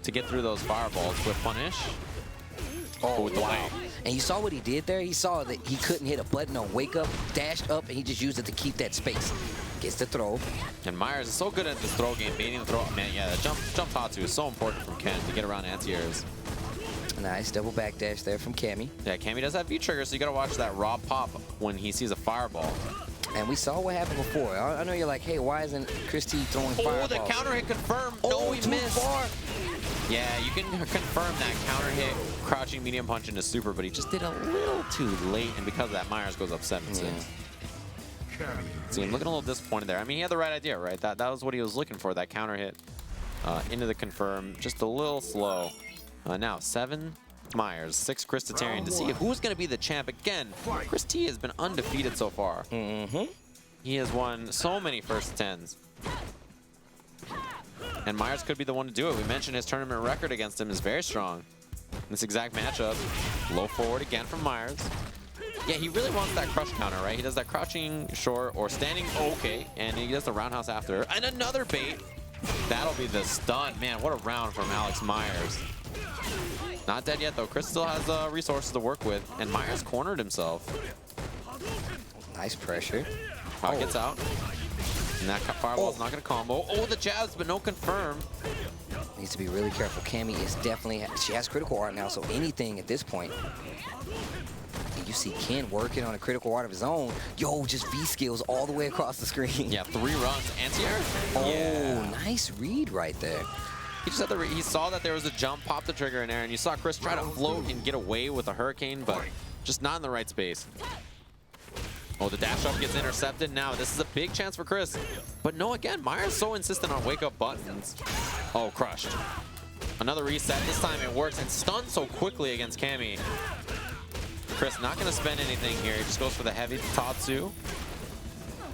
to get through those fireballs with punish. Oh, with the wow. wave. And you saw what he did there? He saw that he couldn't hit a button on wake up, dashed up, and he just used it to keep that space. Gets the throw. And Myers is so good at this throw game, baiting the throw. Man, yeah, the jump Tatsu is so important from Ken to get around anti-airs. Nice double back dash there from Cammy. Yeah, Cammy does have V-trigger, so you gotta watch that raw pop when he sees a fireball. And we saw what happened before. I know you're like, hey, why isn't Chris T throwing fireballs? Oh, the counter hit confirmed. No, he too missed. far. Yeah, you can confirm that counter hit, crouching medium punch into super, but he just did a little too late, and because of that, Myers goes up 7-6. See, I'm looking a little disappointed there. I mean, he had the right idea, right? That was what he was looking for, that counter hit into the confirm. Just a little slow. Now, 7 Myers, 6 Chris Tatarian to see who's going to be the champ. Again, Chris T has been undefeated so far. He has won so many first 10s. And Myers could be the one to do it. We mentioned his tournament record against him is very strong. In this exact matchup, low forward again from Myers. Yeah, he really wants that crush counter, right? He does that crouching short or standing okay, and he does the roundhouse after. And another bait. That'll be the stun. Man, what a round from Alex Myers. Not dead yet, though. Chris still has resources to work with, and Myers cornered himself. Nice pressure. Power gets out. And that fireball's not going to combo. Oh, the jabs, but no confirm. Needs to be really careful. Cammy is definitely, she has critical art now, so anything at this point. And you see Ken working on a critical art of his own. Yo, just V skills all the way across the screen. Yeah, 3 runs. Anti-air? Oh, yeah. nice read right there. He just had he saw that there was a jump, popped the trigger in there, and you saw Chris try to float and get away with a hurricane, but just not in the right space. Oh, the dash up gets intercepted. Now this is a big chance for Chris. But no, again, Myers so insistent on wake up buttons. Oh, crushed. Another reset. This time it works and stunned so quickly against Cammy. Chris not going to spend anything here. He just goes for the heavy Tatsu.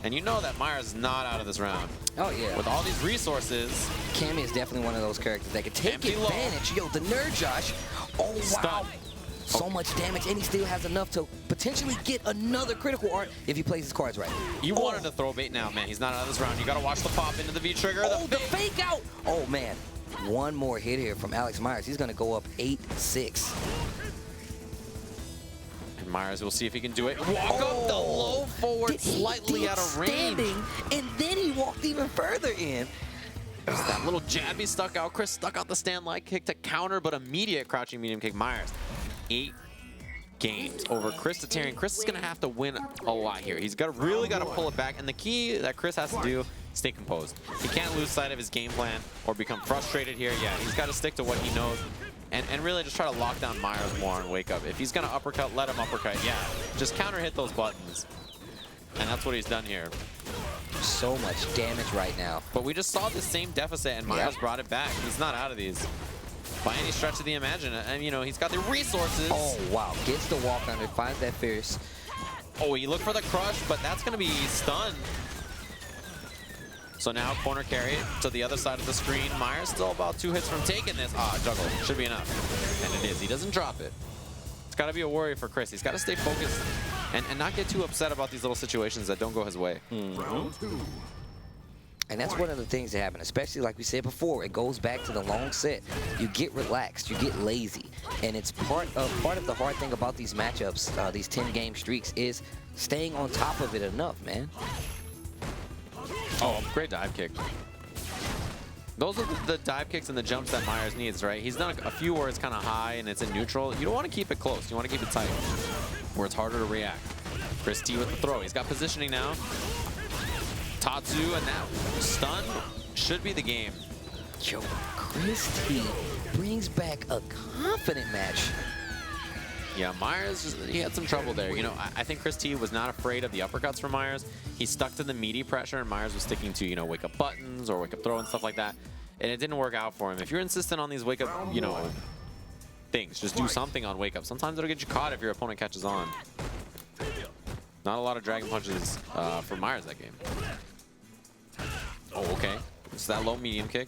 And you know that Myers is not out of this round. Oh, yeah. With all these resources. Cammy is definitely one of those characters that can take Empty low. advantage. Yo, the nerd Josh. Oh, wow. Stun. So much damage, and he still has enough to potentially get another critical art if he plays his cards right. You wanted to throw bait now, man. He's not out of this round. You got to watch the pop into the V-trigger. Oh, the fake out. Oh, man. One more hit here from Alex Myers. He's going to go up 8-6. And Myers will see if he can do it. Walk up the low forward, slightly out of range. Standing, and then he walked even further in. Just that little jab he stuck out. Chris stuck out the stand light kick to counter, but immediate crouching medium kick. Myers, 8 games over Chris Tatarian. Chris is going to have to win a lot here. He's really got to pull it back. And the key that Chris has to do, stay composed. He can't lose sight of his game plan or become frustrated here. Yeah, he's got to stick to what he knows and really just try to lock down Myers more and wake up. If he's going to uppercut, let him uppercut. Yeah, just counter hit those buttons. And that's what he's done here. So much damage right now. But we just saw the same deficit, and Myers brought it back. He's not out of these by any stretch of the imagination. And, you know, he's got the resources. Oh, wow. Gets the walk under, finds that fierce. Oh, he looked for the crush, but that's going to be stunned. So now corner carry to the other side of the screen. Myers still about 2 hits from taking this. Ah, juggle. Should be enough. And it is. He doesn't drop it. It's got to be a worry for Chris. He's got to stay focused and not get too upset about these little situations that don't go his way. And that's one of the things that happen, especially like we said before, it goes back to the long set. You get relaxed, you get lazy. And it's part of the hard thing about these matchups, these 10-game streaks, is staying on top of it enough, man. Oh, great dive kick. Those are the dive kicks and the jumps that Myers needs, right? He's done a few where it's kind of high and it's in neutral. You don't want to keep it close. You want to keep it tight, where it's harder to react. Chris T with the throw. He's got positioning now. Tatsu, and that stun should be the game. Yo, Chris T brings back a confident match. Yeah, Myers, he had some trouble there. You know, I think Chris T was not afraid of the uppercuts from Myers. He stuck to the meaty pressure, and Myers was sticking to, you know, wake up buttons or wake up throw and stuff like that. And it didn't work out for him. If you're insistent on these wake up, you know, things, just do something on wake up. Sometimes it'll get you caught if your opponent catches on. Not a lot of dragon punches for Myers that game. Oh, okay. It's that low medium kick.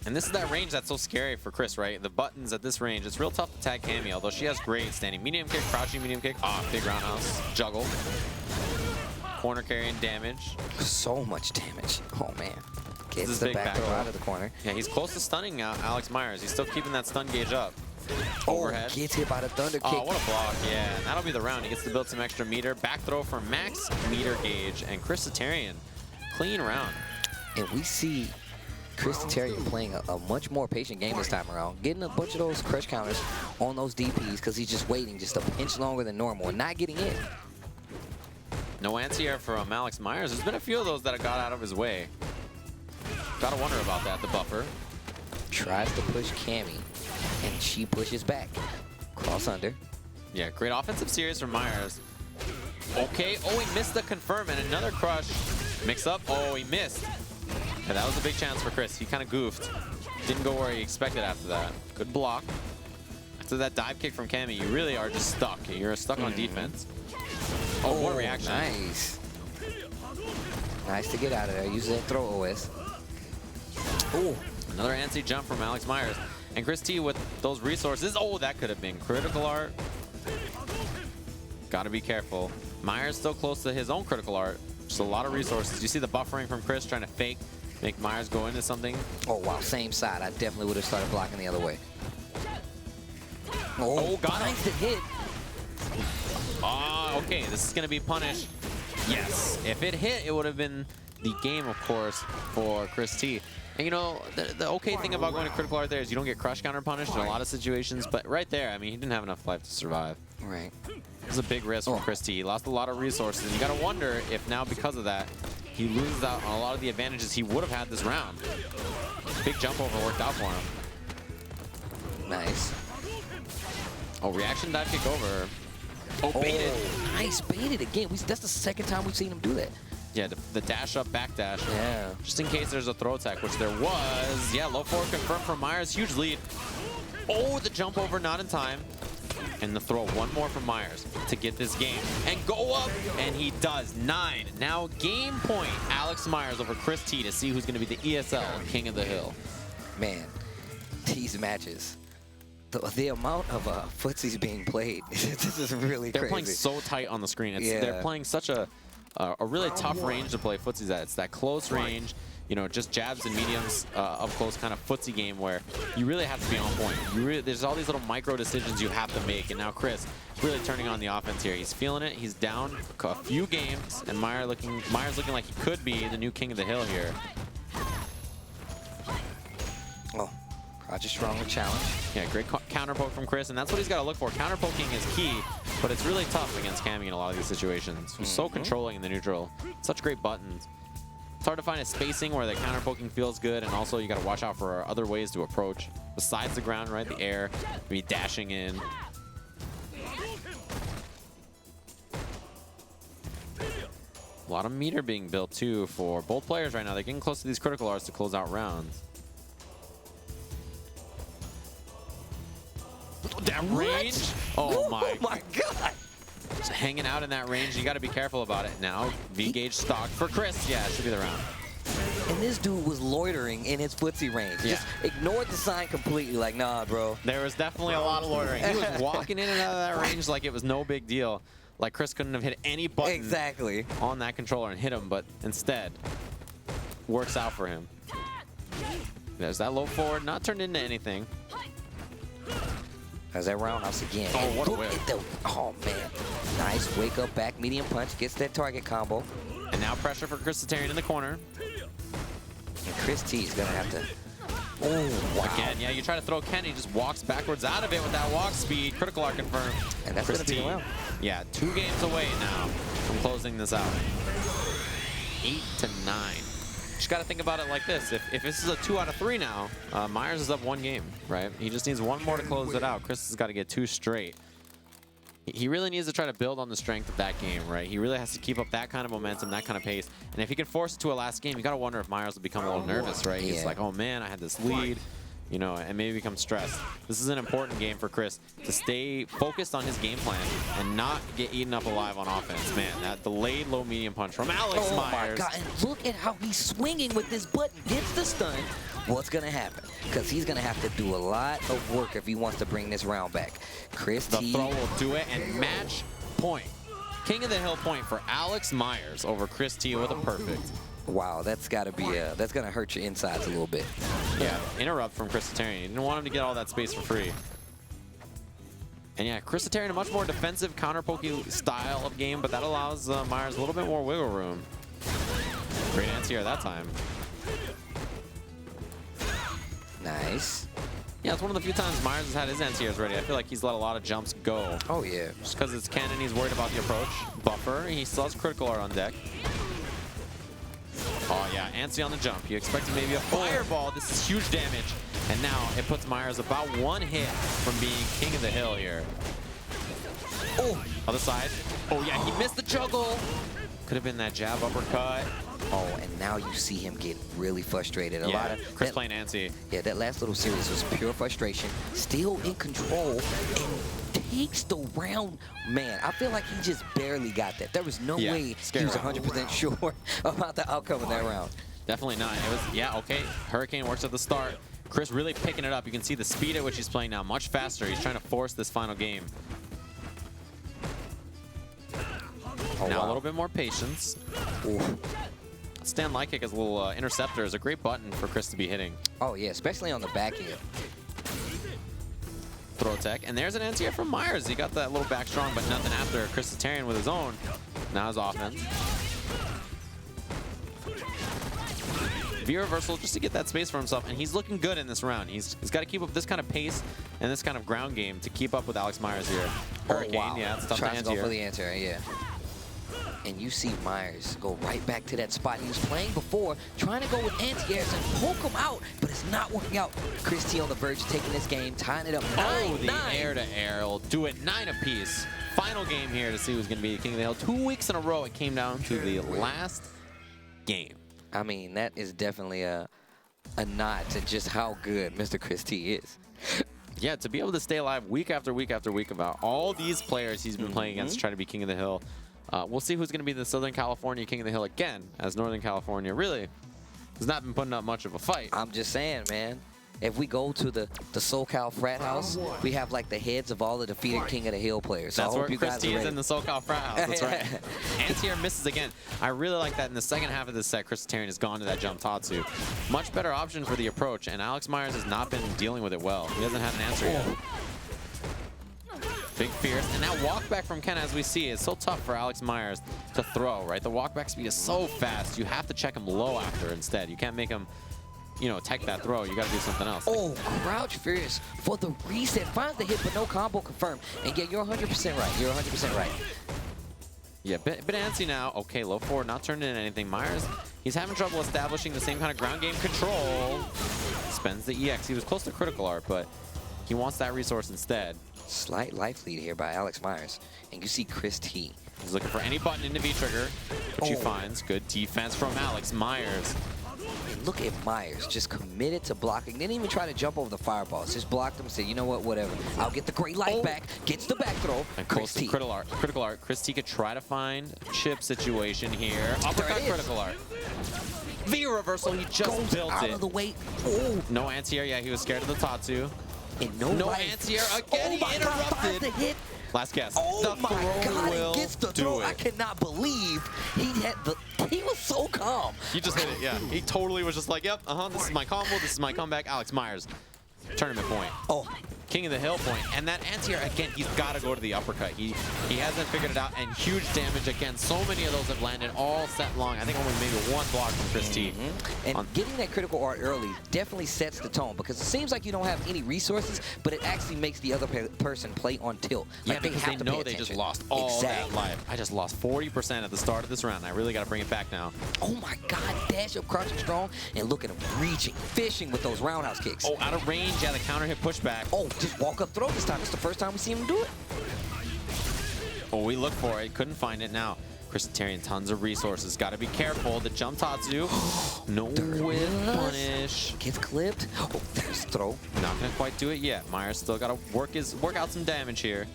And this is that range that's so scary for Chris, right? The buttons at this range, it's real tough to tag Cammy, although she has great standing medium kick, crouching medium kick. Ah, big roundhouse, juggle. Corner carrying damage. So much damage. Oh, man. Gets the the back throw throw. out of the corner. Yeah, he's close to stunning now, Alex Myers. He's still keeping that stun gauge up. Oh, Overhead. gets hit by the thunder kick. Oh, what a block. Yeah, and that'll be the round. He gets to build some extra meter. Back throw for max meter gauge. And Chris Satarian, clean round. And we see Chris Tatarian playing a much more patient game this time around, getting a bunch of those crush counters on those DPs because he's just waiting just a pinch longer than normal and not getting in. No anti-air from Alex Myers. There's been a few of those that have got out of his way. Gotta wonder about that, the buffer. Tries to push Cammy, and she pushes back. Cross under. Yeah, great offensive series from Myers. Okay, oh, he missed the confirm, and another crush. Mix up, oh, he missed. Yeah, that was a big chance for Chris. He kind of goofed. Didn't go where he expected after that. Good block. After that dive kick from Cammy, you really are just stuck. You're stuck on defense. Oh, what a reaction. Nice. Nice to get out of there. Use that throw OS. Oh, another anti-jump from Alex Myers. And Chris T with those resources. Oh, that could have been critical art. Got to be careful. Myers still close to his own critical art. Just a lot of resources. You see the buffering from Chris trying to fake, make Myers go into something. Oh, wow. Same side. I definitely would have started blocking the other way. Oh, got him. Nice to hit. Ah, okay. This is going to be punished. Yes. If it hit, it would have been the game, of course, for Chris T. And, you know, the okay thing about going to critical art there is you don't get crush counter punished in a lot of situations. But right there, I mean, he didn't have enough life to survive. Right. It was a big risk from Chris T. He lost a lot of resources. And you got to wonder if now, because of that, he loses out on a lot of the advantages he would have had this round. Big jump over worked out for him. Nice. Oh, reaction dive kick over. Oh, baited. Oh, nice. Baited again. That's the second time we've seen him do that. Yeah, the dash up, back dash. Yeah. Just in case there's a throw attack, which there was. Yeah, low forward confirmed from Myers. Huge lead. Oh, the jump over, not in time. And the throw, one more from Myers to get this game. And go up, and he does. 9. Now game point, Alex Myers over Chris T to see who's going to be the ESL King of the Hill. Man, these matches. The amount of footsies being played, this is really They're crazy. playing so tight on the screen. Yeah. They're playing such a really tough range to play footsies at. It's that close range, you know, just jabs and mediums up close kind of footsie game where you really have to be on point. There's all these little micro decisions you have to make. And now Chris really turning on the offense here. He's feeling it. He's down a few games, and Myers looking like he could be the new King of the Hill here. Oh, Project Strong with challenge. Yeah, great counter poke from Chris, and that's what he's got to look for. Counter poking is key, but it's really tough against Cammy in a lot of these situations. He's so controlling in the neutral. Such great buttons. It's hard to find a spacing where the counter poking feels good, and also you got to watch out for other ways to approach besides the ground, right? The air, maybe dashing in. A lot of meter being built too for both players right now. They're getting close to these critical arts to close out rounds. That range? Oh my God. Just hanging out in that range. You got to be careful about it. Now, V-Gauge stock for Chris. Yeah, it should be the round. And this dude was loitering in his footsie range. Yeah. Just ignored the sign completely, like, nah, bro. There was definitely a lot of loitering. He was walking in and out of that range like it was no big deal. Like Chris couldn't have hit any button Exactly. on that controller and hit him, but instead, works out for him. There's that low forward, not turned into anything. There's that roundhouse again. Oh, And what a boop, whip. Oh, man. Nice wake up back, medium punch, gets that target combo. And now pressure for Chris Satarian in the corner. And Chris T is going to have to... Oh, wow. Again, yeah, you try to throw Ken, he just walks backwards out of it with that walk speed. Critical art confirmed. And that's going to be the round. Yeah, 2 games away now from closing this out. 8 to 9. Just got to think about it like this. If this is a 2 out of 3 now, Myers is up 1 game, right? He just needs 1 more to close it out. Chris has got to get 2 straight. He really needs to try to build on the strength of that game, right? He really has to keep up that kind of momentum, that kind of pace. And if he can force it to a last game, you got to wonder if Myers will become a little nervous, right? He's like, oh man, I had this lead, you know, and maybe become stressed. This is an important game for Chris to stay focused on his game plan and not get eaten up alive on offense. Man, that delayed low-medium punch from Alex Myers. Oh my God, and look at how he's swinging with this button. Gets the stun. What's going to happen? Because he's going to have to do a lot of work if he wants to bring this round back. Chris T. The throw will do it, and match point. King of the Hill point for Alex Myers over Chris T with a perfect. Wow, that's got to be that's going to hurt your insides a little bit. Yeah, interrupt from Chrisitarian. You didn't want him to get all that space for free. And yeah, Chrisitarian, a much more defensive counter-pokey style of game, but that allows Myers a little bit more wiggle room. Great anti-air that time. Nice. Yeah, it's one of the few times Myers has had his anti-airs ready. I feel like he's let a lot of jumps go. Oh, yeah. Just because it's Ken and he's worried about the approach. Buffer, he still has critical art on deck. Oh yeah, anti on the jump. You expected maybe a fireball. This is huge damage. And now it puts Myers about 1 hit from being king of the hill here. Oh, other side. Oh yeah, he missed the juggle. Could have been that jab uppercut. Oh, and now you see him get really frustrated. A Yeah, lot of Chris playing anti. Yeah, that last little series was pure frustration. Still in control and takes the round. Man, I feel like he just barely got that. There was no way he was 100% sure about the outcome of that round. Definitely not. It was, yeah, okay. Hurricane works at the start. Chris really picking it up. You can see the speed at which he's playing now much faster. He's trying to force this final game. Oh, now wow. a little bit more patience. Ooh. Stand light kick as a little interceptor is a great button for Chris to be hitting. Oh, yeah, especially on the back end. Throw tech, and there's an anti-air from Myers. He got that little back strong, but nothing after Chrisitarian with his own. Now his offense. V reversal just to get that space for himself, and he's looking good in this round. He's got to keep up this kind of pace and this kind of ground game to keep up with Alex Myers here. Hurricane, wow. yeah, it's tough to Tries to go anti-air. for the anti-air, yeah. And you see Myers go right back to that spot he was playing before, trying to go with anti-airs and poke him out, but it's not working out. Chris T on the verge of taking this game, tying it up 9-9. The air-to-air will do it 9 apiece. Final game here to see who's going to be the king of the hill. 2 weeks in a row, it came down to the last game. I mean, that is definitely a nod to just how good Mr. Chris T is. Yeah, to be able to stay alive week after week after week about all these players he's been playing against trying to be king of the hill. We'll see who's going to be the Southern California king of the hill again, as Northern California really has not been putting up much of a fight. I'm just saying, man. If we go to the SoCal frat house, we have like the heads of all the defeated King of the Hill players. So That's I where hope you Chris guys T are is ready. in the SoCal frat house. That's right. Anti-air misses again. I really like that in the second half of this set, Chrisitarian has gone to that jump Tatsu. Much better option for the approach, and Alex Myers has not been dealing with it well. He hasn't had an answer yet. Big fierce, and that walk back from Ken, as we see, is so tough for Alex Myers to throw, right? The walk back speed is so fast, you have to check him low after instead. You can't make him, you know, tech that throw. You got to do something else. Oh, Crouch Furious for the reset. Finds the hit, but no combo confirmed. And yeah, you're 100% right. You're 100% right. Yeah, bit antsy now. Okay, low forward, not turning into anything. Myers, he's having trouble establishing the same kind of ground game control. Spends the EX. He was close to critical art, but he wants that resource instead. Slight life lead here by Alex Myers. And you see Chris T. He's looking for any button into V-trigger, which he Oh. finds. Good defense from Alex Myers. And look at Myers, just committed to blocking. Didn't even try to jump over the fireballs. Just blocked them and said, you know what, whatever. I'll get the great life back. Gets the back throw. And Chris close to T. critical art. Chris T could try to find a chip situation here. Uppercut it is. critical art. V reversal, he just Goes built out it. of the way. Oh, No anti-air, yeah, he was scared of the Tatsu. and no No life. anti-air again, Oh he my God, finds interrupted. the hit. Last guess. Oh The my throw God, will he gets the do throw. it. I cannot believe he was so calm. He just hit it, yeah. He totally was just like, yep, this is my combo, this is my comeback. Alex Myers, tournament point. Oh, King of the Hill point. And that anti-air, again, he's got to go to the uppercut. He hasn't figured it out, and huge damage again. So many of those have landed all set long. I think only maybe one block from Chris T. And getting that critical art early definitely sets the tone, because it seems like you don't have any resources, but it actually makes the other person play on tilt. Yeah, Like because they have to know pay they just attention. lost all that Exactly. life. I just lost 40% at the start of this round. I really got to bring it back now. Oh my God, dash up, crouching strong, and look at him reaching, fishing with those roundhouse kicks. Oh, out of range. Yeah, the counter hit pushback. Oh, just walk up throw this time. It's the first time we see him do it. Oh, we looked for it. Couldn't find it now. Christitarian, tons of resources. Got to be careful. The jump Tatsu. No whip punish. Gets clipped. Oh, there's throw. Not going to quite do it yet. Myers still got to work out some damage here.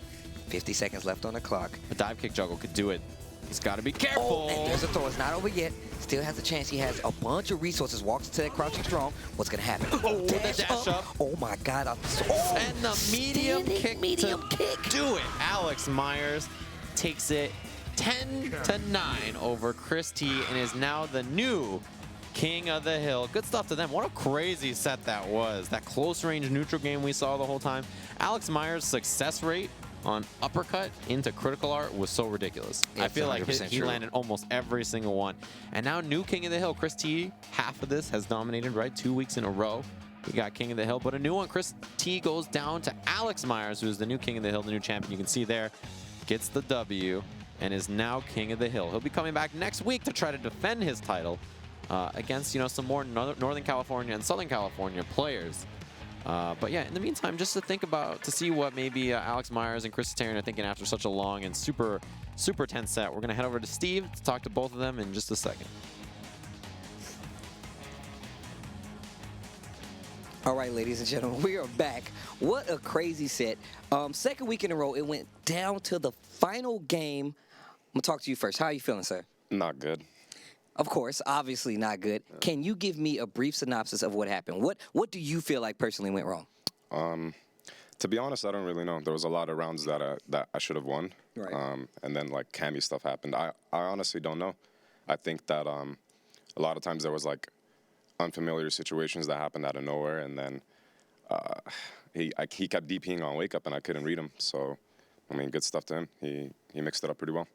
50 seconds left on the clock. A dive kick juggle could do it. He's got to be careful. Oh, and there's a throw. It's not over yet. Still has a chance. He has a bunch of resources. Walks into that crouching strong. What's going to happen? Oh, the dash up. Oh, my God. And the medium kick to do it. Alex Myers takes it 10-9 over Chris T and is now the new King of the Hill. Good stuff to them. What a crazy set that was. That close range neutral game we saw the whole time. Alex Myers' success rate on uppercut into critical art was so ridiculous. I feel like he landed almost every single one. And now new King of the Hill, Chris T, half of this has dominated, right? 2 weeks in a row. We got King of the Hill, but a new one. Chris T goes down to Alex Myers, who's the new King of the Hill, the new champion. You can see there, gets the W and is now King of the Hill. He'll be coming back next week to try to defend his title against, you know, some more Northern California and Southern California players. But yeah, in the meantime, just to see what maybe Alex Myers and Christitarian are thinking after such a long and super tense set. We're going to head over to Steve to talk to both of them in just a second. All right, ladies and gentlemen, we are back. What a crazy set. Second week in a row, it went down to the final game. I'm going to talk to you first. How are you feeling, sir? Not good. Of course, obviously not good. Can you give me a brief synopsis of what happened? What do you feel like personally went wrong? To be honest, I don't really know. There was a lot of rounds that I should have won. Right. And then, like, Cammy stuff happened. I honestly don't know. I think that a lot of times there was, like, unfamiliar situations that happened out of nowhere, and then he kept DPing on wake up, and I couldn't read him. So, I mean, good stuff to him. He mixed it up pretty well.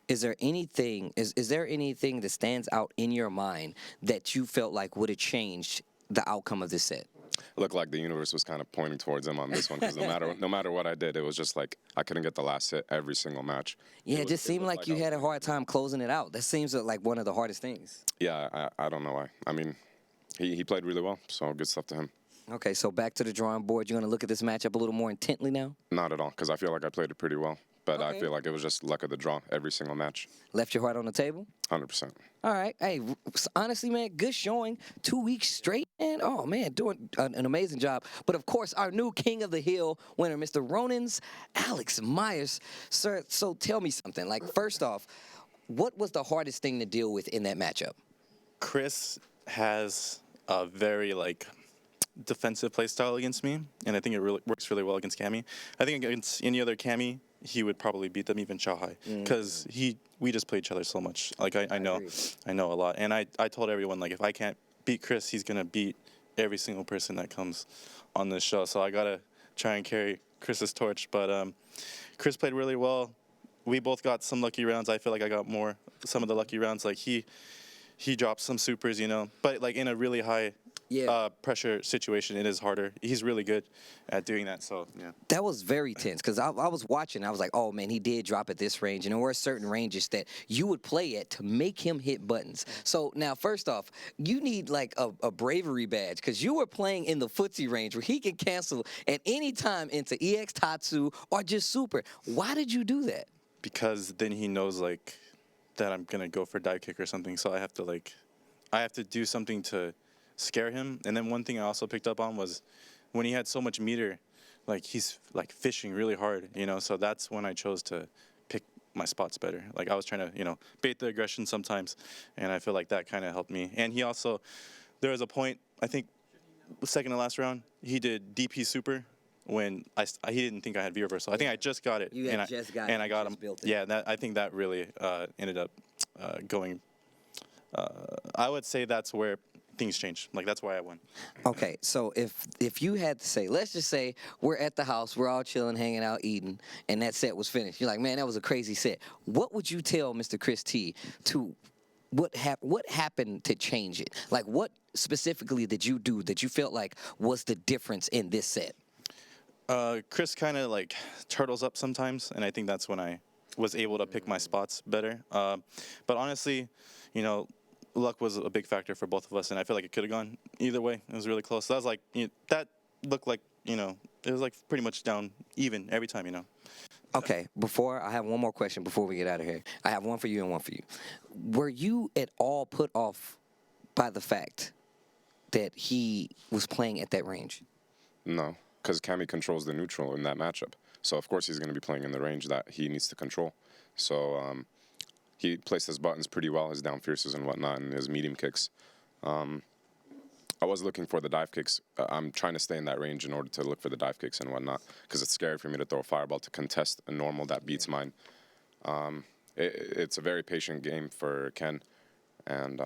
Is there anything that stands out in your mind that you felt like would have changed the outcome of this set? It looked like the universe was kind of pointing towards him on this one, because no matter what I did, it was just like I couldn't get the last hit every single match. Yeah, it just seemed like you had a hard time closing it out. That seems like one of the hardest things. Yeah, I don't know why. I mean, he played really well, so good stuff to him. Okay, so back to the drawing board. You're going to look at this matchup a little more intently now? Not at all, because I feel like I played it pretty well. But I feel like it was just luck of the draw every single match. Left your heart on the table? 100%. All right. Hey, honestly, man, good showing. 2 weeks straight, man. Oh, man, doing an amazing job. But, of course, our new King of the Hill winner, Mr. Ronin's Alex Myers. Sir, so tell me something. Like, first off, what was the hardest thing to deal with in that matchup? Chris has a very, like, defensive play style against me, and I think it really works really well against Cammy. I think against any other Cammy, he would probably beat them, even Xiaohai, because we just play each other so much. Like, I know a lot, and I told everyone, like, if I can't beat Chris, he's gonna beat every single person that comes on this show. So I gotta try and carry Chris's torch. But Chris played really well. We both got some lucky rounds. I feel like I got some of the lucky rounds. Like he dropped some supers, you know, but like in a really high pressure situation, it is harder. He's really good at doing that, so yeah. That was very tense, because I was watching. I was like, oh, man, he did drop at this range. And there were certain ranges that you would play at to make him hit buttons. So now, first off, you need like a bravery badge, because you were playing in the footsie range where he can cancel at any time into EX Tatsu or just super. Why did you do that? Because then he knows like that I'm gonna go for dive kick or something, so I have to do something to scare him. And then one thing I also picked up on was when he had so much meter, like he's like fishing really hard, you know, so that's when I chose to pick my spots better. Like I was trying to, you know, bait the aggression sometimes, and I feel like that kind of helped me. And he also, there was a point, I think second to last round, he did DP super when he didn't think I had V reversal. I think I just got it. You had just got it. And I got him. Built it. Yeah, I think that really ended up going. I would say that's where things change. Like that's why I won. Okay, so if you had to say, let's just say we're at the house, we're all chilling, hanging out, eating, and that set was finished. You're like, man, that was a crazy set. What would you tell Mr. Chris T to what happened to change it? Like, what specifically did you do that you felt like was the difference in this set? Chris kind of like turtles up sometimes, and I think that's when I was able to pick my spots better. But honestly, you know, luck was a big factor for both of us, and I feel like it could have gone either way. It was really close. So that was like, that looked like, it was like pretty much down even every time, Okay, I have one more question before we get out of here. I have one for you and one for you. Were you at all put off by the fact that he was playing at that range? No, because Cammy controls the neutral in that matchup. So, of course, he's going to be playing in the range that he needs to control. So, he placed his buttons pretty well, his down fierces and whatnot, and his medium kicks. I was looking for the dive kicks. I'm trying to stay in that range in order to look for the dive kicks and whatnot, because it's scary for me to throw a fireball to contest a normal that beats mine. It's a very patient game for Ken, and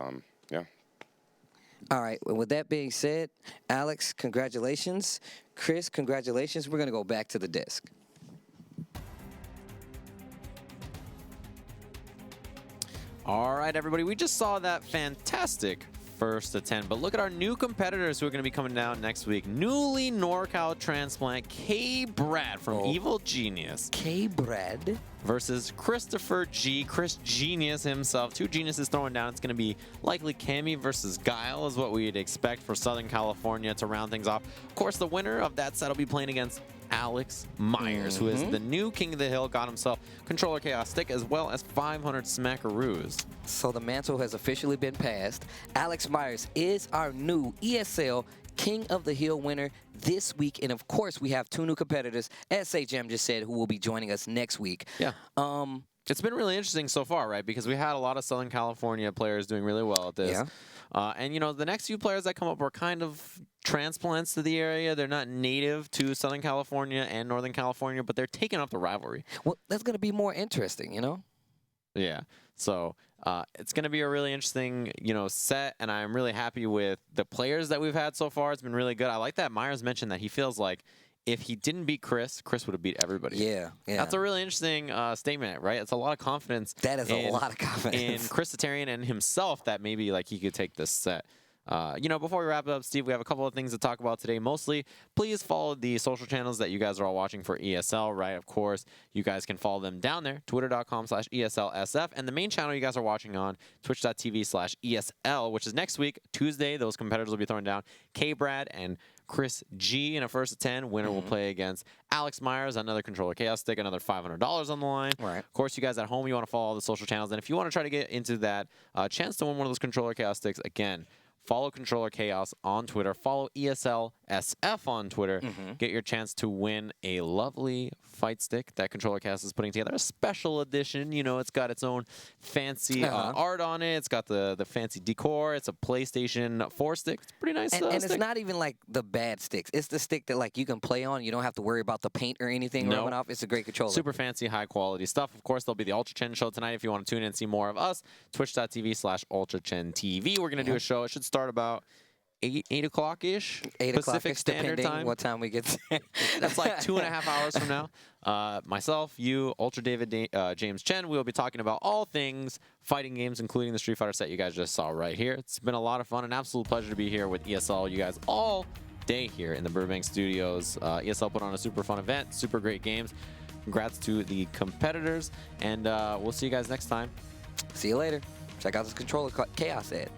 yeah. All right, well, with that being said, Alex, congratulations. Chris, congratulations. We're going to go back to the desk. All right, everybody, we just saw that fantastic first to 10, but look at our new competitors who are going to be coming down next week. Newly NorCal transplant K. Brad from Evil Genius. K. Brad versus Christopher G. Chris Genius himself. Two geniuses throwing down. It's going to be likely Cammy versus Guile is what we'd expect for Southern California to round things off. Of course, the winner of that set will be playing against Alex Myers, who is the new King of the Hill, got himself Controller Chaos Stick as well as 500 Smackaroos. So the mantle has officially been passed. Alex Myers is our new ESL King of the Hill winner this week. And of course, we have two new competitors, as Jam just said, who will be joining us next week. Yeah. It's been really interesting so far, right? Because we had a lot of Southern California players doing really well at this. Yeah. And, the next few players that come up are kind of transplants to the area. They're not native to Southern California and Northern California, but they're taking up the rivalry. Well, that's going to be more interesting, Yeah. So it's going to be a really interesting, set, and I'm really happy with the players that we've had so far. It's been really good. I like that Myers mentioned that he feels like if he didn't beat Chris would have beat everybody. Yeah. That's a really interesting statement, right? It's a lot of confidence. That is a lot of confidence in Chris Tarian and himself that maybe he could take this set. Before we wrap it up, Steve, we have a couple of things to talk about today. Mostly, please follow the social channels that you guys are all watching for ESL, right? Of course, you guys can follow them down there, twitter.com/ESLSF. And the main channel you guys are watching on, twitch.tv/ESL, which is next week, Tuesday. Those competitors will be throwing down K-Brad and Chris G in a first of 10. Winner will play against Alex Myers, another Controller Chaos Stick, another $500 on the line. Right. Of course, you guys at home, you want to follow all the social channels. And if you want to try to get into that chance to win one of those Controller Chaos Sticks, again, follow Controller Chaos on Twitter. Follow ESL SF on Twitter. Get your chance to win a lovely fight stick that Controller Chaos is putting together. A special edition. It's got its own fancy art on it. It's got the fancy decor. It's a PlayStation 4 stick. It's pretty nice. And it's not even like the bad sticks. It's the stick that you can play on. You don't have to worry about the paint or anything rubbing off. It's a great controller. Super fancy, high quality stuff. Of course, there'll be the Ultra Chen show tonight if you want to tune in and see more of us. Twitch.tv/UltraChenTV. We're going to do a show. It should start about 8 o'clock-ish 8 Pacific Standard depending Time. what time we get there. That's like 2.5 hours from now. Myself, you, Ultra David, James Chen, we will be talking about all things fighting games, including the Street Fighter set you guys just saw right here. It's been a lot of fun, an absolute pleasure to be here with ESL, you guys all day here in the Burbank studios. ESL put on a super fun event, super great games. Congrats to the competitors, and we'll see you guys next time. See you later. Check out this Controller Chaos ad.